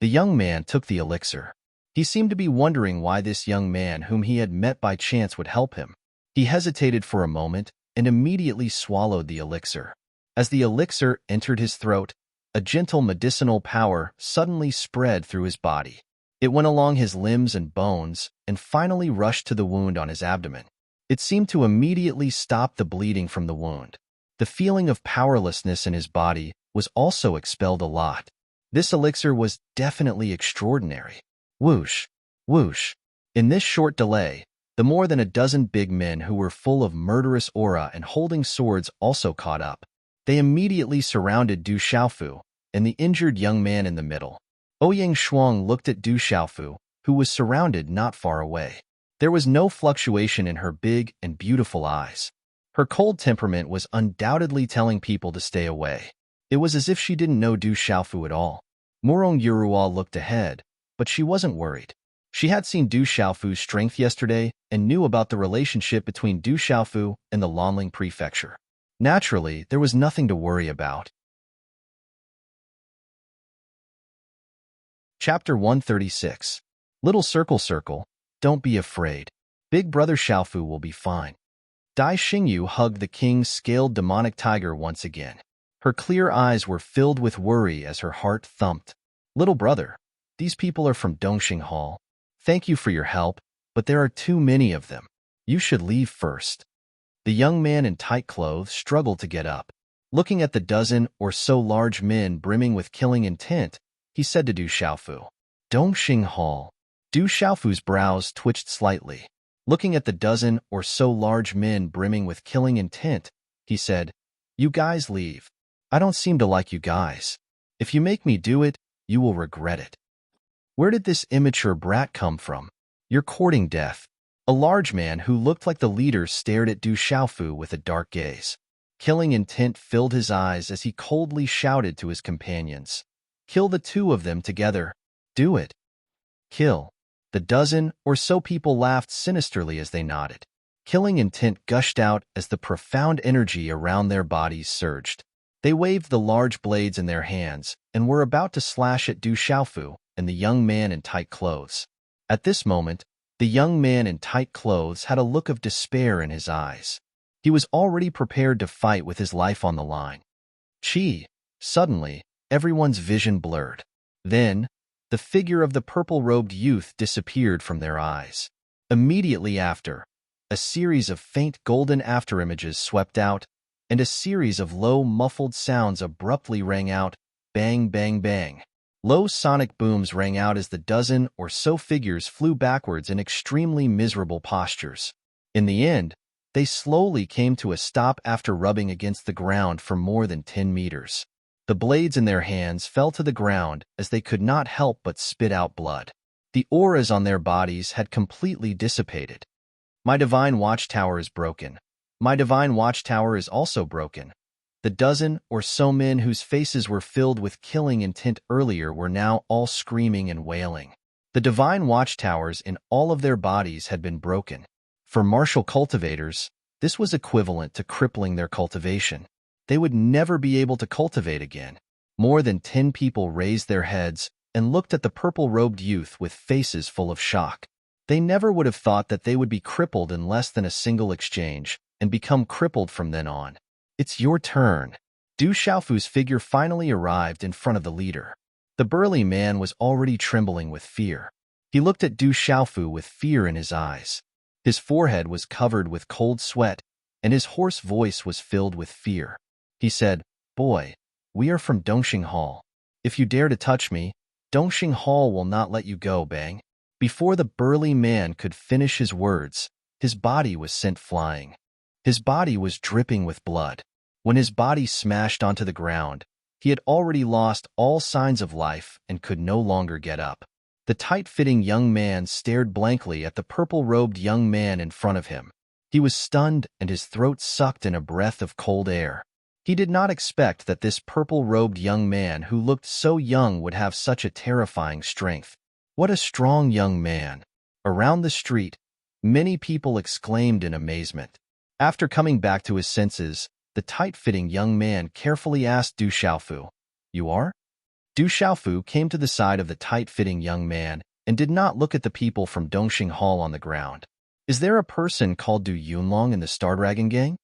S1: The young man took the elixir. He seemed to be wondering why this young man whom he had met by chance would help him. He hesitated for a moment and immediately swallowed the elixir. As the elixir entered his throat, a gentle medicinal power suddenly spread through his body. It went along his limbs and bones and finally rushed to the wound on his abdomen. It seemed to immediately stop the bleeding from the wound. The feeling of powerlessness in his body was also expelled a lot. This elixir was definitely extraordinary. Whoosh, whoosh. In this short delay, the more than a dozen big men who were full of murderous aura and holding swords also caught up. They immediately surrounded Du Xiaofu and the injured young man in the middle. Ouyang Shuang looked at Du Xiaofu, who was surrounded not far away. There was no fluctuation in her big and beautiful eyes. Her cold temperament was undoubtedly telling people to stay away. It was as if she didn't know Du Xiaofu at all. Murong Yuruo looked ahead, but she wasn't worried. She had seen Du Xiaofu's strength yesterday and knew about the relationship between Du Xiaofu and the Lanling Prefecture. Naturally, there was nothing to worry about. Chapter 136. Little Circle, don't be afraid. Big Brother Xiaofu will be fine. Dai Xingyu hugged the king's scaled demonic tiger once again. Her clear eyes were filled with worry as her heart thumped. Little brother, these people are from Dongxing Hall. Thank you for your help, but there are too many of them. You should leave first. The young man in tight clothes struggled to get up. Looking at the dozen or so large men brimming with killing intent, he said to Du Xiaofu, Dongxing Hall. Du Xiaofu's brows twitched slightly. Looking at the dozen or so large men brimming with killing intent, he said, You guys leave. I don't seem to like you guys. If you make me do it, you will regret it. Where did this immature brat come from? You're courting death. A large man who looked like the leader stared at Du Xiaofu with a dark gaze. Killing intent filled his eyes as he coldly shouted to his companions. Kill the two of them together. Do it. Kill. The dozen or so people laughed sinisterly as they nodded. Killing intent gushed out as the profound energy around their bodies surged. They waved the large blades in their hands and were about to slash at Du Xiaofu and the young man in tight clothes. At this moment, the young man in tight clothes had a look of despair in his eyes. He was already prepared to fight with his life on the line. Chi! Suddenly, everyone's vision blurred. Then, the figure of the purple-robed youth disappeared from their eyes. Immediately after, A series of faint golden afterimages swept out, and a series of low, muffled sounds abruptly rang out, bang, bang, bang. Low sonic booms rang out as the dozen or so figures flew backwards in extremely miserable postures. In the end, they slowly came to a stop after rubbing against the ground for more than 10 meters. The blades in their hands fell to the ground as they could not help but spit out blood. The auras on their bodies had completely dissipated. My divine watchtower is broken. My divine watchtower is also broken. The dozen or so men whose faces were filled with killing intent earlier were now all screaming and wailing. The divine watchtowers in all of their bodies had been broken. For martial cultivators, this was equivalent to crippling their cultivation. They would never be able to cultivate again. More than 10 people raised their heads and looked at the purple-robed youth with faces full of shock. They never would have thought that they would be crippled in less than a single exchange and become crippled from then on. It's your turn. Du Xiaofu's figure finally arrived in front of the leader. The burly man was already trembling with fear. He looked at Du Xiaofu with fear in his eyes. His forehead was covered with cold sweat, and his hoarse voice was filled with fear. He said, "Boy, we are from Dongxing Hall. If you dare to touch me, Dongxing Hall will not let you go, bang." Before the burly man could finish his words, his body was sent flying. His body was dripping with blood. When his body smashed onto the ground, he had already lost all signs of life and could no longer get up. The tight-fitting young man stared blankly at the purple-robed young man in front of him. He was stunned and his throat sucked in a breath of cold air. He did not expect that this purple-robed young man who looked so young would have such a terrifying strength. What a strong young man! Around the street, many people exclaimed in amazement. After coming back to his senses, the tight-fitting young man carefully asked Du Xiaofu, "You are?" Du Xiaofu came to the side of the tight-fitting young man and did not look at the people from Dongxing Hall on the ground. "Is there a person called Du Yunlong in the Star Dragon Gang?"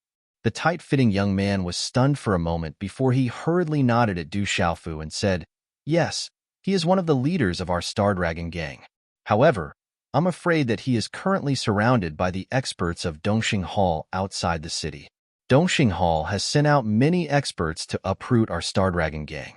S1: The tight-fitting young man was stunned for a moment before he hurriedly nodded at Du Xiaofu and said, "Yes, he is one of the leaders of our Star Dragon Gang. However, I'm afraid that he is currently surrounded by the experts of Dongxing Hall outside the city. Dongxing Hall has sent out many experts to uproot our Star Dragon Gang."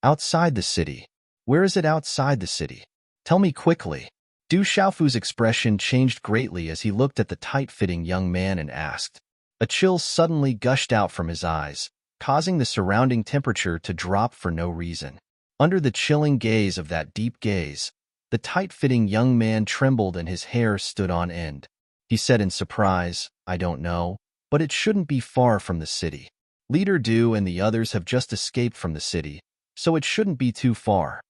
S1: "Outside the city? Where is it outside the city? Tell me quickly." Du Xiaofu's expression changed greatly as he looked at the tight-fitting young man and asked. A chill suddenly gushed out from his eyes, causing the surrounding temperature to drop for no reason. Under the chilling gaze of that deep gaze, the tight-fitting young man trembled and his hair stood on end. He said in surprise, "I don't know, but it shouldn't be far from the city. Leader Du and the others have just escaped from the city, so it shouldn't be too far."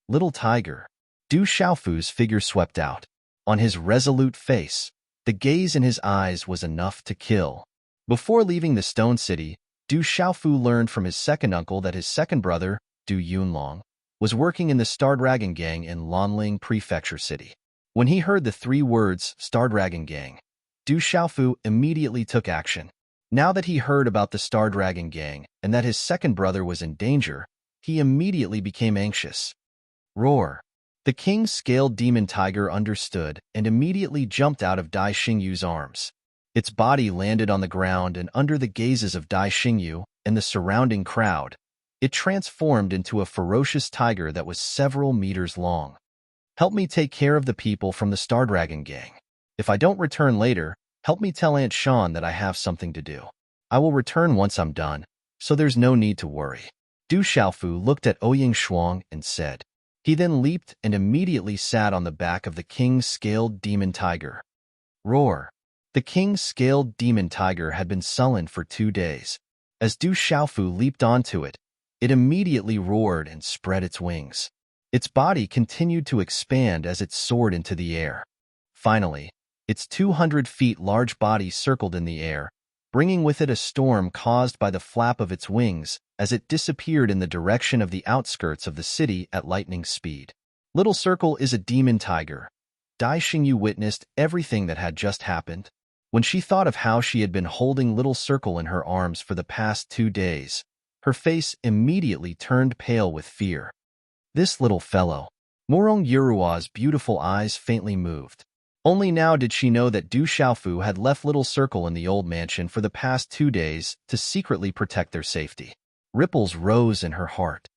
S1: Little tiger. Du Xiaofu's figure swept out. On his resolute face, the gaze in his eyes was enough to kill. Before leaving the Stone City, Du Xiaofu learned from his second uncle that his second brother, Du Yunlong, was working in the Star Dragon Gang in Lanling Prefecture City. When he heard the 3 words Star Dragon Gang, Du Xiaofu immediately took action. Now that he heard about the Star Dragon Gang and that his second brother was in danger, he immediately became anxious. Roar! The king's scaled demon tiger understood and immediately jumped out of Dai Xingyu's arms. Its body landed on the ground, and under the gazes of Dai Xingyu and the surrounding crowd, it transformed into a ferocious tiger that was several meters long. "Help me take care of the people from the Star Dragon Gang. If I don't return later, help me tell Aunt Shan that I have something to do. I will return once I'm done, so there's no need to worry." Du Xiaofu looked at Ouyang Shuang and said. He then leaped and immediately sat on the back of the king's scaled demon tiger. Roar! The king's scaled demon tiger had been sullen for 2 days. As Du Xiaofu leaped onto it, it immediately roared and spread its wings. Its body continued to expand as it soared into the air. Finally, its 200 feet large body circled in the air, bringing with it a storm caused by the flap of its wings as it disappeared in the direction of the outskirts of the city at lightning speed. Little Circle is a demon tiger. Dai Xingyu witnessed everything that had just happened. When she thought of how she had been holding Little Circle in her arms for the past 2 days, her face immediately turned pale with fear. This little fellow. Morong Yurua's beautiful eyes faintly moved. Only now did she know that Du Xiaofu had left Little Circle in the old mansion for the past 2 days to secretly protect their safety. Ripples rose in her heart.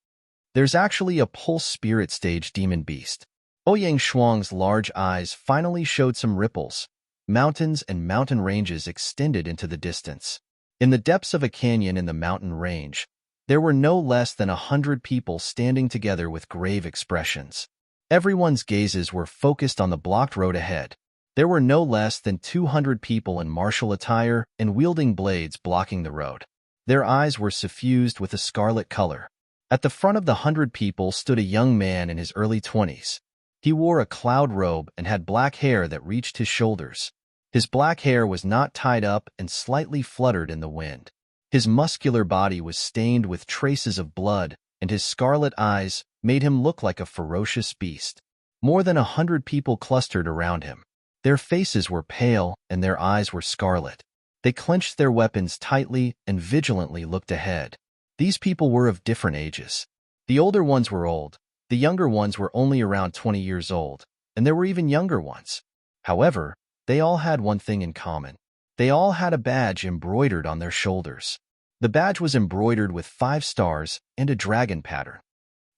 S1: There's actually a pulse spirit stage demon beast. Ouyang Shuang's large eyes finally showed some ripples. Mountains and mountain ranges extended into the distance. In the depths of a canyon in the mountain range, there were no less than 100 people standing together with grave expressions. Everyone's gazes were focused on the blocked road ahead. There were no less than 200 people in martial attire and wielding blades blocking the road. Their eyes were suffused with a scarlet color. At the front of the 100 people stood a young man in his early 20s. He wore a cloud robe and had black hair that reached his shoulders. His black hair was not tied up and slightly fluttered in the wind. His muscular body was stained with traces of blood, and his scarlet eyes made him look like a ferocious beast. More than 100 people clustered around him. Their faces were pale and their eyes were scarlet. They clenched their weapons tightly and vigilantly looked ahead. These people were of different ages. The older ones were old, the younger ones were only around 20 years old, and there were even younger ones. However, they all had one thing in common. They all had a badge embroidered on their shoulders. The badge was embroidered with 5 stars and a dragon pattern.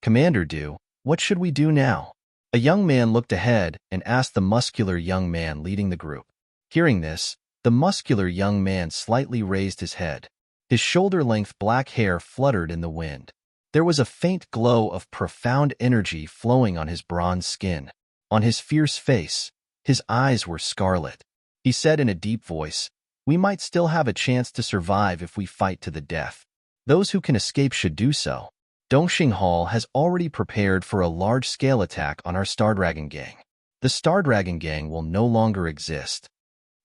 S1: Commander Du, what should we do now? A young man looked ahead and asked the muscular young man leading the group. Hearing this, the muscular young man slightly raised his head. His shoulder-length black hair fluttered in the wind. There was a faint glow of profound energy flowing on his bronze skin. On his fierce face, his eyes were scarlet. He said in a deep voice, "We might still have a chance to survive if we fight to the death. Those who can escape should do so. Dongxing Hall has already prepared for a large-scale attack on our Star Dragon Gang. The Star Dragon Gang will no longer exist.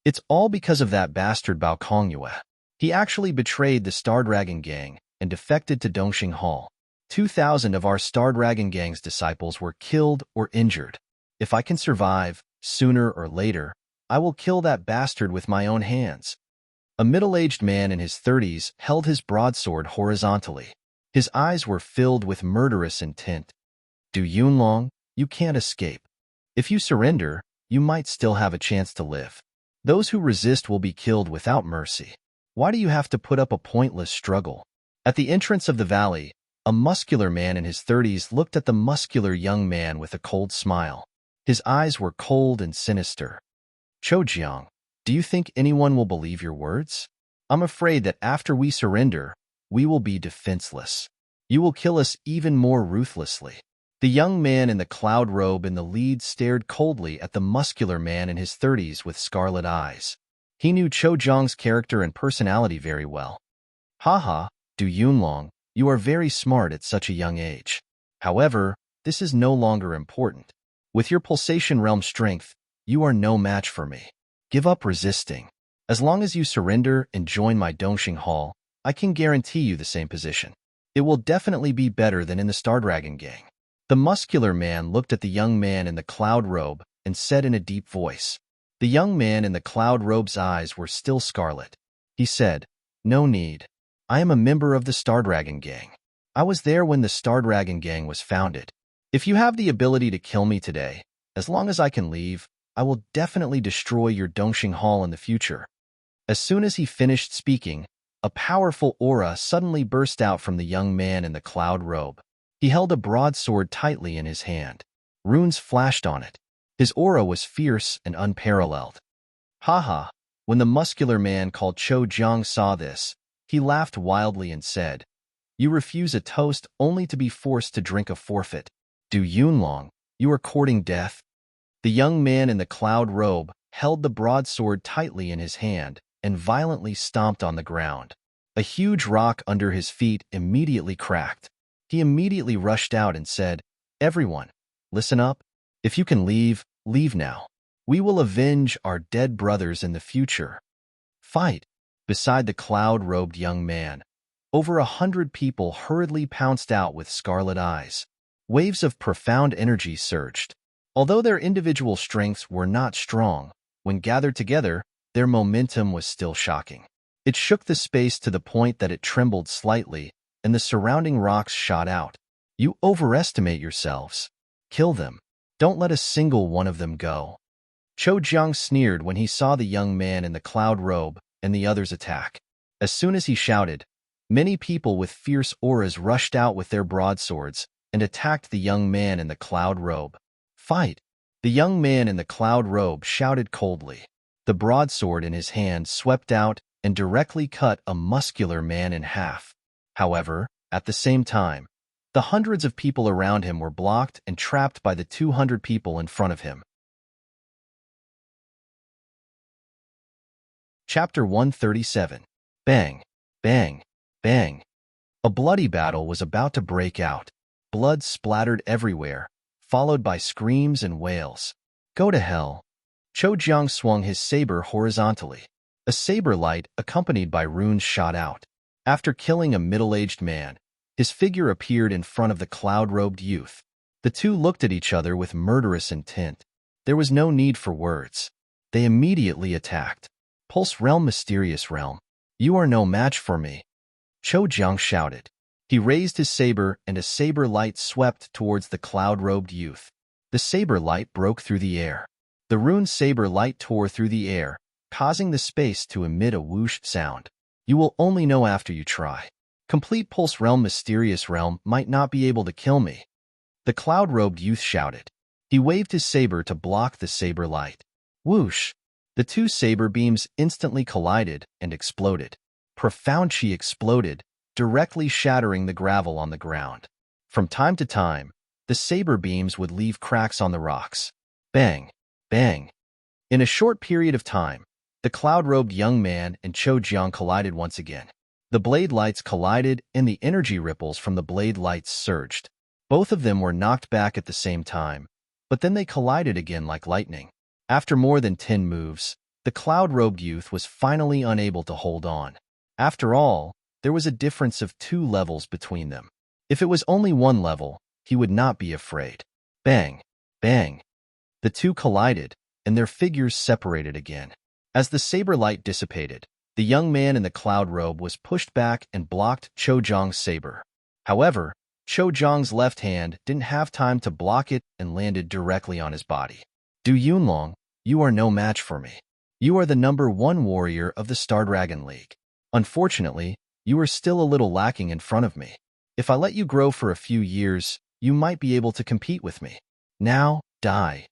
S1: It's all because of that bastard Bao Kongyue. He actually betrayed the Star Dragon Gang and defected to Dongxing Hall. 2,000 of our Star Dragon Gang's disciples were killed or injured. If I can survive, sooner or later, I will kill that bastard with my own hands." A middle-aged man in his 30s held his broadsword horizontally. His eyes were filled with murderous intent. "Du Yunlong, you can't escape. If you surrender, you might still have a chance to live. Those who resist will be killed without mercy. Why do you have to put up a pointless struggle?" At the entrance of the valley, a muscular man in his 30s looked at the muscular young man with a cold smile. His eyes were cold and sinister. "Cho Jiang, do you think anyone will believe your words? I'm afraid that after we surrender, we will be defenseless. You will kill us even more ruthlessly." The young man in the cloud robe in the lead stared coldly at the muscular man in his 30s with scarlet eyes. He knew Cho Jiang's character and personality very well. "Haha, Du Yunlong, you are very smart at such a young age. However, this is no longer important. With your pulsation realm strength, you are no match for me. Give up resisting. As long as you surrender and join my Dongxing Hall, I can guarantee you the same position. It will definitely be better than in the Star Dragon Gang." The muscular man looked at the young man in the cloud robe and said in a deep voice. The young man in the cloud robe's eyes were still scarlet. He said, "No need. I am a member of the Star Dragon Gang. I was there when the Star Dragon Gang was founded. If you have the ability to kill me today, as long as I can leave, I will definitely destroy your Dongxing Hall in the future." As soon as he finished speaking, a powerful aura suddenly burst out from the young man in the cloud robe. He held a broadsword tightly in his hand. Runes flashed on it. His aura was fierce and unparalleled. Haha, when the muscular man called Cho Jiang saw this, he laughed wildly and said, "You refuse a toast only to be forced to drink a forfeit. Du Yunlong, you are courting death?" The young man in the cloud robe held the broadsword tightly in his hand and violently stomped on the ground. A huge rock under his feet immediately cracked. He immediately rushed out and said, "Everyone, listen up. If you can leave, leave now. We will avenge our dead brothers in the future. Fight." Beside the cloud-robed young man, over 100 people hurriedly pounced out with scarlet eyes. Waves of profound energy surged. Although their individual strengths were not strong, when gathered together, their momentum was still shocking. It shook the space to the point that it trembled slightly, and the surrounding rocks shot out. "You overestimate yourselves. Kill them. Don't let a single one of them go." Cho Jiang sneered when he saw the young man in the cloud robe and the others attack. As soon as he shouted, many people with fierce auras rushed out with their broadswords and attacked the young man in the cloud robe. Fight! The young man in the cloud robe shouted coldly. The broadsword in his hand swept out and directly cut a muscular man in half. However, at the same time, the hundreds of people around him were blocked and trapped by the 200 people in front of him. Chapter 137. Bang! Bang! Bang! A bloody battle was about to break out. Blood splattered everywhere, followed by screams and wails. Go to hell! Cho Jiang swung his saber horizontally. A saber light accompanied by runes shot out. After killing a middle-aged man, his figure appeared in front of the cloud-robed youth. The two looked at each other with murderous intent. There was no need for words. They immediately attacked. Pulse Realm, Mysterious Realm, you are no match for me, Cho Jiang shouted. He raised his saber and a saber light swept towards the cloud-robed youth. The saber light broke through the air. The rune saber light tore through the air, causing the space to emit a whoosh sound. You will only know after you try. Complete Pulse Realm, Mysterious Realm might not be able to kill me, the cloud-robed youth shouted. He waved his saber to block the saber light. Whoosh! The two saber beams instantly collided and exploded. Profound chi exploded, directly shattering the gravel on the ground. From time to time, the saber beams would leave cracks on the rocks. Bang! Bang! In a short period of time, the cloud-robed young man and Cho Jiang collided once again. The blade lights collided and the energy ripples from the blade lights surged. Both of them were knocked back at the same time, but then they collided again like lightning. After more than 10 moves, the cloud-robed youth was finally unable to hold on. After all, there was a difference of 2 levels between them. If it was only 1 level, he would not be afraid. Bang! Bang! The two collided, and their figures separated again. As the saber light dissipated, the young man in the cloud robe was pushed back and blocked Cho Jiang's saber. However, Cho Jiang's left hand didn't have time to block it and landed directly on his body. Du Yunlong, you are no match for me. You are the #1 warrior of the Star Dragon League. Unfortunately, you are still a little lacking in front of me. If I let you grow for a few years, you might be able to compete with me. Now, die.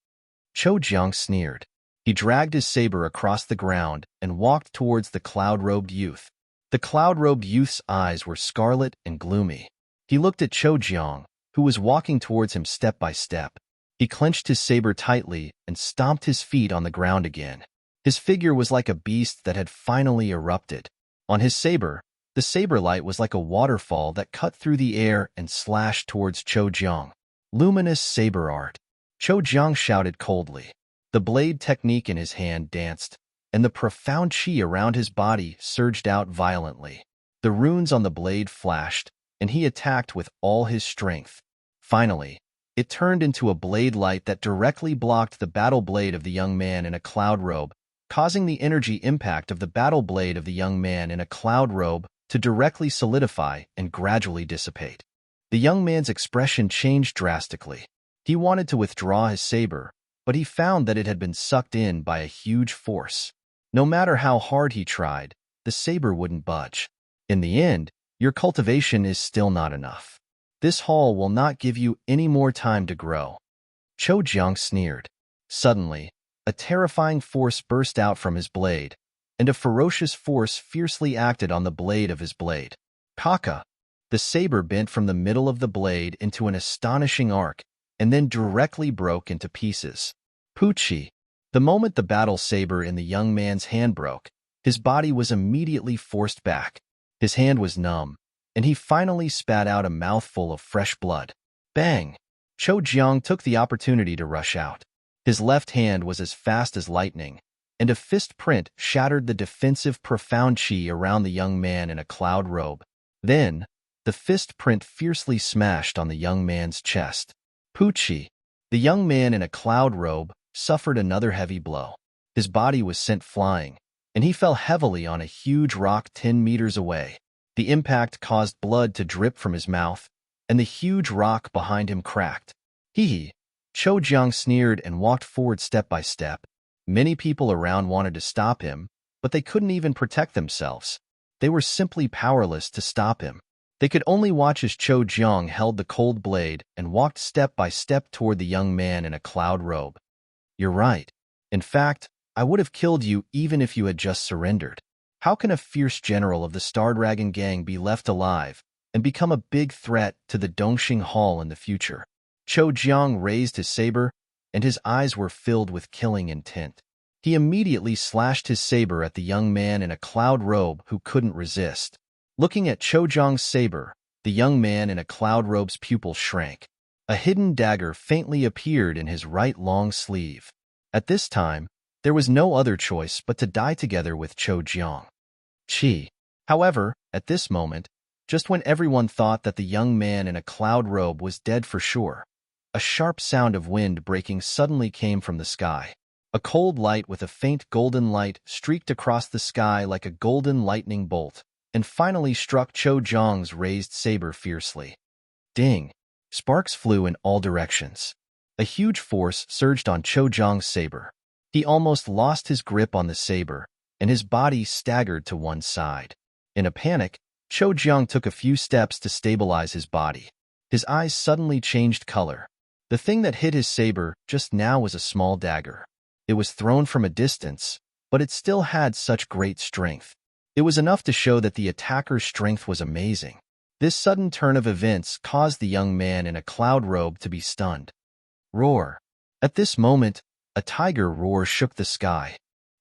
S1: Cho Jiang sneered. He dragged his saber across the ground and walked towards the cloud-robed youth. The cloud-robed youth's eyes were scarlet and gloomy. He looked at Cho Jiang, who was walking towards him step by step. He clenched his saber tightly and stomped his feet on the ground again. His figure was like a beast that had finally erupted. On his saber, the saber light was like a waterfall that cut through the air and slashed towards Cho Jiang. Luminous saber art. Cho Jiang shouted coldly. The blade technique in his hand danced, and the profound chi around his body surged out violently. The runes on the blade flashed, and he attacked with all his strength. Finally, it turned into a blade light that directly blocked the battle blade of the young man in a cloud robe, causing the energy impact of the battle blade of the young man in a cloud robe to directly solidify and gradually dissipate. The young man's expression changed drastically. He wanted to withdraw his saber, but he found that it had been sucked in by a huge force. No matter how hard he tried, the saber wouldn't budge. In the end, your cultivation is still not enough. This hall will not give you any more time to grow. Cho Jiang sneered. Suddenly, a terrifying force burst out from his blade, and a ferocious force fiercely acted on the blade of his blade. Kaka! The saber bent from the middle of the blade into an astonishing arc, and then directly broke into pieces. Puchi! The moment the battle saber in the young man's hand broke, his body was immediately forced back. His hand was numb, and he finally spat out a mouthful of fresh blood. Bang! Cho Jiang took the opportunity to rush out. His left hand was as fast as lightning, and a fist print shattered the defensive profound chi around the young man in a cloud robe. Then, the fist print fiercely smashed on the young man's chest. Puchi! The young man in a cloud robe suffered another heavy blow. His body was sent flying, and he fell heavily on a huge rock 10 meters away. The impact caused blood to drip from his mouth, and the huge rock behind him cracked. Hee hee! Cho Jiang sneered and walked forward step by step. Many people around wanted to stop him, but they couldn't even protect themselves. They were simply powerless to stop him. They could only watch as Cho Jiang held the cold blade and walked step by step toward the young man in a cloud robe. "You're right. In fact, I would have killed you even if you had just surrendered. How can a fierce general of the Star Dragon Gang be left alive and become a big threat to the Dongxing Hall in the future?" Cho Jiang raised his saber, and his eyes were filled with killing intent. He immediately slashed his saber at the young man in a cloud robe who couldn't resist. Looking at Cho Jiang's saber, the young man in a cloud robe's pupils shrank. A hidden dagger faintly appeared in his right long sleeve. At this time, there was no other choice but to die together with Cho Jiang. Chi. However, at this moment, just when everyone thought that the young man in a cloud robe was dead for sure, a sharp sound of wind breaking suddenly came from the sky. A cold light with a faint golden light streaked across the sky like a golden lightning bolt, and finally struck Cho Jiang's raised saber fiercely. Ding! Sparks flew in all directions. A huge force surged on Cho Jiang's saber. He almost lost his grip on the saber, and his body staggered to one side. In a panic, Cho Jiang took a few steps to stabilize his body. His eyes suddenly changed color. The thing that hit his saber just now was a small dagger. It was thrown from a distance, but it still had such great strength. It was enough to show that the attacker's strength was amazing. This sudden turn of events caused the young man in a cloud robe to be stunned. Roar! At this moment, a tiger roar shook the sky.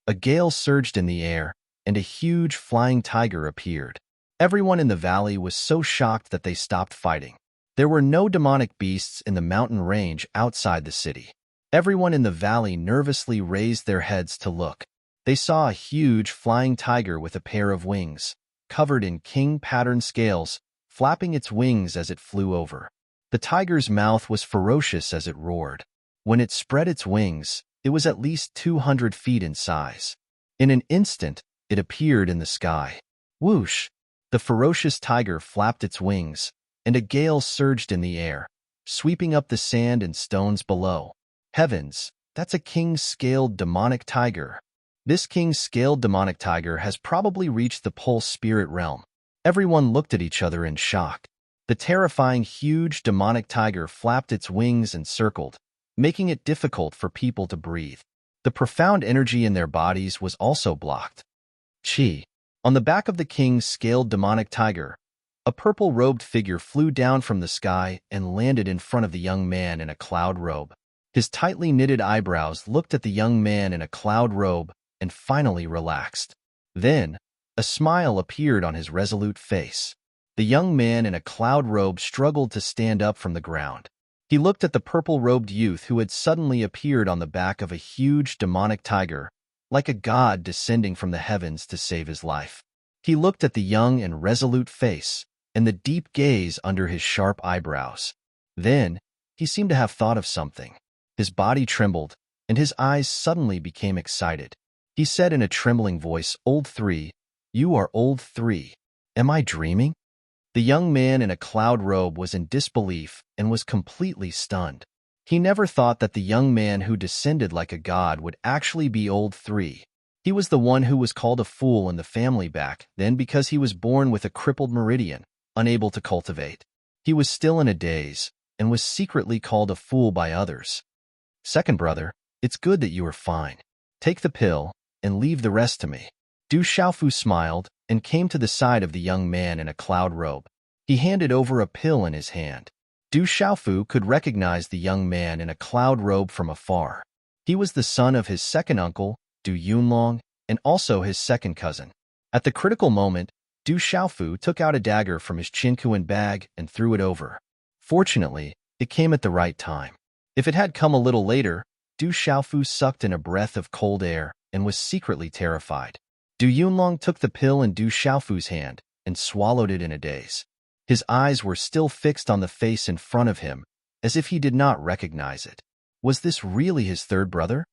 S1: A gale surged in the air, and a huge flying tiger appeared. Everyone in the valley was so shocked that they stopped fighting. There were no demonic beasts in the mountain range outside the city. Everyone in the valley nervously raised their heads to look. They saw a huge flying tiger with a pair of wings, covered in king-pattern scales, flapping its wings as it flew over. The tiger's mouth was ferocious as it roared. When it spread its wings, it was at least 200 feet in size. In an instant, it appeared in the sky. Whoosh! The ferocious tiger flapped its wings, and a gale surged in the air, sweeping up the sand and stones below. Heavens, that's a king-scaled demonic tiger. This king-scaled demonic tiger has probably reached the pulse spirit realm. Everyone looked at each other in shock. The terrifying huge demonic tiger flapped its wings and circled, making it difficult for people to breathe. The profound energy in their bodies was also blocked. Chi. On the back of the king-scaled demonic tiger, a purple-robed figure flew down from the sky and landed in front of the young man in a cloud robe. His tightly knitted eyebrows looked at the young man in a cloud robe and finally relaxed. Then, a smile appeared on his resolute face. The young man in a cloud robe struggled to stand up from the ground. He looked at the purple-robed youth who had suddenly appeared on the back of a huge demonic tiger, like a god descending from the heavens to save his life. He looked at the young and resolute face and the deep gaze under his sharp eyebrows. Then, he seemed to have thought of something. His body trembled, and his eyes suddenly became excited. He said in a trembling voice, "Old 3, you are old 3. Am I dreaming?" The young man in a cloud robe was in disbelief and was completely stunned. He never thought that the young man who descended like a god would actually be old 3. He was the one who was called a fool in the family back then because he was born with a crippled meridian, unable to cultivate. He was still in a daze and was secretly called a fool by others. "Second brother, it's good that you are fine. Take the pill and leave the rest to me." Du Xiaofu smiled and came to the side of the young man in a cloud robe. He handed over a pill in his hand. Du Xiaofu could recognize the young man in a cloud robe from afar. He was the son of his second uncle, Du Yunlong, and also his second cousin. At the critical moment, Du Xiaofu took out a dagger from his Qinkuan bag and threw it over. Fortunately, it came at the right time. If it had come a little later, Du Xiaofu sucked in a breath of cold air and was secretly terrified. Du Yunlong took the pill in Du Xiaofu's hand and swallowed it in a daze. His eyes were still fixed on the face in front of him, as if he did not recognize it. Was this really his third brother?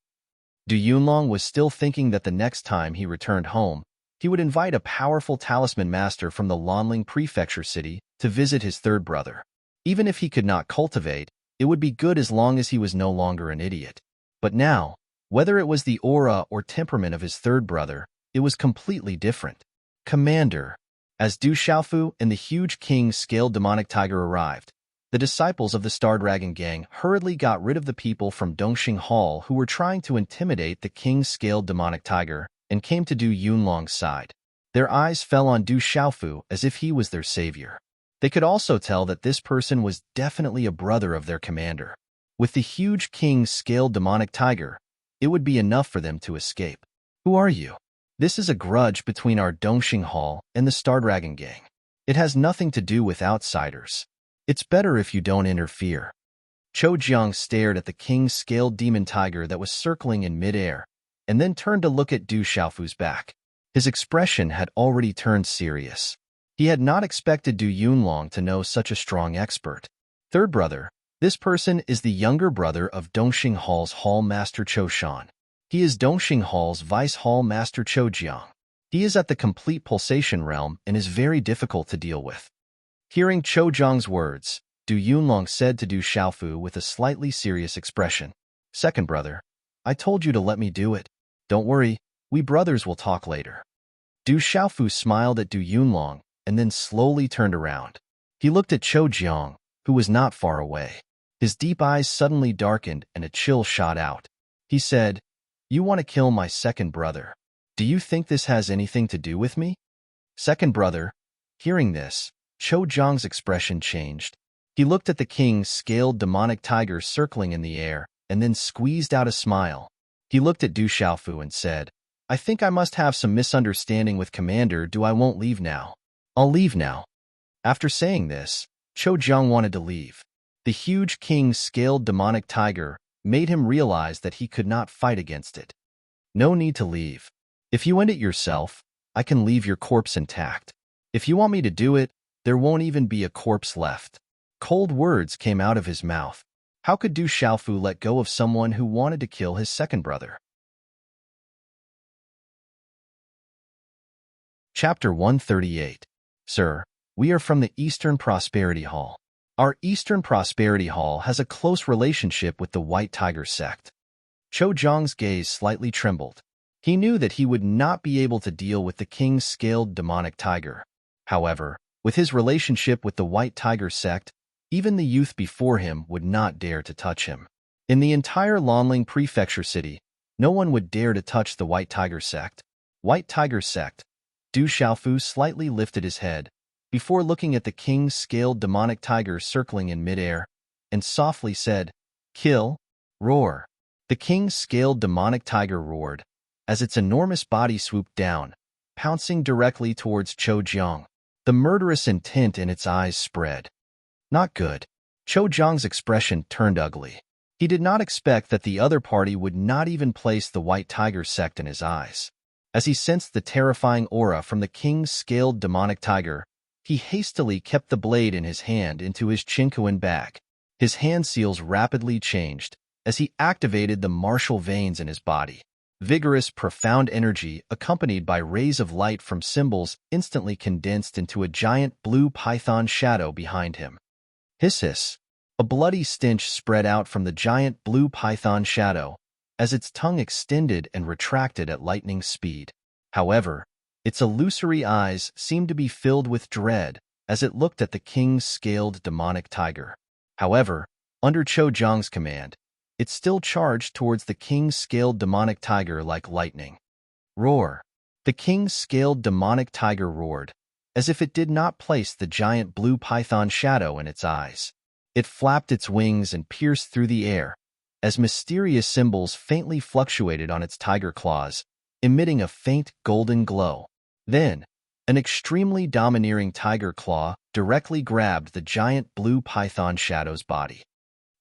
S1: Du Yunlong was still thinking that the next time he returned home, he would invite a powerful talisman master from the Lanling prefecture city to visit his third brother. Even if he could not cultivate, it would be good as long as he was no longer an idiot. But now, Whether it was the aura or temperament of his third brother, it was completely different. Commander. As Du Xiaofu and the huge king-scaled demonic tiger arrived, the disciples of the Star Dragon Gang hurriedly got rid of the people from Dongxing Hall who were trying to intimidate the king-scaled demonic tiger and came to Du Yunlong's side. Their eyes fell on Du Xiaofu as if he was their savior. They could also tell that this person was definitely a brother of their commander. With the huge king-scaled demonic tiger, it would be enough for them to escape. Who are you? This is a grudge between our Dongxing Hall and the Star Dragon Gang. It has nothing to do with outsiders. It's better if you don't interfere. Cho Jiang stared at the king-scaled demon tiger that was circling in midair, and then turned to look at Du Xiaofu's back. His expression had already turned serious. He had not expected Du Yunlong to know such a strong expert. Third brother, this person is the younger brother of Dongxing Hall's Hall Master Cho Shan. He is Dongxing Hall's Vice Hall Master Cho Jiang. He is at the complete pulsation realm and is very difficult to deal with. Hearing Cho Jiang's words, Du Yunlong said to Du Xiaofu with a slightly serious expression, "Second brother, I told you to let me do it. Don't worry, we brothers will talk later." Du Xiaofu smiled at Du Yunlong and then slowly turned around. He looked at Cho Jiang, who was not far away. His deep eyes suddenly darkened and a chill shot out. He said, "You want to kill my second brother. Do you think this has anything to do with me?" Second brother. Hearing this, Cho Jiang's expression changed. He looked at the king-scaled demonic tiger circling in the air and then squeezed out a smile. He looked at Du Xiaofu and said, "I think I must have some misunderstanding with Commander Du. I won't leave now. I'll leave now." After saying this, Cho Jiang wanted to leave. The huge king-scaled demonic tiger made him realize that he could not fight against it. "No need to leave. If you end it yourself, I can leave your corpse intact. If you want me to do it, there won't even be a corpse left." Cold words came out of his mouth. How could Du Xiaofu let go of someone who wanted to kill his second brother? Chapter 138. Sir, we are from the Eastern Prosperity Hall. Our Eastern Prosperity Hall has a close relationship with the White Tiger sect. Cho Jiang's gaze slightly trembled. He knew that he would not be able to deal with the king-scaled demonic tiger. However, with his relationship with the White Tiger sect, even the youth before him would not dare to touch him. In the entire Lanling Prefecture city, no one would dare to touch the White Tiger sect. White Tiger sect. Du Xiaofu slightly lifted his head, before looking at the king-scaled demonic tiger circling in midair, and softly said, "Kill, roar." The king-scaled demonic tiger roared, as its enormous body swooped down, pouncing directly towards Cho Jiang. The murderous intent in its eyes spread. Not good. Cho Jiang's expression turned ugly. He did not expect that the other party would not even place the White Tiger sect in his eyes. As he sensed the terrifying aura from the king-scaled demonic tiger, he hastily kept the blade in his hand into his Qinkuan bag. His hand seals rapidly changed as he activated the martial veins in his body. Vigorous, profound energy accompanied by rays of light from symbols instantly condensed into a giant blue python shadow behind him. Hiss hiss. A bloody stench spread out from the giant blue python shadow as its tongue extended and retracted at lightning speed. However, its illusory eyes seemed to be filled with dread as it looked at the king-scaled demonic tiger. However, under Cho Jiang's command, it still charged towards the king-scaled demonic tiger like lightning. Roar. The king-scaled demonic tiger roared, as if it did not place the giant blue python shadow in its eyes. It flapped its wings and pierced through the air, as mysterious symbols faintly fluctuated on its tiger claws, emitting a faint golden glow. Then, an extremely domineering tiger claw directly grabbed the giant blue python shadow's body.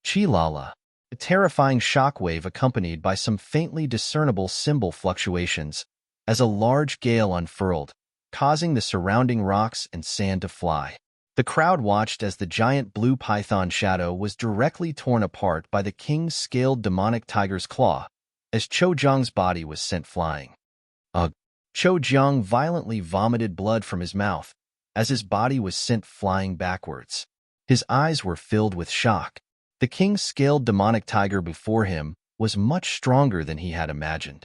S1: Chi-la-la. A terrifying shockwave accompanied by some faintly discernible symbol fluctuations as a large gale unfurled, causing the surrounding rocks and sand to fly. The crowd watched as the giant blue python shadow was directly torn apart by the king-scaled demonic tiger's claw, as Cho Jiang's body was sent flying. Ugh! Cho Jiang violently vomited blood from his mouth as his body was sent flying backwards. His eyes were filled with shock. The king-scaled demonic tiger before him was much stronger than he had imagined.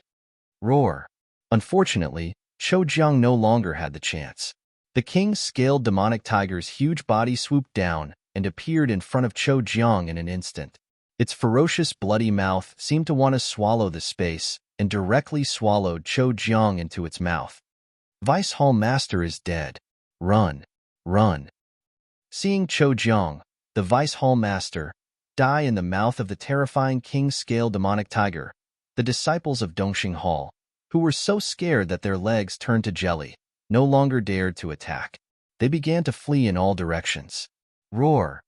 S1: Roar. Unfortunately, Cho Jiang no longer had the chance. The king's scaled demonic tiger's huge body swooped down and appeared in front of Cho Jiang in an instant. Its ferocious, bloody mouth seemed to want to swallow the space and directly swallowed Cho Jiang into its mouth. Vice Hall Master is dead. Run, run. Seeing Cho Jiang, the Vice Hall Master, die in the mouth of the terrifying king's scaled demonic tiger, the disciples of Dongxing Hall, who were so scared that their legs turned to jelly, no longer dared to attack. They began to flee in all directions. Roar!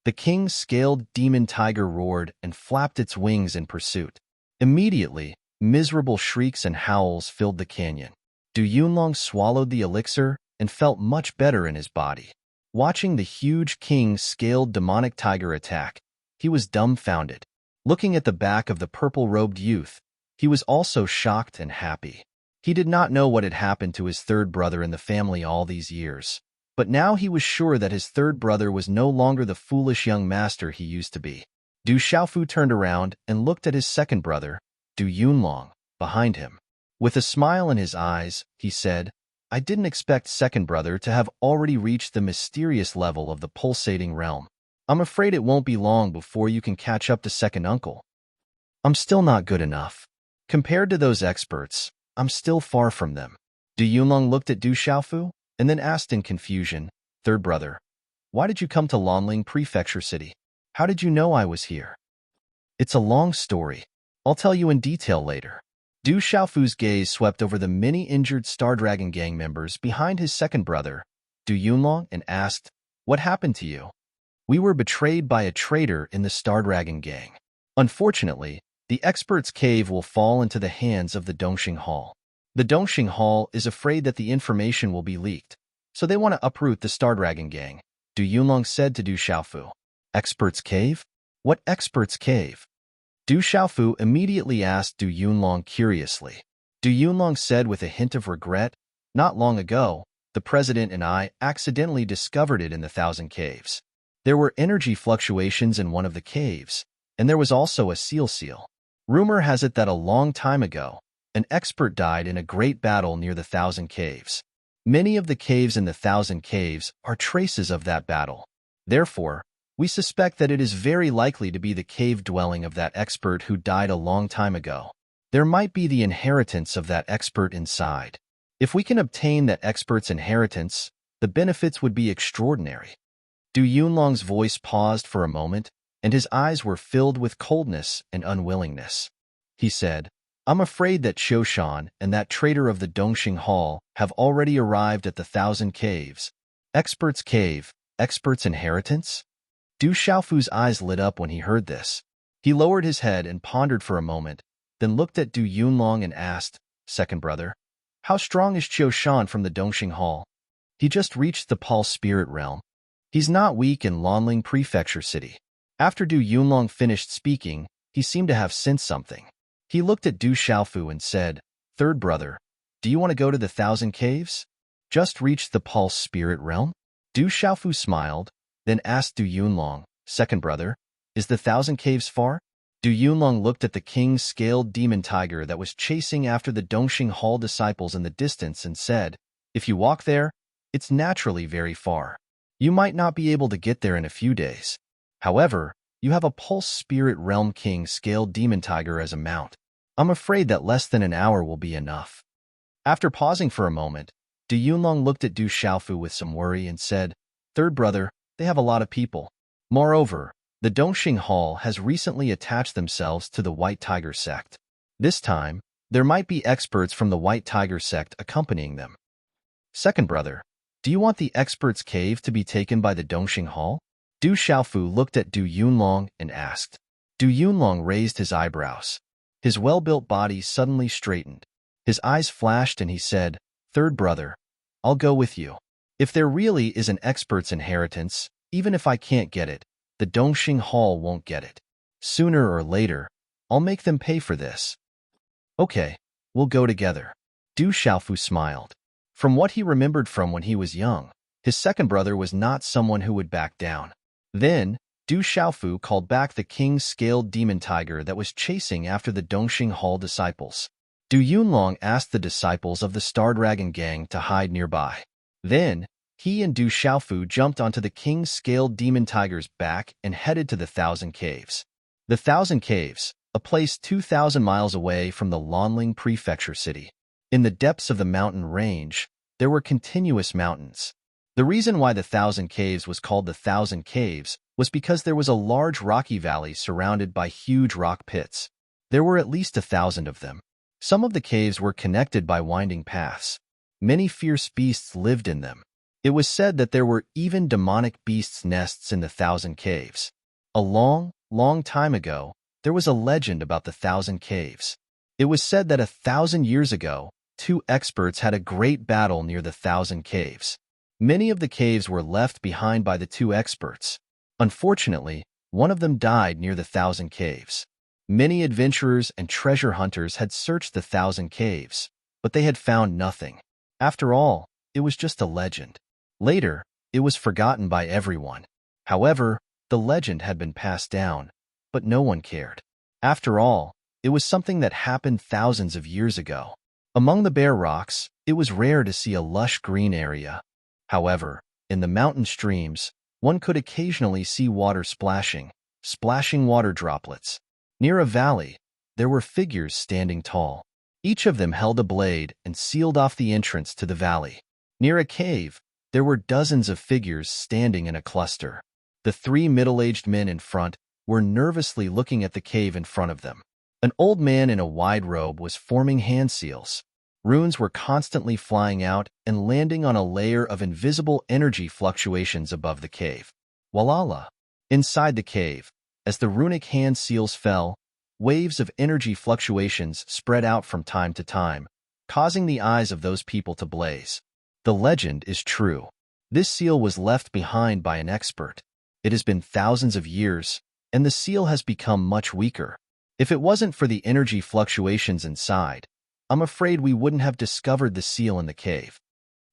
S1: The king's scaled demon tiger roared and flapped its wings in pursuit. Immediately, miserable shrieks and howls filled the canyon. Du Yunlong swallowed the elixir and felt much better in his body. Watching the huge king's scaled demonic tiger attack, he was dumbfounded. Looking at the back of the purple-robed youth, he was also shocked and happy. He did not know what had happened to his third brother in the family all these years, but now he was sure that his third brother was no longer the foolish young master he used to be. Du Xiaofu turned around and looked at his second brother, Du Yunlong, behind him. With a smile in his eyes, he said, "I didn't expect second brother to have already reached the mysterious level of the pulsating realm. I'm afraid it won't be long before you can catch up to second uncle. I'm still not good enough. Compared to those experts, I'm still far from them." Du Yunlong looked at Du Xiaofu and then asked in confusion, "Third brother, why did you come to Lanling Prefecture City? How did you know I was here?" "It's a long story. I'll tell you in detail later." Du Xiaofu's gaze swept over the many injured Star Dragon gang members behind his second brother, Du Yunlong, and asked, "What happened to you?" "We were betrayed by a traitor in the Star Dragon gang. Unfortunately, the expert's cave will fall into the hands of the Dongxing Hall. The Dongxing Hall is afraid that the information will be leaked, so they want to uproot the Star Dragon gang," Du Yunlong said to Du Xiaofu. "Expert's cave? What expert's cave?" Du Xiaofu immediately asked Du Yunlong curiously. Du Yunlong said with a hint of regret, "Not long ago, the president and I accidentally discovered it in the Thousand Caves. There were energy fluctuations in one of the caves, and there was also a seal. Rumor has it that a long time ago, an expert died in a great battle near the Thousand Caves. Many of the caves in the Thousand Caves are traces of that battle. Therefore, we suspect that it is very likely to be the cave dwelling of that expert who died a long time ago. There might be the inheritance of that expert inside. If we can obtain that expert's inheritance, the benefits would be extraordinary." Du Yunlong's voice paused for a moment, and his eyes were filled with coldness and unwillingness. He said, "I'm afraid that Qiushan and that traitor of the Dongxing Hall have already arrived at the Thousand Caves." "Expert's cave, expert's inheritance?" Du Xiaofu's eyes lit up when he heard this. He lowered his head and pondered for a moment, then looked at Du Yunlong and asked, "Second brother, how strong is Qiushan from the Dongxing Hall?" "He just reached the Pulse Spirit Realm. He's not weak in Lanling Prefecture City." After Du Yunlong finished speaking, he seemed to have sensed something. He looked at Du Xiaofu and said, "Third brother, do you want to go to the Thousand Caves? Just reached the Pulse Spirit Realm?" Du Xiaofu smiled, then asked Du Yunlong, "Second brother, is the Thousand Caves far?" Du Yunlong looked at the king's scaled demon tiger that was chasing after the Dongxing Hall disciples in the distance and said, "If you walk there, it's naturally very far. You might not be able to get there in a few days. However, you have a Pulse Spirit Realm King scaled demon tiger as a mount. I'm afraid that less than an hour will be enough." After pausing for a moment, Du Yunlong looked at Du Xiaofu with some worry and said, "Third brother, they have a lot of people. Moreover, the Dongxing Hall has recently attached themselves to the White Tiger sect. This time, there might be experts from the White Tiger sect accompanying them. Second brother, do you want the expert's cave to be taken by the Dongxing Hall?" Du Xiaofu looked at Du Yunlong and asked. Du Yunlong raised his eyebrows. His well-built body suddenly straightened. His eyes flashed and he said, "Third brother, I'll go with you. If there really is an expert's inheritance, even if I can't get it, the Dongxing Hall won't get it. Sooner or later, I'll make them pay for this." "Okay, we'll go together." Du Xiaofu smiled. From what he remembered from when he was young, his second brother was not someone who would back down. Then, Du Xiaofu called back the king's scaled demon tiger that was chasing after the Dongxing Hall disciples. Du Yunlong asked the disciples of the Star Dragon gang to hide nearby. Then, he and Du Xiaofu jumped onto the king's scaled demon tiger's back and headed to the Thousand Caves. The Thousand Caves, a place 2,000 miles away from the Lanling prefecture city. In the depths of the mountain range, there were continuous mountains. The reason why the Thousand Caves was called the Thousand Caves was because there was a large rocky valley surrounded by huge rock pits. There were at least 1,000 of them. Some of the caves were connected by winding paths. Many fierce beasts lived in them. It was said that there were even demonic beasts' nests in the Thousand Caves. A long, long time ago, there was a legend about the Thousand Caves. It was said that 1,000 years ago, two experts had a great battle near the Thousand Caves. Many of the caves were left behind by the two experts. Unfortunately, one of them died near the Thousand Caves. Many adventurers and treasure hunters had searched the Thousand Caves, but they had found nothing. After all, it was just a legend. Later, it was forgotten by everyone. However, the legend had been passed down, but no one cared. After all, it was something that happened thousands of years ago. Among the bare rocks, it was rare to see a lush green area. However, in the mountain streams, one could occasionally see water splashing water droplets. Near a valley, there were figures standing tall. Each of them held a blade and sealed off the entrance to the valley. Near a cave, there were dozens of figures standing in a cluster. The three middle-aged men in front were nervously looking at the cave in front of them. An old man in a wide robe was forming hand seals. Runes were constantly flying out and landing on a layer of invisible energy fluctuations above the cave. Walala! Inside the cave, as the runic hand seals fell, waves of energy fluctuations spread out from time to time, causing the eyes of those people to blaze. The legend is true. This seal was left behind by an expert. It has been thousands of years, and the seal has become much weaker. If it wasn't for the energy fluctuations inside, I'm afraid we wouldn't have discovered the seal in the cave.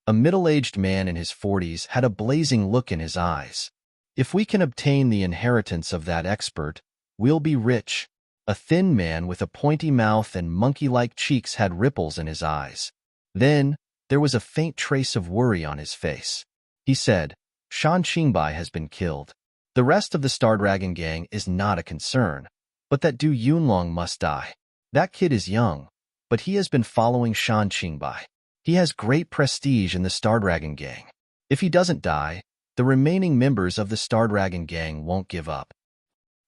S1: A middle-aged man in his 40s had a blazing look in his eyes. If we can obtain the inheritance of that expert, we'll be rich. A thin man with a pointy mouth and monkey-like cheeks had ripples in his eyes. Then, there was a faint trace of worry on his face. He said, Shan Qingbai has been killed. The rest of the Star Dragon gang is not a concern, but that Du Yunlong must die. That kid is young, but he has been following Shan Qingbai. He has great prestige in the Star Dragon gang. If he doesn't die, the remaining members of the Star Dragon gang won't give up.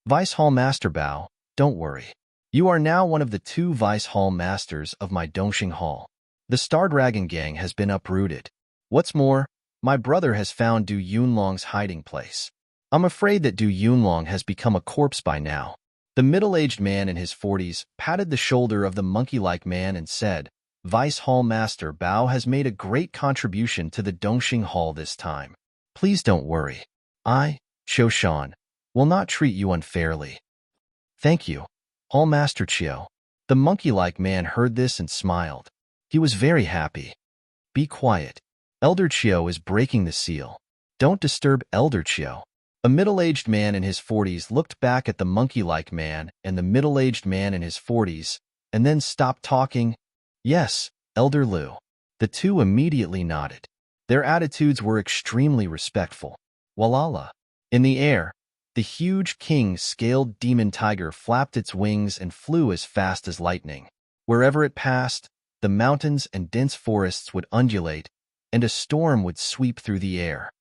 S1: Vice Hall Master Bao, don't worry. You are now one of the 2 Vice Hall Masters of my Dongxing Hall. The Star Dragon gang has been uprooted. What's more, my brother has found Du Yunlong's hiding place. I'm afraid that Du Yunlong has become a corpse by now. The middle-aged man in his 40s patted the shoulder of the monkey-like man and said, Vice Hall Master Bao has made a great contribution to the Dongxing Hall this time. Please don't worry. I, Qiu Shan, will not treat you unfairly. Thank you, Hall Master Qiu. The monkey-like man heard this and smiled. He was very happy. Be quiet. Elder Qiu is breaking the seal. Don't disturb Elder Qiu. A middle-aged man in his 40s looked back at the monkey-like man and the middle-aged man in his 40s, and then stopped talking. Yes, Elder Liu. The two immediately nodded. Their attitudes were extremely respectful. Walala. In the air, the huge king-scaled demon tiger flapped its wings and flew as fast as lightning. Wherever it passed, the mountains and dense forests would undulate, and a storm would sweep through the air.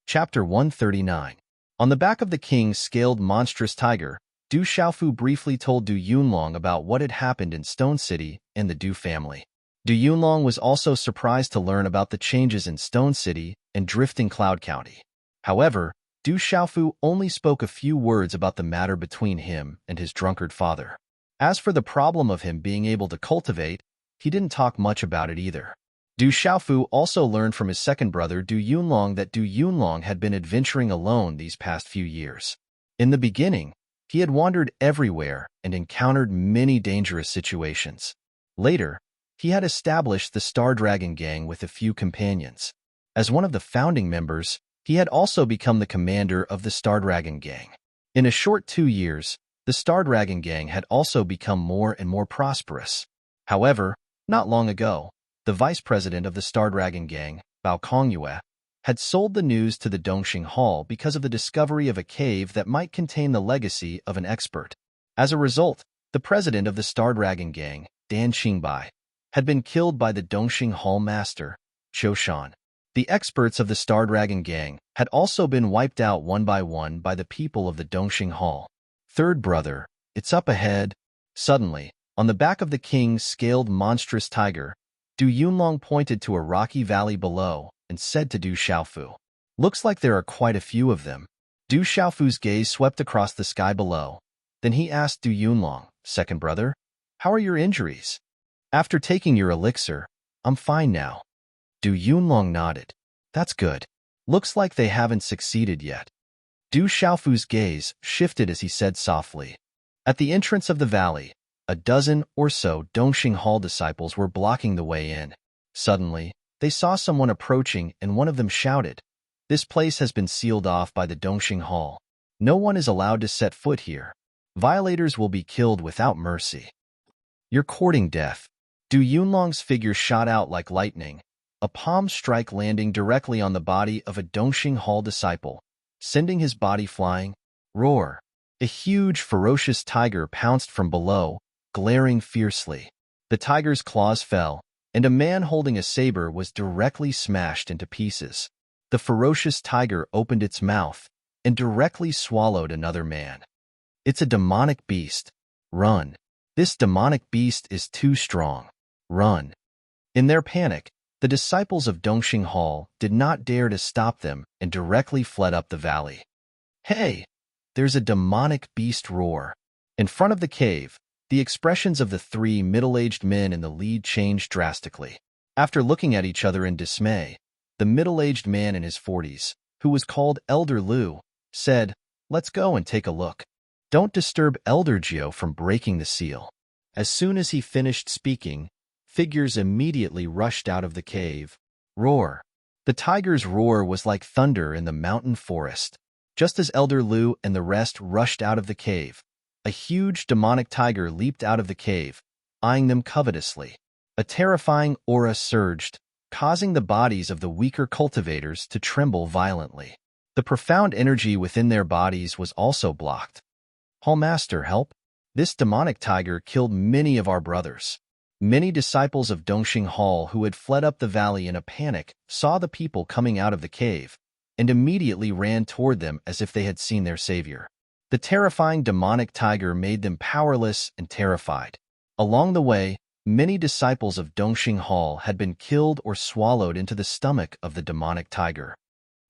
S1: Chapter 139. On the back of the king's scaled monstrous tiger, Du Xiaofu briefly told Du Yunlong about what had happened in Stone City and the Du family. Du Yunlong was also surprised to learn about the changes in Stone City and Drifting Cloud County. However, Du Xiaofu only spoke a few words about the matter between him and his drunkard father. As for the problem of him being able to cultivate, he didn't talk much about it either. Du Xiaofu also learned from his second brother Du Yunlong that Du Yunlong had been adventuring alone these past few years. In the beginning, he had wandered everywhere and encountered many dangerous situations. Later, he had established the Star Dragon gang with a few companions. As one of the founding members, he had also become the commander of the Stardragon Gang. In a short 2 years, the Stardragon Gang had also become more and more prosperous. However, not long ago, the vice president of the Stardragon Gang, Bao Kongyue, had sold the news to the Dongxing Hall because of the discovery of a cave that might contain the legacy of an expert. As a result, the president of the Stardragon Gang, Dan Qingbai, had been killed by the Dongxing Hall master, Qiu Shan. The experts of the Stardragon Gang had also been wiped out one by the people of the Dongxing Hall. Third brother, it's up ahead. Suddenly, on the back of the king's scaled monstrous tiger, Du Yunlong pointed to a rocky valley below and said to Du Xiaofu, "Looks like there are quite a few of them." Du Xiaofu's gaze swept across the sky below. Then he asked Du Yunlong, "Second brother, how are your injuries?" "After taking your elixir, I'm fine now." Du Yunlong nodded. "That's good. Looks like they haven't succeeded yet." Du Xiaofu's gaze shifted as he said softly. At the entrance of the valley, a dozen or so Dongxing Hall disciples were blocking the way in. Suddenly, they saw someone approaching and one of them shouted, "This place has been sealed off by the Dongxing Hall. No one is allowed to set foot here. Violators will be killed without mercy." "You're courting death." Du Yunlong's figure shot out like lightning, a palm strike landing directly on the body of a Dongxing Hall disciple, sending his body flying. Roar! A huge, ferocious tiger pounced from below, glaring fiercely. The tiger's claws fell, and a man holding a saber was directly smashed into pieces. The ferocious tiger opened its mouth and directly swallowed another man. "It's a demonic beast. Run. This demonic beast is too strong. Run." In their panic, the disciples of Dongxing Hall did not dare to stop them and directly fled up the valley. "Hey! There's a demonic beast!" roar. In front of the cave, the expressions of the 3 middle-aged men in the lead changed drastically. After looking at each other in dismay, the middle-aged man in his 40s, who was called Elder Lu, said, "Let's go and take a look. Don't disturb Elder Jiu from breaking the seal." As soon as he finished speaking, figures immediately rushed out of the cave. Roar! The tiger's roar was like thunder in the mountain forest. Just as Elder Lu and the rest rushed out of the cave, a huge demonic tiger leaped out of the cave, eyeing them covetously. A terrifying aura surged, causing the bodies of the weaker cultivators to tremble violently. The profound energy within their bodies was also blocked. "Hallmaster, help! This demonic tiger killed many of our brothers." Many disciples of Dongxing Hall who had fled up the valley in a panic saw the people coming out of the cave and immediately ran toward them as if they had seen their savior. The terrifying demonic tiger made them powerless and terrified. Along the way, many disciples of Dongxing Hall had been killed or swallowed into the stomach of the demonic tiger.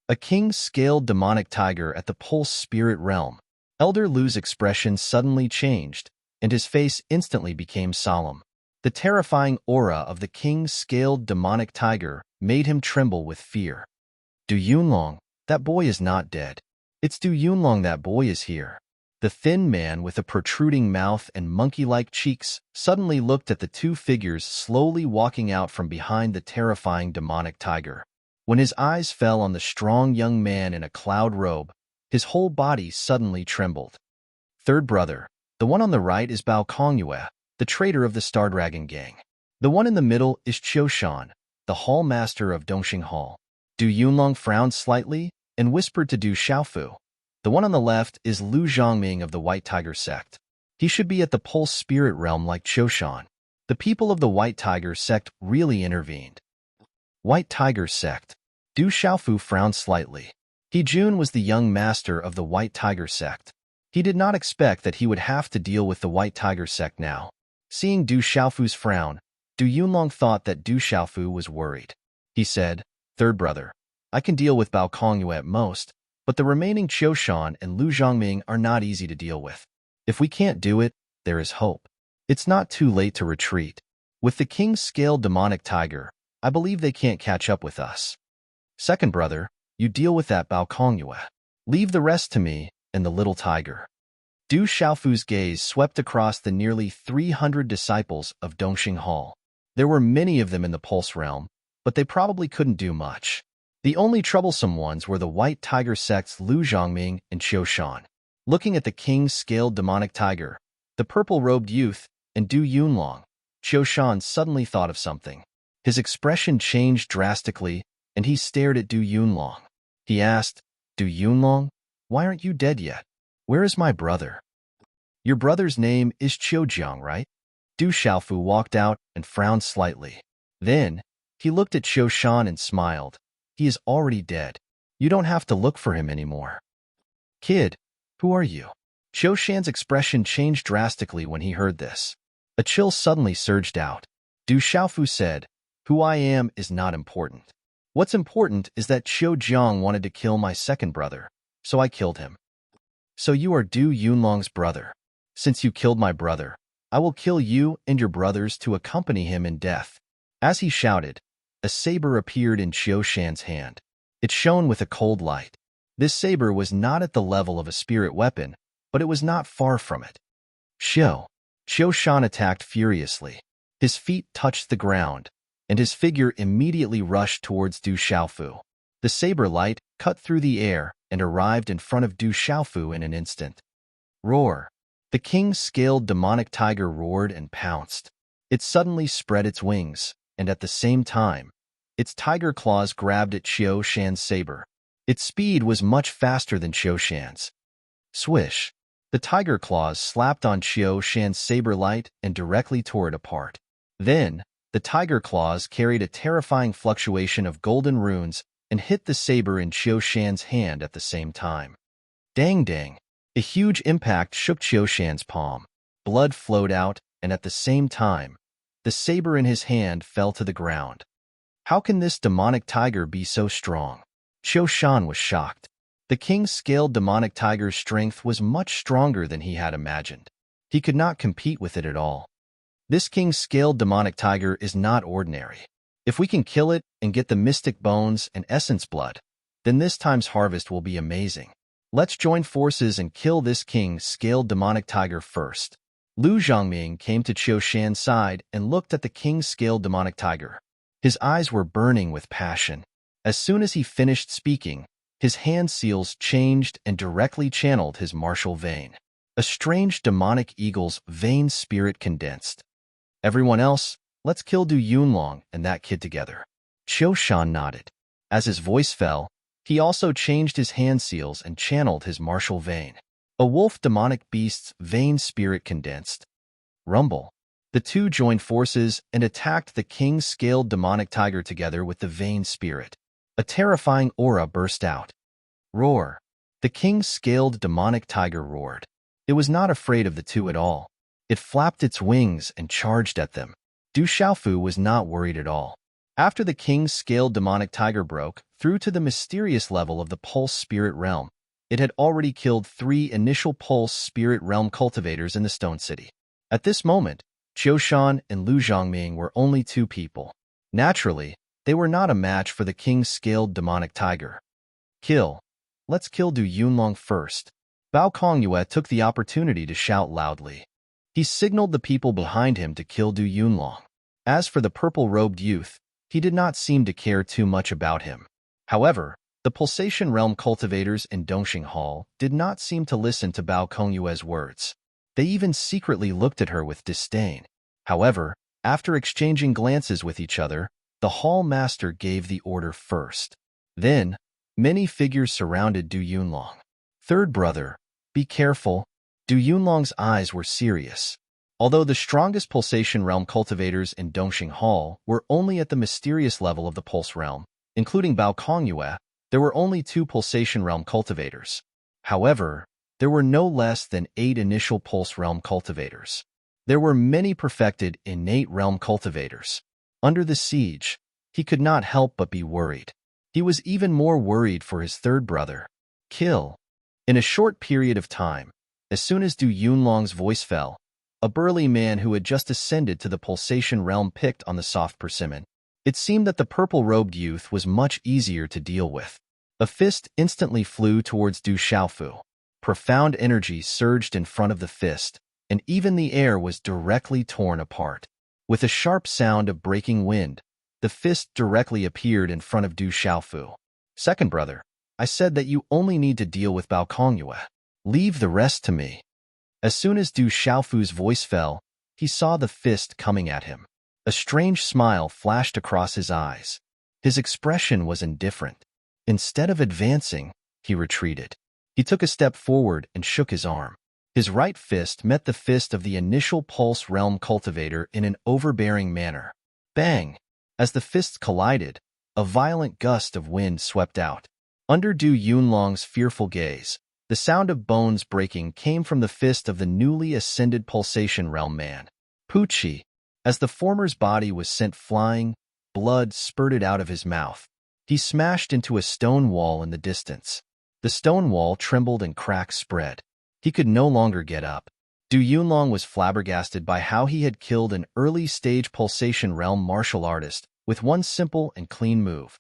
S1: A king-scaled demonic tiger at the Pulse Spirit Realm. Elder Lu's expression suddenly changed, and his face instantly became solemn. The terrifying aura of the king-scaled demonic tiger made him tremble with fear. "Du Yunlong, that boy is not dead. It's Du Yunlong, that boy is here." The thin man with a protruding mouth and monkey-like cheeks suddenly looked at the 2 figures slowly walking out from behind the terrifying demonic tiger. When his eyes fell on the strong young man in a cloud robe, his whole body suddenly trembled. "Third brother, the one on the right is Bao Kongyue, the traitor of the Stardragon Gang. The one in the middle is Qiu Shan, the hall master of Dongxing Hall." Du Yunlong frowned slightly and whispered to Du Xiaofu, "The one on the left is Lu Zhongming of the White Tiger sect. He should be at the Pulse Spirit Realm like Qiu Shan." The people of the White Tiger sect really intervened. White Tiger sect. Du Xiaofu frowned slightly. He Jun was the young master of the White Tiger sect. He did not expect that he would have to deal with the White Tiger sect now. Seeing Du Xiaofu's frown, Du Yunlong thought that Du Xiaofu was worried. He said, "Third brother, I can deal with Bao Kongyue at most, but the remaining Qiu Shan and Lu Zhongming are not easy to deal with. If we can't do it, there is hope. It's not too late to retreat. With the king-scaled demonic tiger, I believe they can't catch up with us. Second brother, you deal with that Bao Kongyue. Leave the rest to me and the little tiger." Du Xiaofu's gaze swept across the nearly 300 disciples of Dongxing Hall. There were many of them in the Pulse Realm, but they probably couldn't do much. The only troublesome ones were the white tiger sects Lu Zhongming and Qiu Shan. Looking at the king's scaled demonic tiger, the purple-robed youth, and Du Yunlong, Qiu Shan suddenly thought of something. His expression changed drastically, and he stared at Du Yunlong. He asked, Du Yunlong, why aren't you dead yet? Where is my brother? Your brother's name is Qiujiang, right? Du Xiaofu walked out and frowned slightly. Then, he looked at Qiu Shan and smiled. He is already dead. You don't have to look for him anymore. Kid, who are you? Qiu Shan's expression changed drastically when he heard this. A chill suddenly surged out. Du Xiaofu said, who I am is not important. What's important is that Qiu Jiang wanted to kill my second brother, so I killed him. So you are Du Yunlong's brother. Since you killed my brother, I will kill you and your brothers to accompany him in death. As he shouted, a saber appeared in Qiu Shan's hand. It shone with a cold light. This saber was not at the level of a spirit weapon, but it was not far from it. Qiu Shan attacked furiously. His feet touched the ground, and his figure immediately rushed towards Du Xiaofu. The saber light cut through the air and arrived in front of Du Xiaofu in an instant. Roar! The king's scaled demonic tiger roared and pounced. It suddenly spread its wings, and at the same time, its tiger claws grabbed at Qiu Shan's saber. Its speed was much faster than Qiu Shan's. Swish! The tiger claws slapped on Qiu Shan's saber light and directly tore it apart. Then, the tiger claws carried a terrifying fluctuation of golden runes and hit the saber in Qiu Shan's hand at the same time. Dang dang! A huge impact shook Qiu Shan's palm. Blood flowed out, and at the same time, the saber in his hand fell to the ground. How can this demonic tiger be so strong? Qiu Shan was shocked. The king's scaled demonic tiger's strength was much stronger than he had imagined. He could not compete with it at all. This king's scaled demonic tiger is not ordinary. If we can kill it and get the mystic bones and essence blood, then this time's harvest will be amazing. Let's join forces and kill this king's scaled demonic tiger first. Lu Zhongming came to Qiu Shan's side and looked at the king's scaled demonic tiger. His eyes were burning with passion. As soon as he finished speaking, his hand seals changed and directly channeled his martial vein. A strange demonic eagle's vein spirit condensed. Everyone else, let's kill Du Yunlong and that kid together. Qiu Shan nodded. As his voice fell, he also changed his hand seals and channeled his martial vein. A wolf demonic beast's vein spirit condensed. Rumble. The two joined forces and attacked the king's scaled demonic tiger together with the vein spirit. A terrifying aura burst out. Roar. The king's scaled demonic tiger roared. It was not afraid of the two at all. It flapped its wings and charged at them. Du Xiaofu was not worried at all. After the king's scaled demonic tiger broke through to the mysterious level of the pulse spirit realm, it had already killed 3 initial pulse spirit realm cultivators in the Stone City. At this moment, Qiu Shan and Lu Zhongming were only 2 people. Naturally, they were not a match for the king's scaled demonic tiger. Kill. Let's kill Du Yunlong first. Bao Kongyue took the opportunity to shout loudly. He signaled the people behind him to kill Du Yunlong. As for the purple-robed youth, he did not seem to care too much about him. However, the Pulsation Realm cultivators in Dongxing Hall did not seem to listen to Bao Kongyue's words. They even secretly looked at her with disdain. However, after exchanging glances with each other, the hall master gave the order first. Then, many figures surrounded Du Yunlong. Third brother, be careful. Du Yunlong's eyes were serious. Although the strongest Pulsation Realm cultivators in Dongxing Hall were only at the mysterious level of the Pulse Realm, including Bao Kongyue, there were only 2 Pulsation Realm cultivators. However, there were no less than 8 initial Pulse Realm cultivators. There were many perfected innate realm cultivators. Under the siege, he could not help but be worried. He was even more worried for his third brother. Kill. In a short period of time, as soon as Du Yunlong's voice fell, a burly man who had just ascended to the Pulsation Realm picked on the soft persimmon. It seemed that the purple-robed youth was much easier to deal with. A fist instantly flew towards Du Xiaofu. Profound energy surged in front of the fist, and even the air was directly torn apart. With a sharp sound of breaking wind, the fist directly appeared in front of Du Xiaofu. Second brother, I said that you only need to deal with Bao Kongyue. Leave the rest to me. As soon as Du Xiaofu's voice fell, he saw the fist coming at him. A strange smile flashed across his eyes. His expression was indifferent. Instead of advancing, he retreated. He took a step forward and shook his arm. His right fist met the fist of the initial Pulse Realm cultivator in an overbearing manner. Bang! As the fists collided, a violent gust of wind swept out. Under Du Yunlong's fearful gaze, the sound of bones breaking came from the fist of the newly ascended Pulsation Realm man. Pucci, as the former's body was sent flying, blood spurted out of his mouth. He smashed into a stone wall in the distance. The stone wall trembled and cracks spread. He could no longer get up. Du Yunlong was flabbergasted by how he had killed an early-stage Pulsation Realm martial artist with one simple and clean move.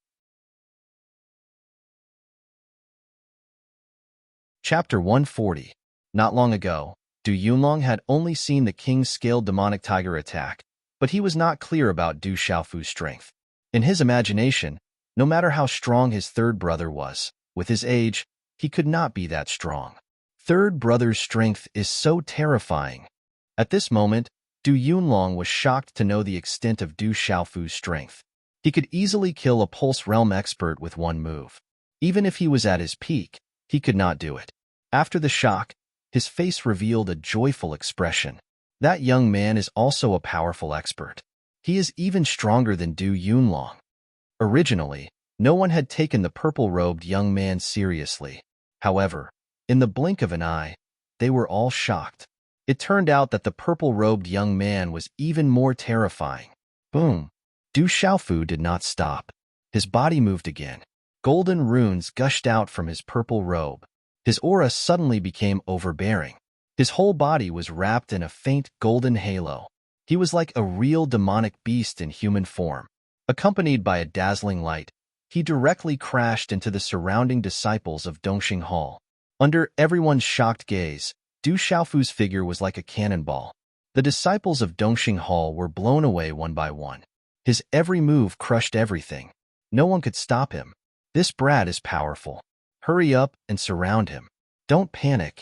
S1: Chapter 140. Not long ago, Du Yunlong had only seen the King's scaled demonic tiger attack, but he was not clear about Du Xiaofu's strength. In his imagination, no matter how strong his third brother was, with his age, he could not be that strong. Third brother's strength is so terrifying. At this moment, Du Yunlong was shocked to know the extent of Du Xiaofu's strength. He could easily kill a Pulse Realm expert with one move. Even if he was at his peak, he could not do it. After the shock, his face revealed a joyful expression. That young man is also a powerful expert. He is even stronger than Du Yunlong. Originally, no one had taken the purple-robed young man seriously. However, in the blink of an eye, they were all shocked. It turned out that the purple-robed young man was even more terrifying. Boom! Du Xiaofu did not stop. His body moved again. Golden runes gushed out from his purple robe. His aura suddenly became overbearing. His whole body was wrapped in a faint golden halo. He was like a real demonic beast in human form. Accompanied by a dazzling light, he directly crashed into the surrounding disciples of Dongxing Hall. Under everyone's shocked gaze, Du Xiaofu's figure was like a cannonball. The disciples of Dongxing Hall were blown away one by one. His every move crushed everything. No one could stop him. This brat is powerful. Hurry up and surround him. Don't panic.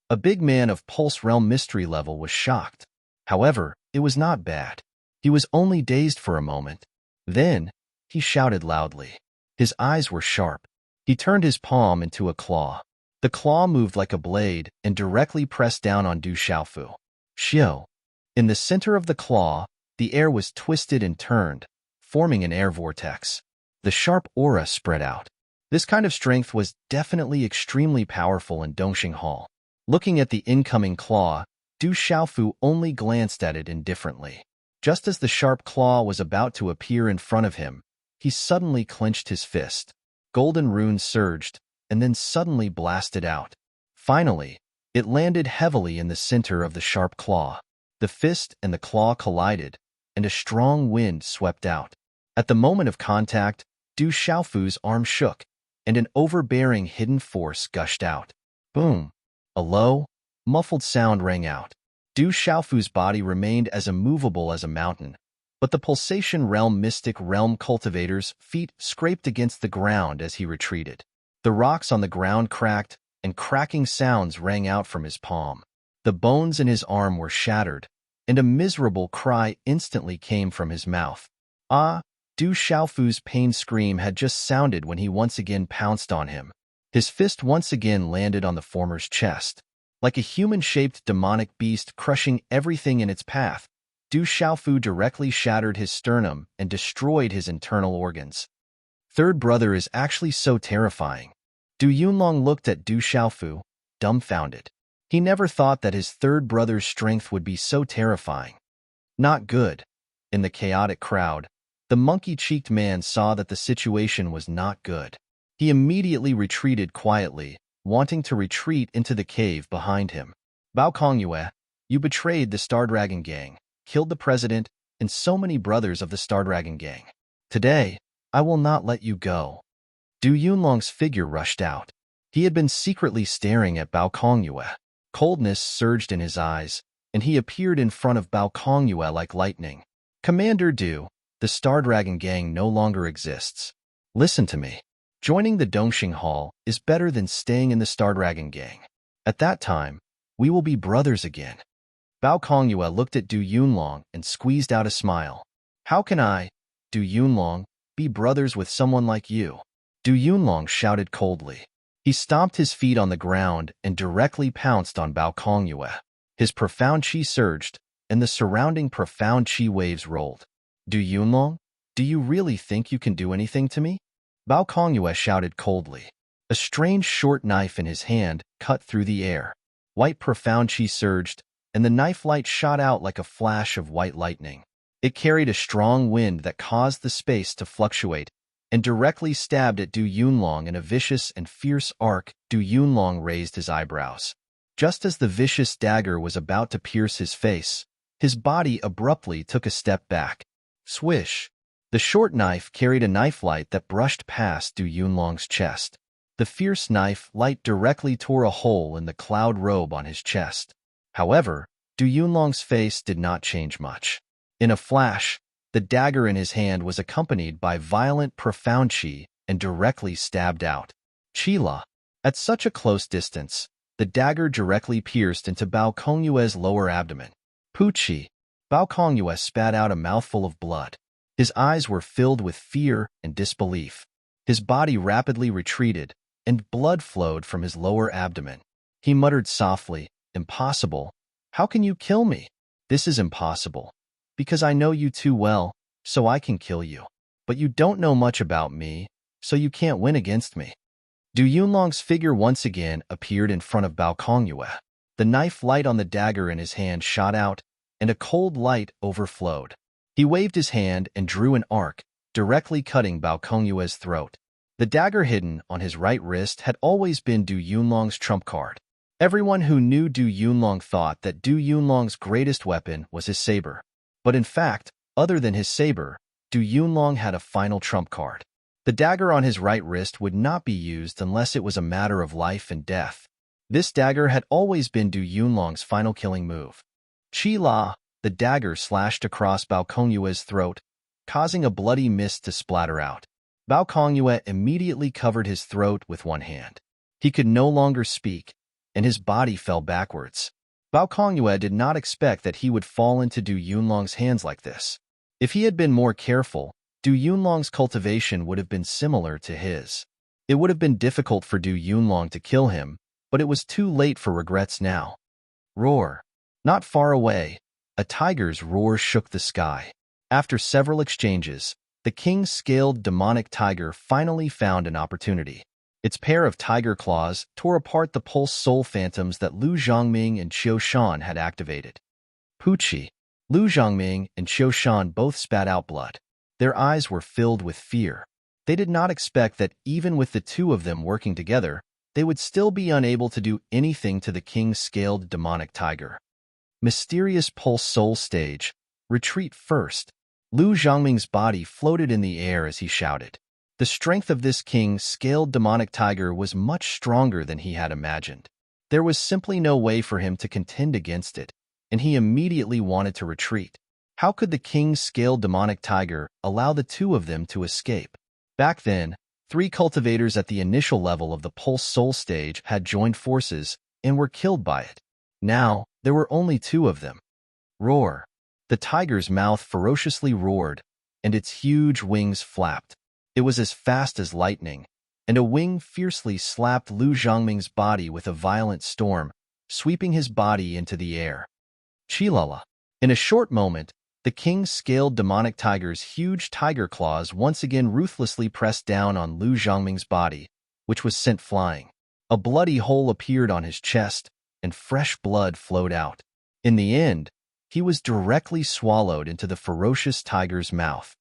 S1: A big man of Pulse Realm mystery level was shocked. However, it was not bad. He was only dazed for a moment. Then, he shouted loudly. His eyes were sharp. He turned his palm into a claw. The claw moved like a blade and directly pressed down on Du Xiaofu. Xiao. In the center of the claw, the air was twisted and turned, forming an air vortex. The sharp aura spread out. This kind of strength was definitely extremely powerful in Dongxing Hall. Looking at the incoming claw, Du Xiaofu only glanced at it indifferently. Just as the sharp claw was about to appear in front of him, he suddenly clenched his fist. Golden runes surged, and then suddenly blasted out. Finally, it landed heavily in the center of the sharp claw. The fist and the claw collided, and a strong wind swept out. At the moment of contact, Du Xiaofu's arm shook, and an overbearing hidden force gushed out. Boom! A low, muffled sound rang out. Du Xiaofu's body remained as immovable as a mountain, but the Pulsation Realm Mystic Realm cultivator's feet scraped against the ground as he retreated. The rocks on the ground cracked, and cracking sounds rang out from his palm. The bones in his arm were shattered, and a miserable cry instantly came from his mouth. Ah! Du Xiaofu's pain scream had just sounded when he once again pounced on him. His fist once again landed on the former's chest. Like a human-shaped demonic beast crushing everything in its path, Du Xiaofu directly shattered his sternum and destroyed his internal organs. Third brother is actually so terrifying. Du Yunlong looked at Du Xiaofu, dumbfounded. He never thought that his third brother's strength would be so terrifying. Not good. In the chaotic crowd, the monkey-cheeked man saw that the situation was not good. He immediately retreated quietly, wanting to retreat into the cave behind him. Bao Kongyue, you betrayed the Star Dragon Gang, killed the president, and so many brothers of the Star Dragon Gang. Today, I will not let you go. Du Yunlong's figure rushed out. He had been secretly staring at Bao Kongyue. Coldness surged in his eyes, and he appeared in front of Bao Kongyue like lightning. Commander Du, the Star Dragon Gang no longer exists. Listen to me. Joining the Dongxing Hall is better than staying in the Star Dragon gang. At that time, we will be brothers again. Bao Kongyue looked at Du Yunlong and squeezed out a smile. How can I, Du Yunlong, be brothers with someone like you? Du Yunlong shouted coldly. He stomped his feet on the ground and directly pounced on Bao Kongyue. His profound chi surged, and the surrounding profound chi waves rolled. Du Yunlong, do you really think you can do anything to me? Bao Kongyue shouted coldly. A strange short knife in his hand cut through the air. White profound chi surged, and the knife light shot out like a flash of white lightning. It carried a strong wind that caused the space to fluctuate and directly stabbed at Du Yunlong in a vicious and fierce arc. Du Yunlong raised his eyebrows. Just as the vicious dagger was about to pierce his face, his body abruptly took a step back. Swish! The short knife carried a knife light that brushed past Du Yunlong's chest. The fierce knife light directly tore a hole in the cloud robe on his chest. However, Du Yunlong's face did not change much. In a flash, the dagger in his hand was accompanied by violent profound chi and directly stabbed out. Qila. At such a close distance, the dagger directly pierced into Bao Kongyue's lower abdomen. Puchi. Bao Kongyue spat out a mouthful of blood. His eyes were filled with fear and disbelief. His body rapidly retreated, and blood flowed from his lower abdomen. He muttered softly, "Impossible. How can you kill me? This is impossible. Because I know you too well, so I can kill you. But you don't know much about me, so you can't win against me." Du Yunlong's figure once again appeared in front of Bao Kongyue. The knife light on the dagger in his hand shot out, and a cold light overflowed. He waved his hand and drew an arc, directly cutting Bao Kongyue's throat. The dagger hidden on his right wrist had always been Du Yunlong's trump card. Everyone who knew Du Yunlong thought that Du Yunlong's greatest weapon was his saber. But in fact, other than his saber, Du Yunlong had a final trump card. The dagger on his right wrist would not be used unless it was a matter of life and death. This dagger had always been Du Yunlong's final killing move. Qila, the dagger slashed across Bao Kongyue's throat, causing a bloody mist to splatter out. Bao Kongyue immediately covered his throat with one hand. He could no longer speak, and his body fell backwards. Bao Kongyue did not expect that he would fall into Du Yunlong's hands like this. If he had been more careful, Du Yunlong's cultivation would have been similar to his. It would have been difficult for Du Yunlong to kill him, but it was too late for regrets now. Roar. Not far away, a tiger's roar shook the sky. After several exchanges, the king-scaled demonic tiger finally found an opportunity. Its pair of tiger claws tore apart the pulse soul phantoms that Lu Zhongming and Qiu Shan had activated. Puchi. Lu Zhongming and Qiu Shan both spat out blood. Their eyes were filled with fear. They did not expect that even with the two of them working together, they would still be unable to do anything to the king-scaled demonic tiger. Mysterious pulse soul stage. Retreat first. Lu Zhongming's body floated in the air as he shouted. The strength of this king-scaled demonic tiger was much stronger than he had imagined. There was simply no way for him to contend against it, and he immediately wanted to retreat. How could the king-scaled demonic tiger allow the two of them to escape? Back then, 3 cultivators at the initial level of the Pulse Soul stage had joined forces and were killed by it. Now, there were only 2 of them. Roar. The tiger's mouth ferociously roared, and its huge wings flapped. It was as fast as lightning, and a wing fiercely slapped Lu Zhongming's body with a violent storm, sweeping his body into the air. Chilala. In a short moment, the king-scaled demonic tiger's huge tiger claws once again ruthlessly pressed down on Lu Zhongming's body, which was sent flying. A bloody hole appeared on his chest, and fresh blood flowed out. In the end, he was directly swallowed into the ferocious tiger's mouth.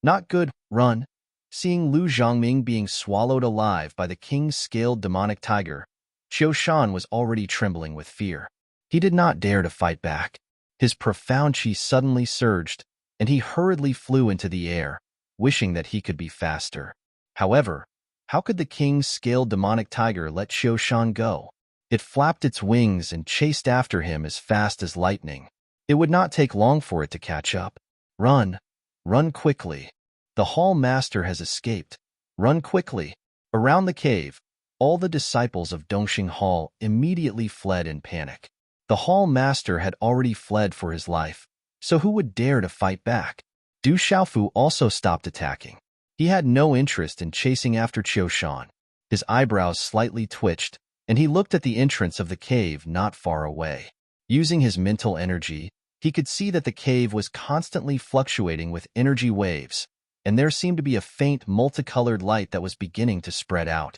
S1: Not good, run. Seeing Lu Zhongming being swallowed alive by the king-scaled demonic tiger, Qiu Shan was already trembling with fear. He did not dare to fight back. His profound chi suddenly surged, and he hurriedly flew into the air, wishing that he could be faster. However, how could the king-scaled demonic tiger let Qiu Shan go? It flapped its wings and chased after him as fast as lightning. It would not take long for it to catch up. Run! Run quickly! The Hall Master has escaped. Run quickly! Around the cave, all the disciples of Dongxing Hall immediately fled in panic. The hall master had already fled for his life, so who would dare to fight back? Du Xiaofu also stopped attacking. He had no interest in chasing after Qiu Shan. His eyebrows slightly twitched, and he looked at the entrance of the cave not far away. Using his mental energy, he could see that the cave was constantly fluctuating with energy waves, and there seemed to be a faint multicolored light that was beginning to spread out.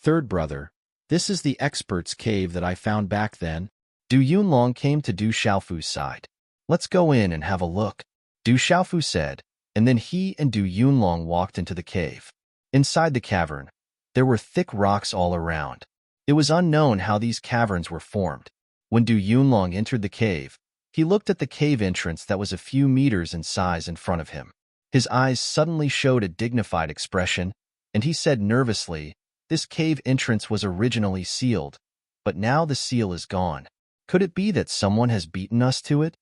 S1: Third brother, this is the expert's cave that I found back then. Du Yunlong came to Du Xiaofu's side. Let's go in and have a look, Du Xiaofu said, and then he and Du Yunlong walked into the cave. Inside the cavern, there were thick rocks all around. It was unknown how these caverns were formed. When Du Yunlong entered the cave, he looked at the cave entrance that was a few meters in size in front of him. His eyes suddenly showed a dignified expression, and he said nervously, "This cave entrance was originally sealed, but now the seal is gone. Could it be that someone has beaten us to it?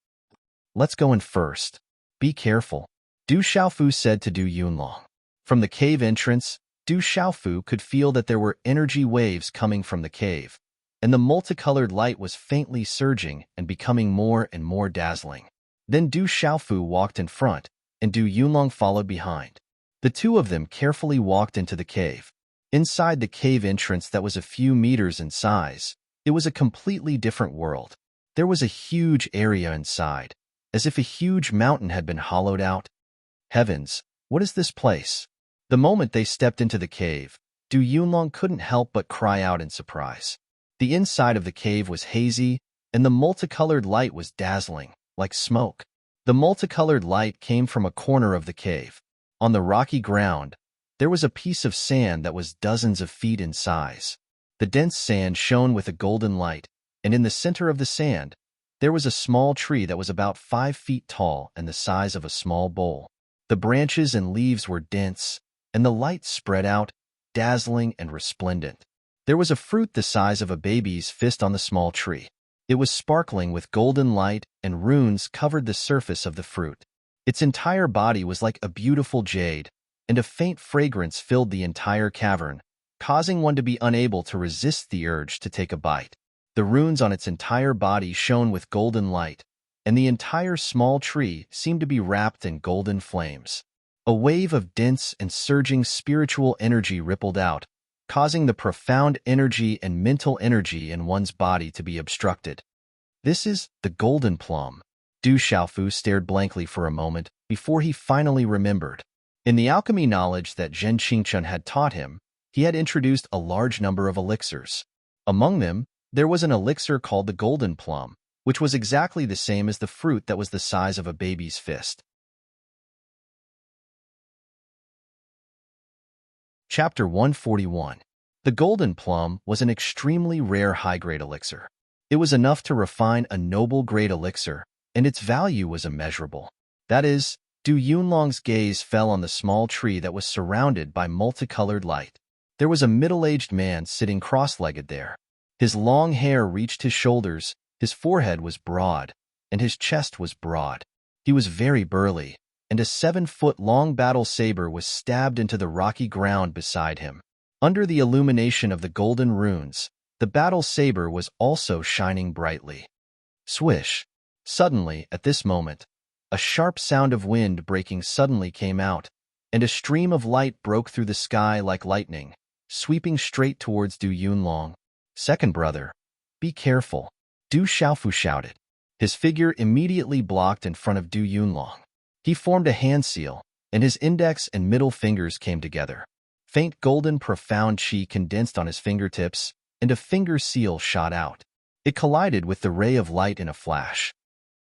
S1: Let's go in first. Be careful," Du Xiaofu said to Du Yunlong. From the cave entrance, Du Xiaofu could feel that there were energy waves coming from the cave, and the multicolored light was faintly surging and becoming more and more dazzling. Then Du Xiaofu walked in front, and Du Yunlong followed behind. The two of them carefully walked into the cave. Inside the cave entrance that was a few meters in size, it was a completely different world. There was a huge area inside, as if a huge mountain had been hollowed out. Heavens, what is this place? The moment they stepped into the cave, Du Yunlong couldn't help but cry out in surprise. The inside of the cave was hazy, and the multicolored light was dazzling, like smoke. The multicolored light came from a corner of the cave. On the rocky ground, there was a piece of sand that was dozens of feet in size. The dense sand shone with a golden light, and in the center of the sand, there was a small tree that was about 5 feet tall and the size of a small bowl. The branches and leaves were dense, and the light spread out, dazzling and resplendent. There was a fruit the size of a baby's fist on the small tree. It was sparkling with golden light, and runes covered the surface of the fruit. Its entire body was like a beautiful jade, and a faint fragrance filled the entire cavern, causing one to be unable to resist the urge to take a bite. The runes on its entire body shone with golden light, and the entire small tree seemed to be wrapped in golden flames. A wave of dense and surging spiritual energy rippled out, causing the profound energy and mental energy in one's body to be obstructed. This is the golden plum. Du Xiaofu stared blankly for a moment before he finally remembered. In the alchemy knowledge that Zhen Qingchun had taught him, he had introduced a large number of elixirs. Among them, there was an elixir called the golden plum, which was exactly the same as the fruit that was the size of a baby's fist. Chapter 141. The golden plum was an extremely rare high-grade elixir. It was enough to refine a noble-grade elixir, and its value was immeasurable. That is, Du Yunlong's gaze fell on the small tree that was surrounded by multicolored light. There was a middle-aged man sitting cross-legged there. His long hair reached his shoulders, his forehead was broad, and his chest was broad. He was very burly, and a 7-foot-long battle saber was stabbed into the rocky ground beside him. Under the illumination of the golden runes, the battle saber was also shining brightly. Swish! Suddenly, at this moment, a sharp sound of wind breaking suddenly came out, and a stream of light broke through the sky like lightning, sweeping straight towards Du Yunlong. "Second brother, be careful," Du Xiaofu shouted. His figure immediately blocked in front of Du Yunlong. He formed a hand seal, and his index and middle fingers came together. Faint golden profound chi condensed on his fingertips, and a finger seal shot out. It collided with the ray of light in a flash.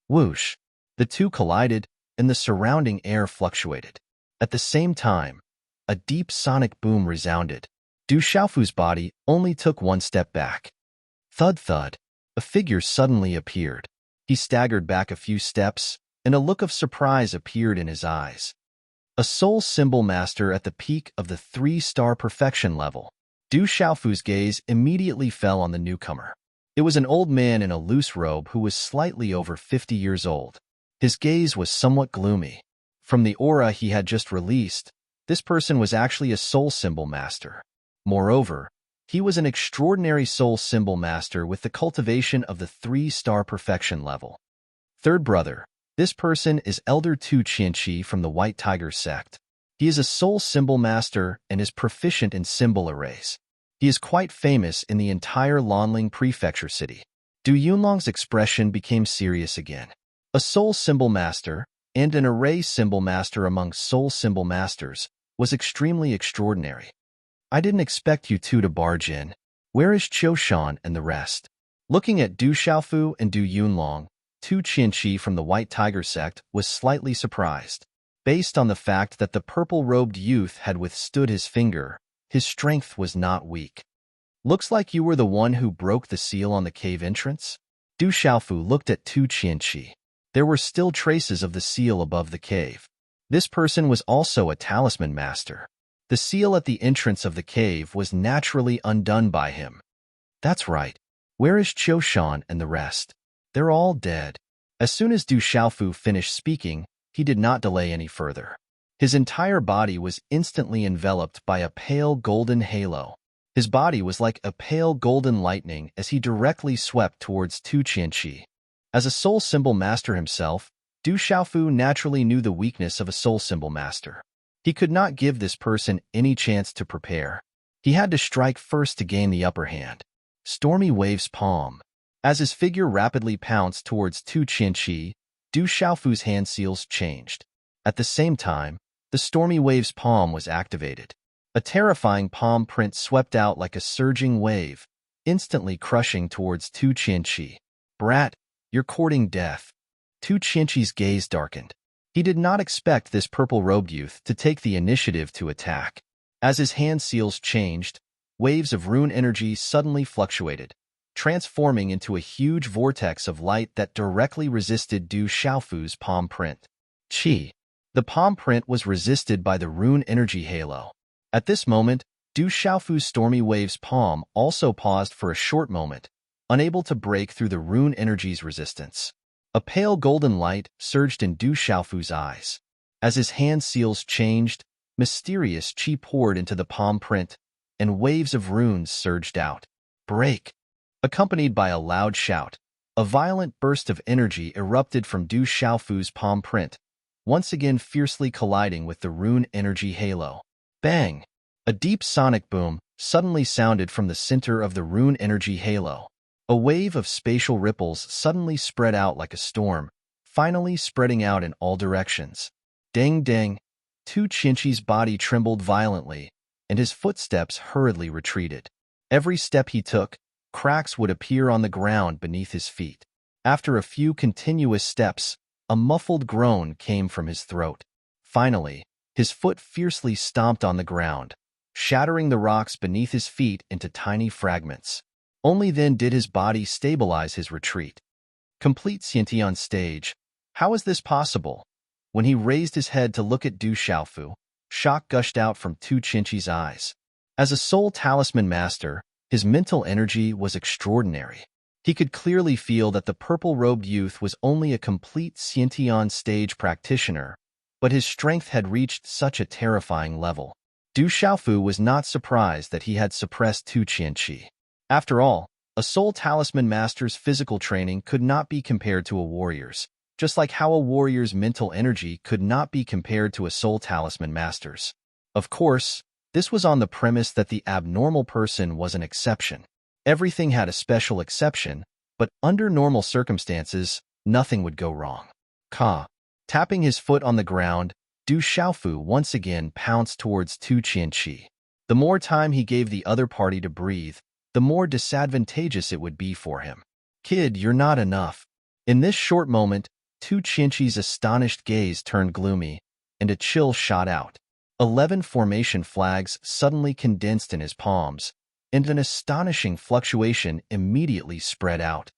S1: Whoosh! The two collided, and the surrounding air fluctuated. At the same time, a deep sonic boom resounded. Du Xiaofu's body only took one step back. Thud thud! A figure suddenly appeared. He staggered back a few steps, and a look of surprise appeared in his eyes. A soul symbol master at the peak of the 3-star perfection level. Du Xiaofu's gaze immediately fell on the newcomer. It was an old man in a loose robe who was slightly over 50 years old. His gaze was somewhat gloomy. From the aura he had just released, this person was actually a soul symbol master. Moreover, he was an extraordinary soul symbol master with the cultivation of the 3-star perfection level. Third brother. This person is Elder Tu Qianqi from the White Tiger sect. He is a soul symbol master and is proficient in symbol arrays. He is quite famous in the entire Lanling prefecture city. Du Yunlong's expression became serious again. A soul symbol master and an array symbol master among soul symbol masters was extremely extraordinary. I didn't expect you two to barge in. Where is Qiu Shan and the rest? Looking at Du Xiaofu and Du Yunlong, Tu Qianqi from the White Tiger sect was slightly surprised. Based on the fact that the purple-robed youth had withstood his finger, his strength was not weak. Looks like you were the one who broke the seal on the cave entrance? Du Xiaofu looked at Tu Qianqi. There were still traces of the seal above the cave. This person was also a talisman master. The seal at the entrance of the cave was naturally undone by him. That's right. Where is Qiu Shan and the rest? They're all dead. As soon as Du Xiaofu finished speaking, he did not delay any further. His entire body was instantly enveloped by a pale golden halo. His body was like a pale golden lightning as he directly swept towards Tu Qianqi. As a soul symbol master himself, Du Xiaofu naturally knew the weakness of a soul symbol master. He could not give this person any chance to prepare. He had to strike first to gain the upper hand. Stormy Wave's palm. As his figure rapidly pounced towards Tu Qianqi, Du Xiaofu's hand seals changed. At the same time, the Stormy Wave's palm was activated. A terrifying palm print swept out like a surging wave, instantly crushing towards Tu Qianqi. Brat, you're courting death. Tu Qianqi's gaze darkened. He did not expect this purple-robed youth to take the initiative to attack. As his hand seals changed, waves of rune energy suddenly fluctuated, transforming into a huge vortex of light that directly resisted Du Xiaofu's palm print. Qi. The palm print was resisted by the rune energy halo. At this moment, Du Xiaofu's Stormy Wave's palm also paused for a short moment, unable to break through the rune energy's resistance. A pale golden light surged in Du Xiaofu's eyes. As his hand seals changed, mysterious qi poured into the palm print, and waves of runes surged out. Break! Accompanied by a loud shout, a violent burst of energy erupted from Du Xiaofu's palm print, once again fiercely colliding with the rune energy halo. Bang! A deep sonic boom suddenly sounded from the center of the rune energy halo. A wave of spatial ripples suddenly spread out like a storm, finally spreading out in all directions. Ding ding! Tu Qianqi's body trembled violently, and his footsteps hurriedly retreated. Every step he took, cracks would appear on the ground beneath his feet. After a few continuous steps, a muffled groan came from his throat. Finally, his foot fiercely stomped on the ground, shattering the rocks beneath his feet into tiny fragments. Only then did his body stabilize his retreat. Complete Xianti on stage. How is this possible? When he raised his head to look at Du Xiaofu, shock gushed out from Tu Qianqi's eyes. As a soul talisman master, his mental energy was extraordinary. He could clearly feel that the purple-robed youth was only a complete Xianti on stage practitioner, but his strength had reached such a terrifying level. Du Xiaofu was not surprised that he had suppressed Tu Qianqi. After all, a soul talisman master's physical training could not be compared to a warrior's, just like how a warrior's mental energy could not be compared to a soul talisman master's. Of course, this was on the premise that the abnormal person was an exception. Everything had a special exception, but under normal circumstances, nothing would go wrong. Ka. Tapping his foot on the ground, Du Xiaofu once again pounced towards Tu Qianqi. The more time he gave the other party to breathe, the more disadvantageous it would be for him. Kid, you're not enough. In this short moment, Tu Qianqi's astonished gaze turned gloomy, and a chill shot out. 11 formation flags suddenly condensed in his palms, and an astonishing fluctuation immediately spread out.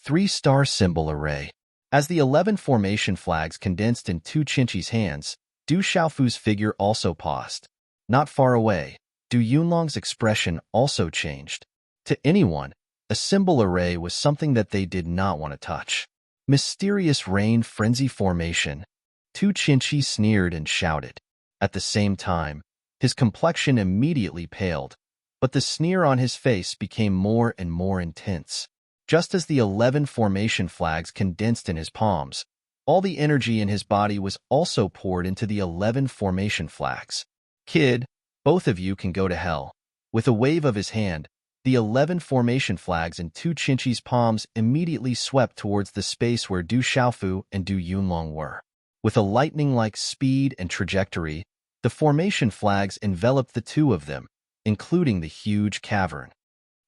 S1: 3-star symbol array. As the 11 formation flags condensed in Tu Qianqi's hands, Du Xiaofu's figure also paused. Not far away, Du Yunlong's expression also changed. To anyone, a symbol array was something that they did not want to touch. Mysterious rain frenzy formation. Tu Qianqi sneered and shouted. At the same time, his complexion immediately paled, but the sneer on his face became more and more intense. Just as the 11 formation flags condensed in his palms, all the energy in his body was also poured into the 11 formation flags. Kid, both of you can go to hell. With a wave of his hand, the 11 formation flags in Tu Chinchi's palms immediately swept towards the space where Du Xiaofu and Du Yunlong were. With a lightning-like speed and trajectory, the formation flags enveloped the two of them, including the huge cavern.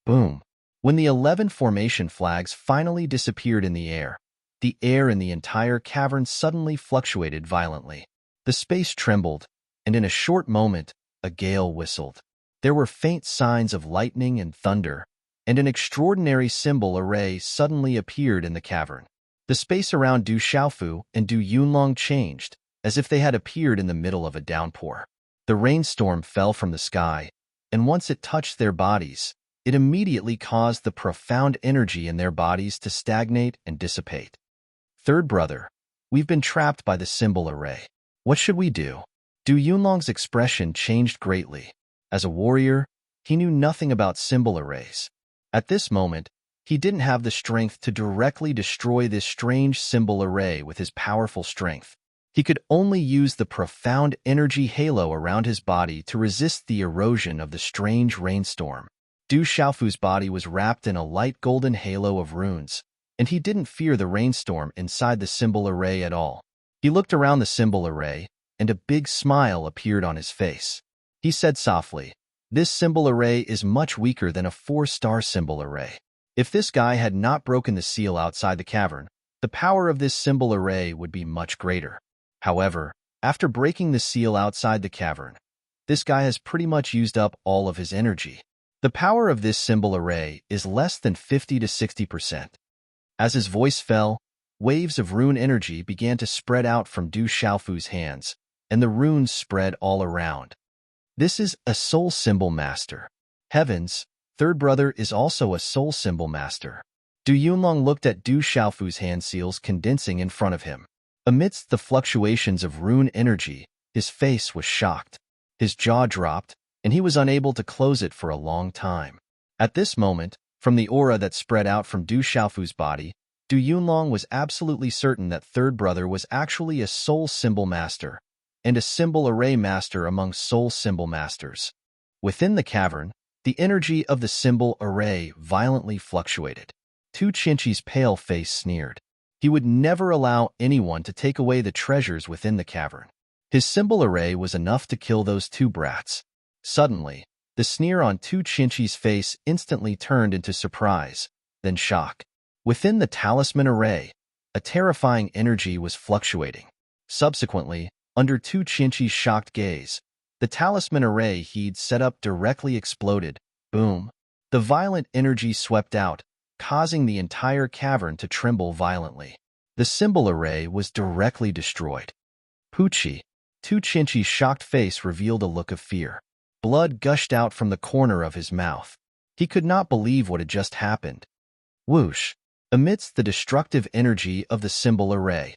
S1: Boom! When the 11 formation flags finally disappeared in the air in the entire cavern suddenly fluctuated violently. The space trembled, and in a short moment, a gale whistled. There were faint signs of lightning and thunder, and an extraordinary symbol array suddenly appeared in the cavern. The space around Du Xiaofu and Du Yunlong changed, as if they had appeared in the middle of a downpour. The rainstorm fell from the sky, and once it touched their bodies, it immediately caused the profound energy in their bodies to stagnate and dissipate. Third brother, we've been trapped by the symbol array. What should we do? Du Yunlong's expression changed greatly. As a warrior, he knew nothing about symbol arrays. At this moment, he didn't have the strength to directly destroy this strange symbol array with his powerful strength. He could only use the profound energy halo around his body to resist the erosion of the strange rainstorm. Du Xiaofu's body was wrapped in a light golden halo of runes, and he didn't fear the rainstorm inside the symbol array at all. He looked around the symbol array, and a big smile appeared on his face. He said softly, "This symbol array is much weaker than a 4-star symbol array. If this guy had not broken the seal outside the cavern, the power of this symbol array would be much greater. However, after breaking the seal outside the cavern, this guy has pretty much used up all of his energy. The power of this symbol array is less than 50 to 60%. As his voice fell, waves of rune energy began to spread out from Du Xiaofu's hands, and the runes spread all around. This is a soul symbol master. Heavens, third brother is also a soul symbol master. Du Yunlong looked at Du Xiaofu's hand seals condensing in front of him. Amidst the fluctuations of rune energy, his face was shocked. His jaw dropped, and he was unable to close it for a long time. At this moment, from the aura that spread out from Du Xiaofu's body, Du Yunlong was absolutely certain that third brother was actually a soul symbol master, and a symbol array master among soul symbol masters. Within the cavern, the energy of the symbol array violently fluctuated. Tu Chinchi's pale face sneered. He would never allow anyone to take away the treasures within the cavern. His symbol array was enough to kill those two brats. Suddenly, the sneer on Tu Chinchi's face instantly turned into surprise, then shock. Within the talisman array, a terrifying energy was fluctuating. Subsequently, under Tu Chinchi's shocked gaze, the talisman array he'd set up directly exploded. Boom! The violent energy swept out, causing the entire cavern to tremble violently. The symbol array was directly destroyed. Poochie! Tu Chinchi's shocked face revealed a look of fear. Blood gushed out from the corner of his mouth. He could not believe what had just happened. Whoosh! Amidst the destructive energy of the symbol array,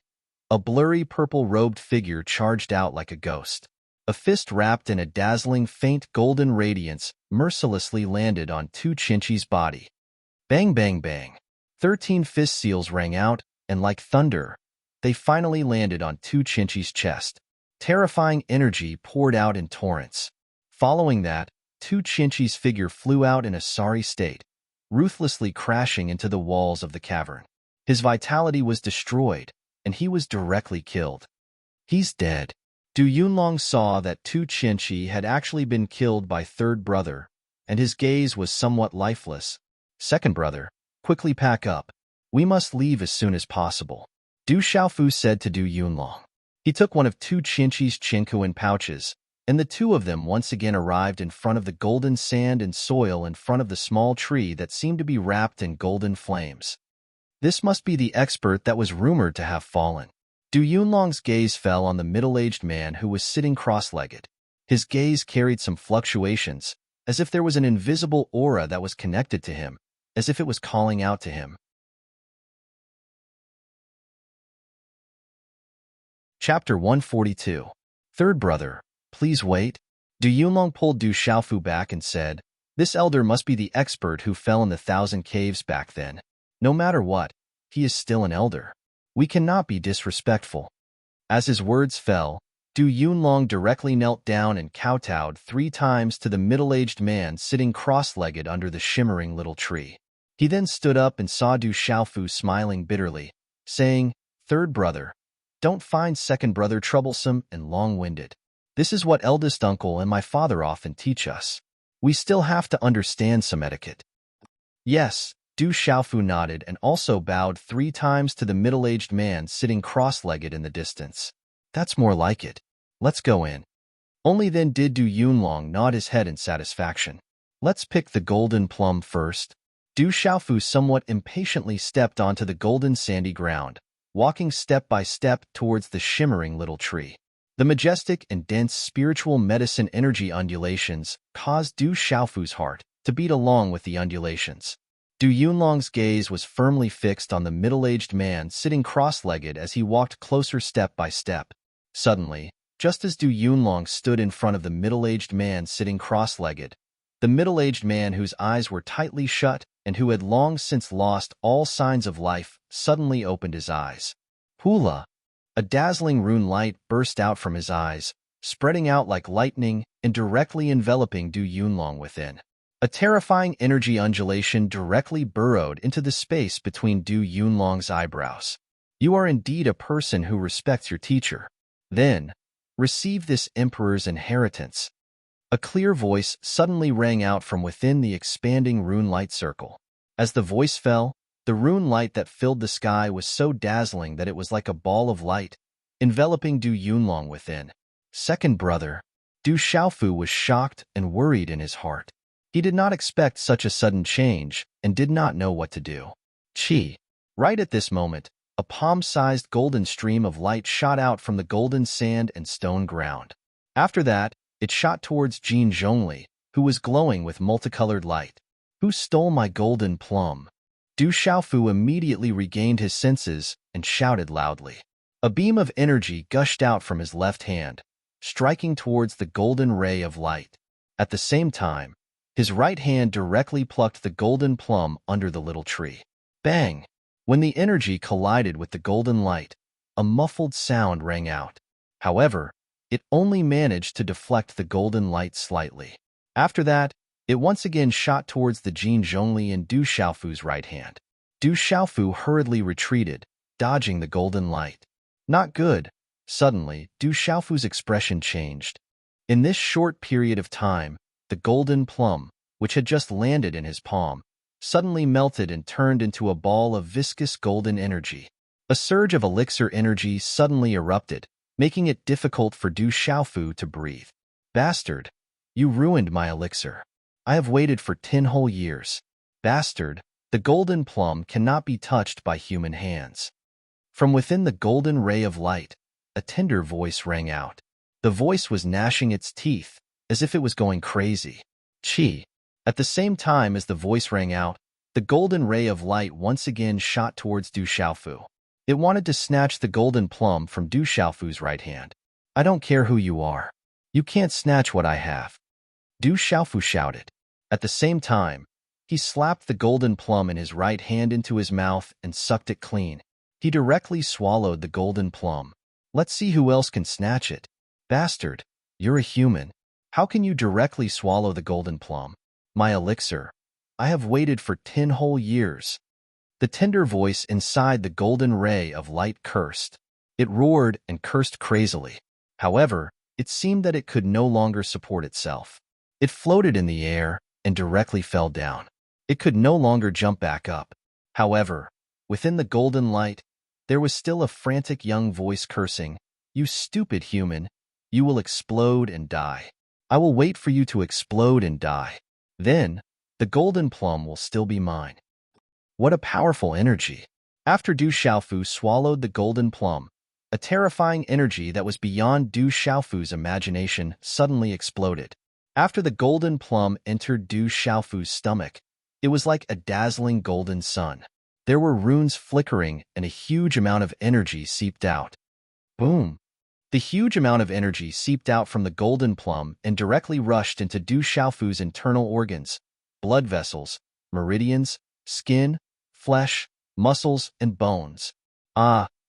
S1: a blurry purple-robed figure charged out like a ghost. A fist wrapped in a dazzling faint golden radiance mercilessly landed on Tu Chinchi's body. Bang, bang, bang. 13 fist seals rang out, and like thunder, they finally landed on Tu Chinchi's chest. Terrifying energy poured out in torrents. Following that, Tu Chinchi's figure flew out in a sorry state, ruthlessly crashing into the walls of the cavern. His vitality was destroyed, and he was directly killed. He's dead. Du Yunlong saw that Tu Chinchi had actually been killed by third brother, and his gaze was somewhat lifeless. Second brother, quickly pack up. We must leave as soon as possible. Du Xiaofu said to Du Yunlong. He took one of Tu Chinchi's Chinkuan pouches, and the two of them once again arrived in front of the golden sand and soil in front of the small tree that seemed to be wrapped in golden flames. This must be the expert that was rumored to have fallen. Du Yunlong's gaze fell on the middle-aged man who was sitting cross-legged. His gaze carried some fluctuations, as if there was an invisible aura that was connected to him, as if it was calling out to him. Chapter 142. Third brother, please wait. Du Yunlong pulled Du Xiaofu back and said, This elder must be the expert who fell in the 1,000 caves back then. No matter what, he is still an elder. We cannot be disrespectful. As his words fell, Du Yunlong directly knelt down and kowtowed 3 times to the middle-aged man sitting cross-legged under the shimmering little tree. He then stood up and saw Du Xiaofu smiling bitterly, saying, "Third brother, don't find second brother troublesome and long-winded. This is what eldest uncle and my father often teach us. We still have to understand some etiquette." Yes, Du Xiaofu nodded and also bowed 3 times to the middle-aged man sitting cross-legged in the distance. That's more like it. Let's go in. Only then did Du Yunlong nod his head in satisfaction. Let's pick the golden plum first. Du Xiaofu somewhat impatiently stepped onto the golden sandy ground, walking step by step towards the shimmering little tree. The majestic and dense spiritual medicine energy undulations caused Du Xiaofu's heart to beat along with the undulations. Du Yunlong's gaze was firmly fixed on the middle-aged man sitting cross-legged as he walked closer step by step. Suddenly, just as Du Yunlong stood in front of the middle-aged man sitting cross-legged, the middle-aged man whose eyes were tightly shut and who had long since lost all signs of life suddenly opened his eyes. Hula! A dazzling rune light burst out from his eyes, spreading out like lightning and directly enveloping Du Yunlong within. A terrifying energy undulation directly burrowed into the space between Du Yunlong's eyebrows. You are indeed a person who respects your teacher. Then, receive this emperor's inheritance. A clear voice suddenly rang out from within the expanding rune light circle. As the voice fell, the rune light that filled the sky was so dazzling that it was like a ball of light, enveloping Du Yunlong within. Second brother, Du Xiaofu was shocked and worried in his heart. He did not expect such a sudden change and did not know what to do. Chi. Right at this moment, a palm-sized golden stream of light shot out from the golden sand and stone ground. After that, it shot towards Jin Zhongli, who was glowing with multicolored light. Who stole my golden plum? Du Xiaofu immediately regained his senses and shouted loudly. A beam of energy gushed out from his left hand, striking towards the golden ray of light. At the same time, his right hand directly plucked the golden plum under the little tree. Bang! When the energy collided with the golden light, a muffled sound rang out. However, it only managed to deflect the golden light slightly. After that, it once again shot towards the Jin Zhongli and Du Xiaofu's right hand. Du Xiaofu hurriedly retreated, dodging the golden light. Not good. Suddenly, Du Xiaofu's expression changed. In this short period of time, the golden plum, which had just landed in his palm, suddenly melted and turned into a ball of viscous golden energy. A surge of elixir energy suddenly erupted, making it difficult for Du Xiaofu to breathe. Bastard! You ruined my elixir. I have waited for 10 whole years. Bastard! The golden plum cannot be touched by human hands. From within the golden ray of light, a tender voice rang out. The voice was gnashing its teeth, as if it was going crazy. Chi! At the same time as the voice rang out, the golden ray of light once again shot towards Du Xiaofu. It wanted to snatch the golden plum from Du Xiaofu's right hand. I don't care who you are. You can't snatch what I have. Du Xiaofu shouted. At the same time, he slapped the golden plum in his right hand into his mouth and sucked it clean. He directly swallowed the golden plum. Let's see who else can snatch it. Bastard, you're a human. How can you directly swallow the golden plum? My elixir. I have waited for 10 whole years. The tender voice inside the golden ray of light cursed. It roared and cursed crazily. However, it seemed that it could no longer support itself. It floated in the air and directly fell down. It could no longer jump back up. However, within the golden light, there was still a frantic young voice cursing, "You stupid human, you will explode and die. I will wait for you to explode and die. Then, the golden plum will still be mine." What a powerful energy! After Du Xiaofu swallowed the golden plum, a terrifying energy that was beyond Du Xiaofu's imagination suddenly exploded. After the golden plum entered Du Xiaofu's stomach, it was like a dazzling golden sun. There were runes flickering and a huge amount of energy seeped out. Boom! The huge amount of energy seeped out from the golden plum and directly rushed into Du Xiaofu's internal organs, blood vessels, meridians, skin, flesh, muscles, and bones.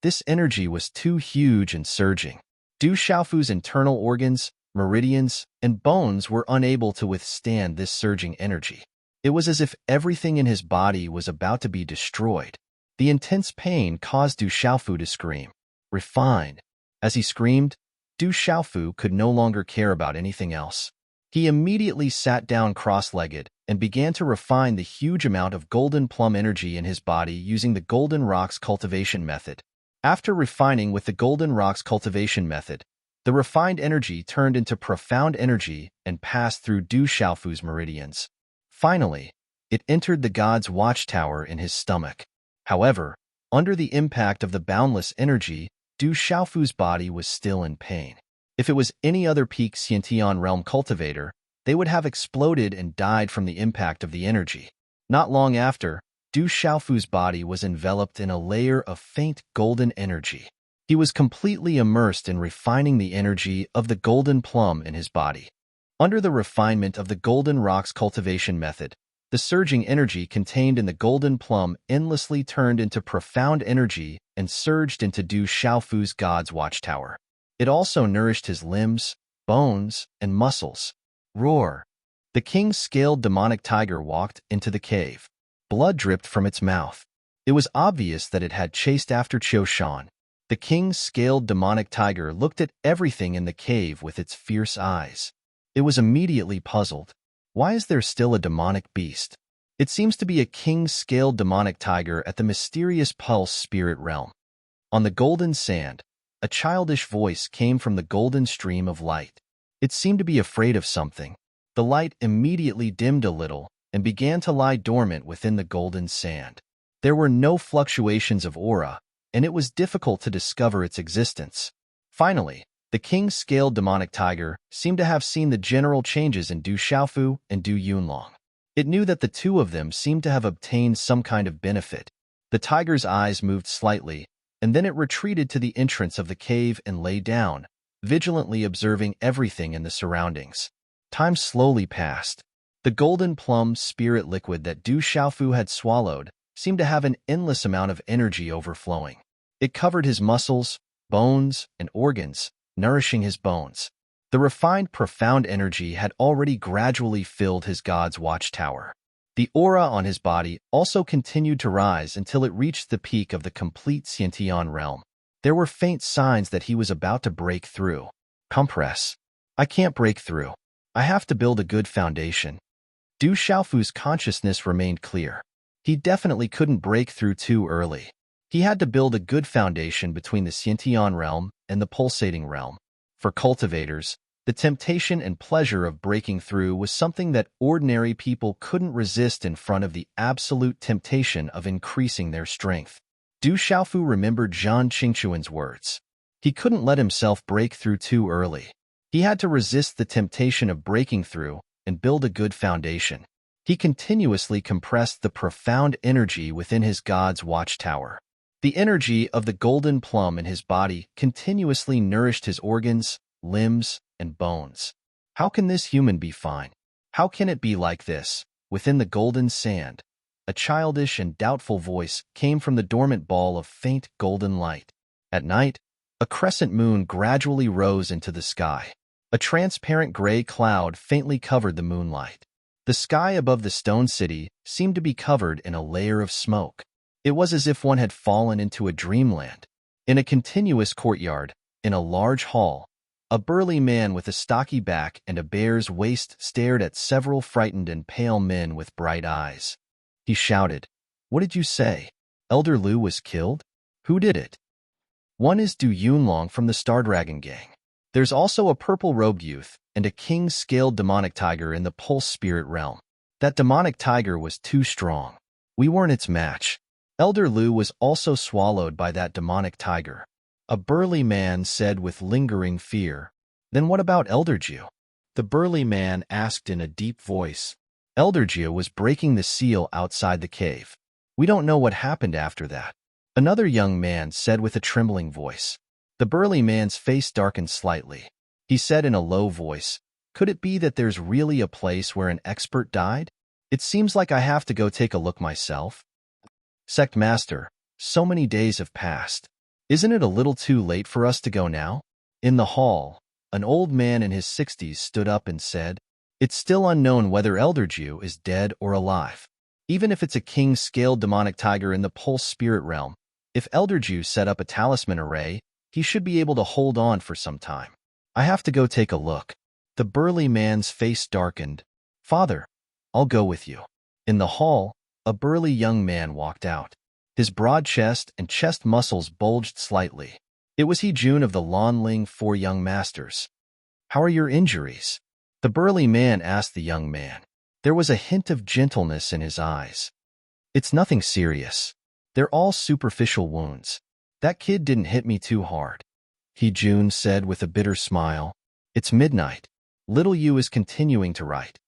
S1: This energy was too huge and surging. Du Xiaofu's internal organs, meridians, and bones were unable to withstand this surging energy. It was as if everything in his body was about to be destroyed. The intense pain caused Du Xiaofu to scream. Refined. As he screamed, Du Xiaofu could no longer care about anything else. He immediately sat down cross-legged and began to refine the huge amount of golden plum energy in his body using the golden rocks cultivation method. After refining with the golden rocks cultivation method, the refined energy turned into profound energy and passed through Du Xiaofu's meridians. Finally, it entered the god's watchtower in his stomach. However, under the impact of the boundless energy, Du Xiaofu's body was still in pain. If it was any other peak Xiantian realm cultivator, they would have exploded and died from the impact of the energy. Not long after, Du Xiaofu's body was enveloped in a layer of faint golden energy. He was completely immersed in refining the energy of the golden plum in his body. Under the refinement of the golden rocks cultivation method, the surging energy contained in the golden plum endlessly turned into profound energy and surged into Du Xiaofu's god's watchtower. It also nourished his limbs, bones, and muscles. Roar! The king's scaled demonic tiger walked into the cave. Blood dripped from its mouth. It was obvious that it had chased after Qiu Shan. The king's scaled demonic tiger looked at everything in the cave with its fierce eyes. It was immediately puzzled. Why is there still a demonic beast? It seems to be a king-scaled demonic tiger at the mysterious Pulse spirit realm. On the golden sand, a childish voice came from the golden stream of light. It seemed to be afraid of something. The light immediately dimmed a little and began to lie dormant within the golden sand. There were no fluctuations of aura, and it was difficult to discover its existence. Finally, the king-scaled demonic tiger seemed to have seen the general changes in Du Xiaofu and Du Yunlong. It knew that the two of them seemed to have obtained some kind of benefit. The tiger's eyes moved slightly, and then it retreated to the entrance of the cave and lay down, vigilantly observing everything in the surroundings. Time slowly passed. The golden plum spirit liquid that Du Xiaofu had swallowed seemed to have an endless amount of energy overflowing. It covered his muscles, bones, and organs, nourishing his bones. The refined, profound energy had already gradually filled his god's watchtower. The aura on his body also continued to rise until it reached the peak of the complete Xiantian realm. There were faint signs that he was about to break through. Compress. I can't break through. I have to build a good foundation. Du Xiaofu's consciousness remained clear. He definitely couldn't break through too early. He had to build a good foundation between the Xiantian realm and the pulsating realm. For cultivators, the temptation and pleasure of breaking through was something that ordinary people couldn't resist in front of the absolute temptation of increasing their strength. Du Xiaofu remembered Zhang Qingquan's words. He couldn't let himself break through too early. He had to resist the temptation of breaking through and build a good foundation. He continuously compressed the profound energy within his god's watchtower. The energy of the golden plum in his body continuously nourished his organs, limbs, and bones. How can this human be fine? How can it be like this? Within the golden sand, a childish and doubtful voice came from the dormant ball of faint golden light. At night, a crescent moon gradually rose into the sky. A transparent gray cloud faintly covered the moonlight. The sky above the stone city seemed to be covered in a layer of smoke. It was as if one had fallen into a dreamland. In a continuous courtyard, in a large hall, a burly man with a stocky back and a bear's waist stared at several frightened and pale men with bright eyes. He shouted, "What did you say? Elder Lu was killed? Who did it?" "One is Du Yunlong from the Star Dragon Gang. There's also a purple-robed youth and a king-scaled demonic tiger in the Pulse spirit realm. That demonic tiger was too strong. We weren't its match. Elder Lu was also swallowed by that demonic tiger," a burly man said with lingering fear. "Then what about Elder Jiu?" the burly man asked in a deep voice. "Elder Jiu was breaking the seal outside the cave. We don't know what happened after that," another young man said with a trembling voice. The burly man's face darkened slightly. He said in a low voice, "Could it be that there's really a place where an expert died? It seems like I have to go take a look myself." Sect Master, so many days have passed. Isn't it a little too late for us to go now? In the hall, an old man in his 60s stood up and said, "It's still unknown whether Elder Jew is dead or alive. Even if it's a king-scaled demonic tiger in the pulse spirit realm, if Elder Jew set up a talisman array, he should be able to hold on for some time. I have to go take a look." The burly man's face darkened. "Father, I'll go with you." In the hall, a burly young man walked out. His broad chest and chest muscles bulged slightly. It was June of the Lanling Four Young Masters. "How are your injuries?" the burly man asked the young man. There was a hint of gentleness in his eyes. "It's nothing serious. They're all superficial wounds. That kid didn't hit me too hard," June said with a bitter smile. "It's midnight. Little Yu is continuing to write.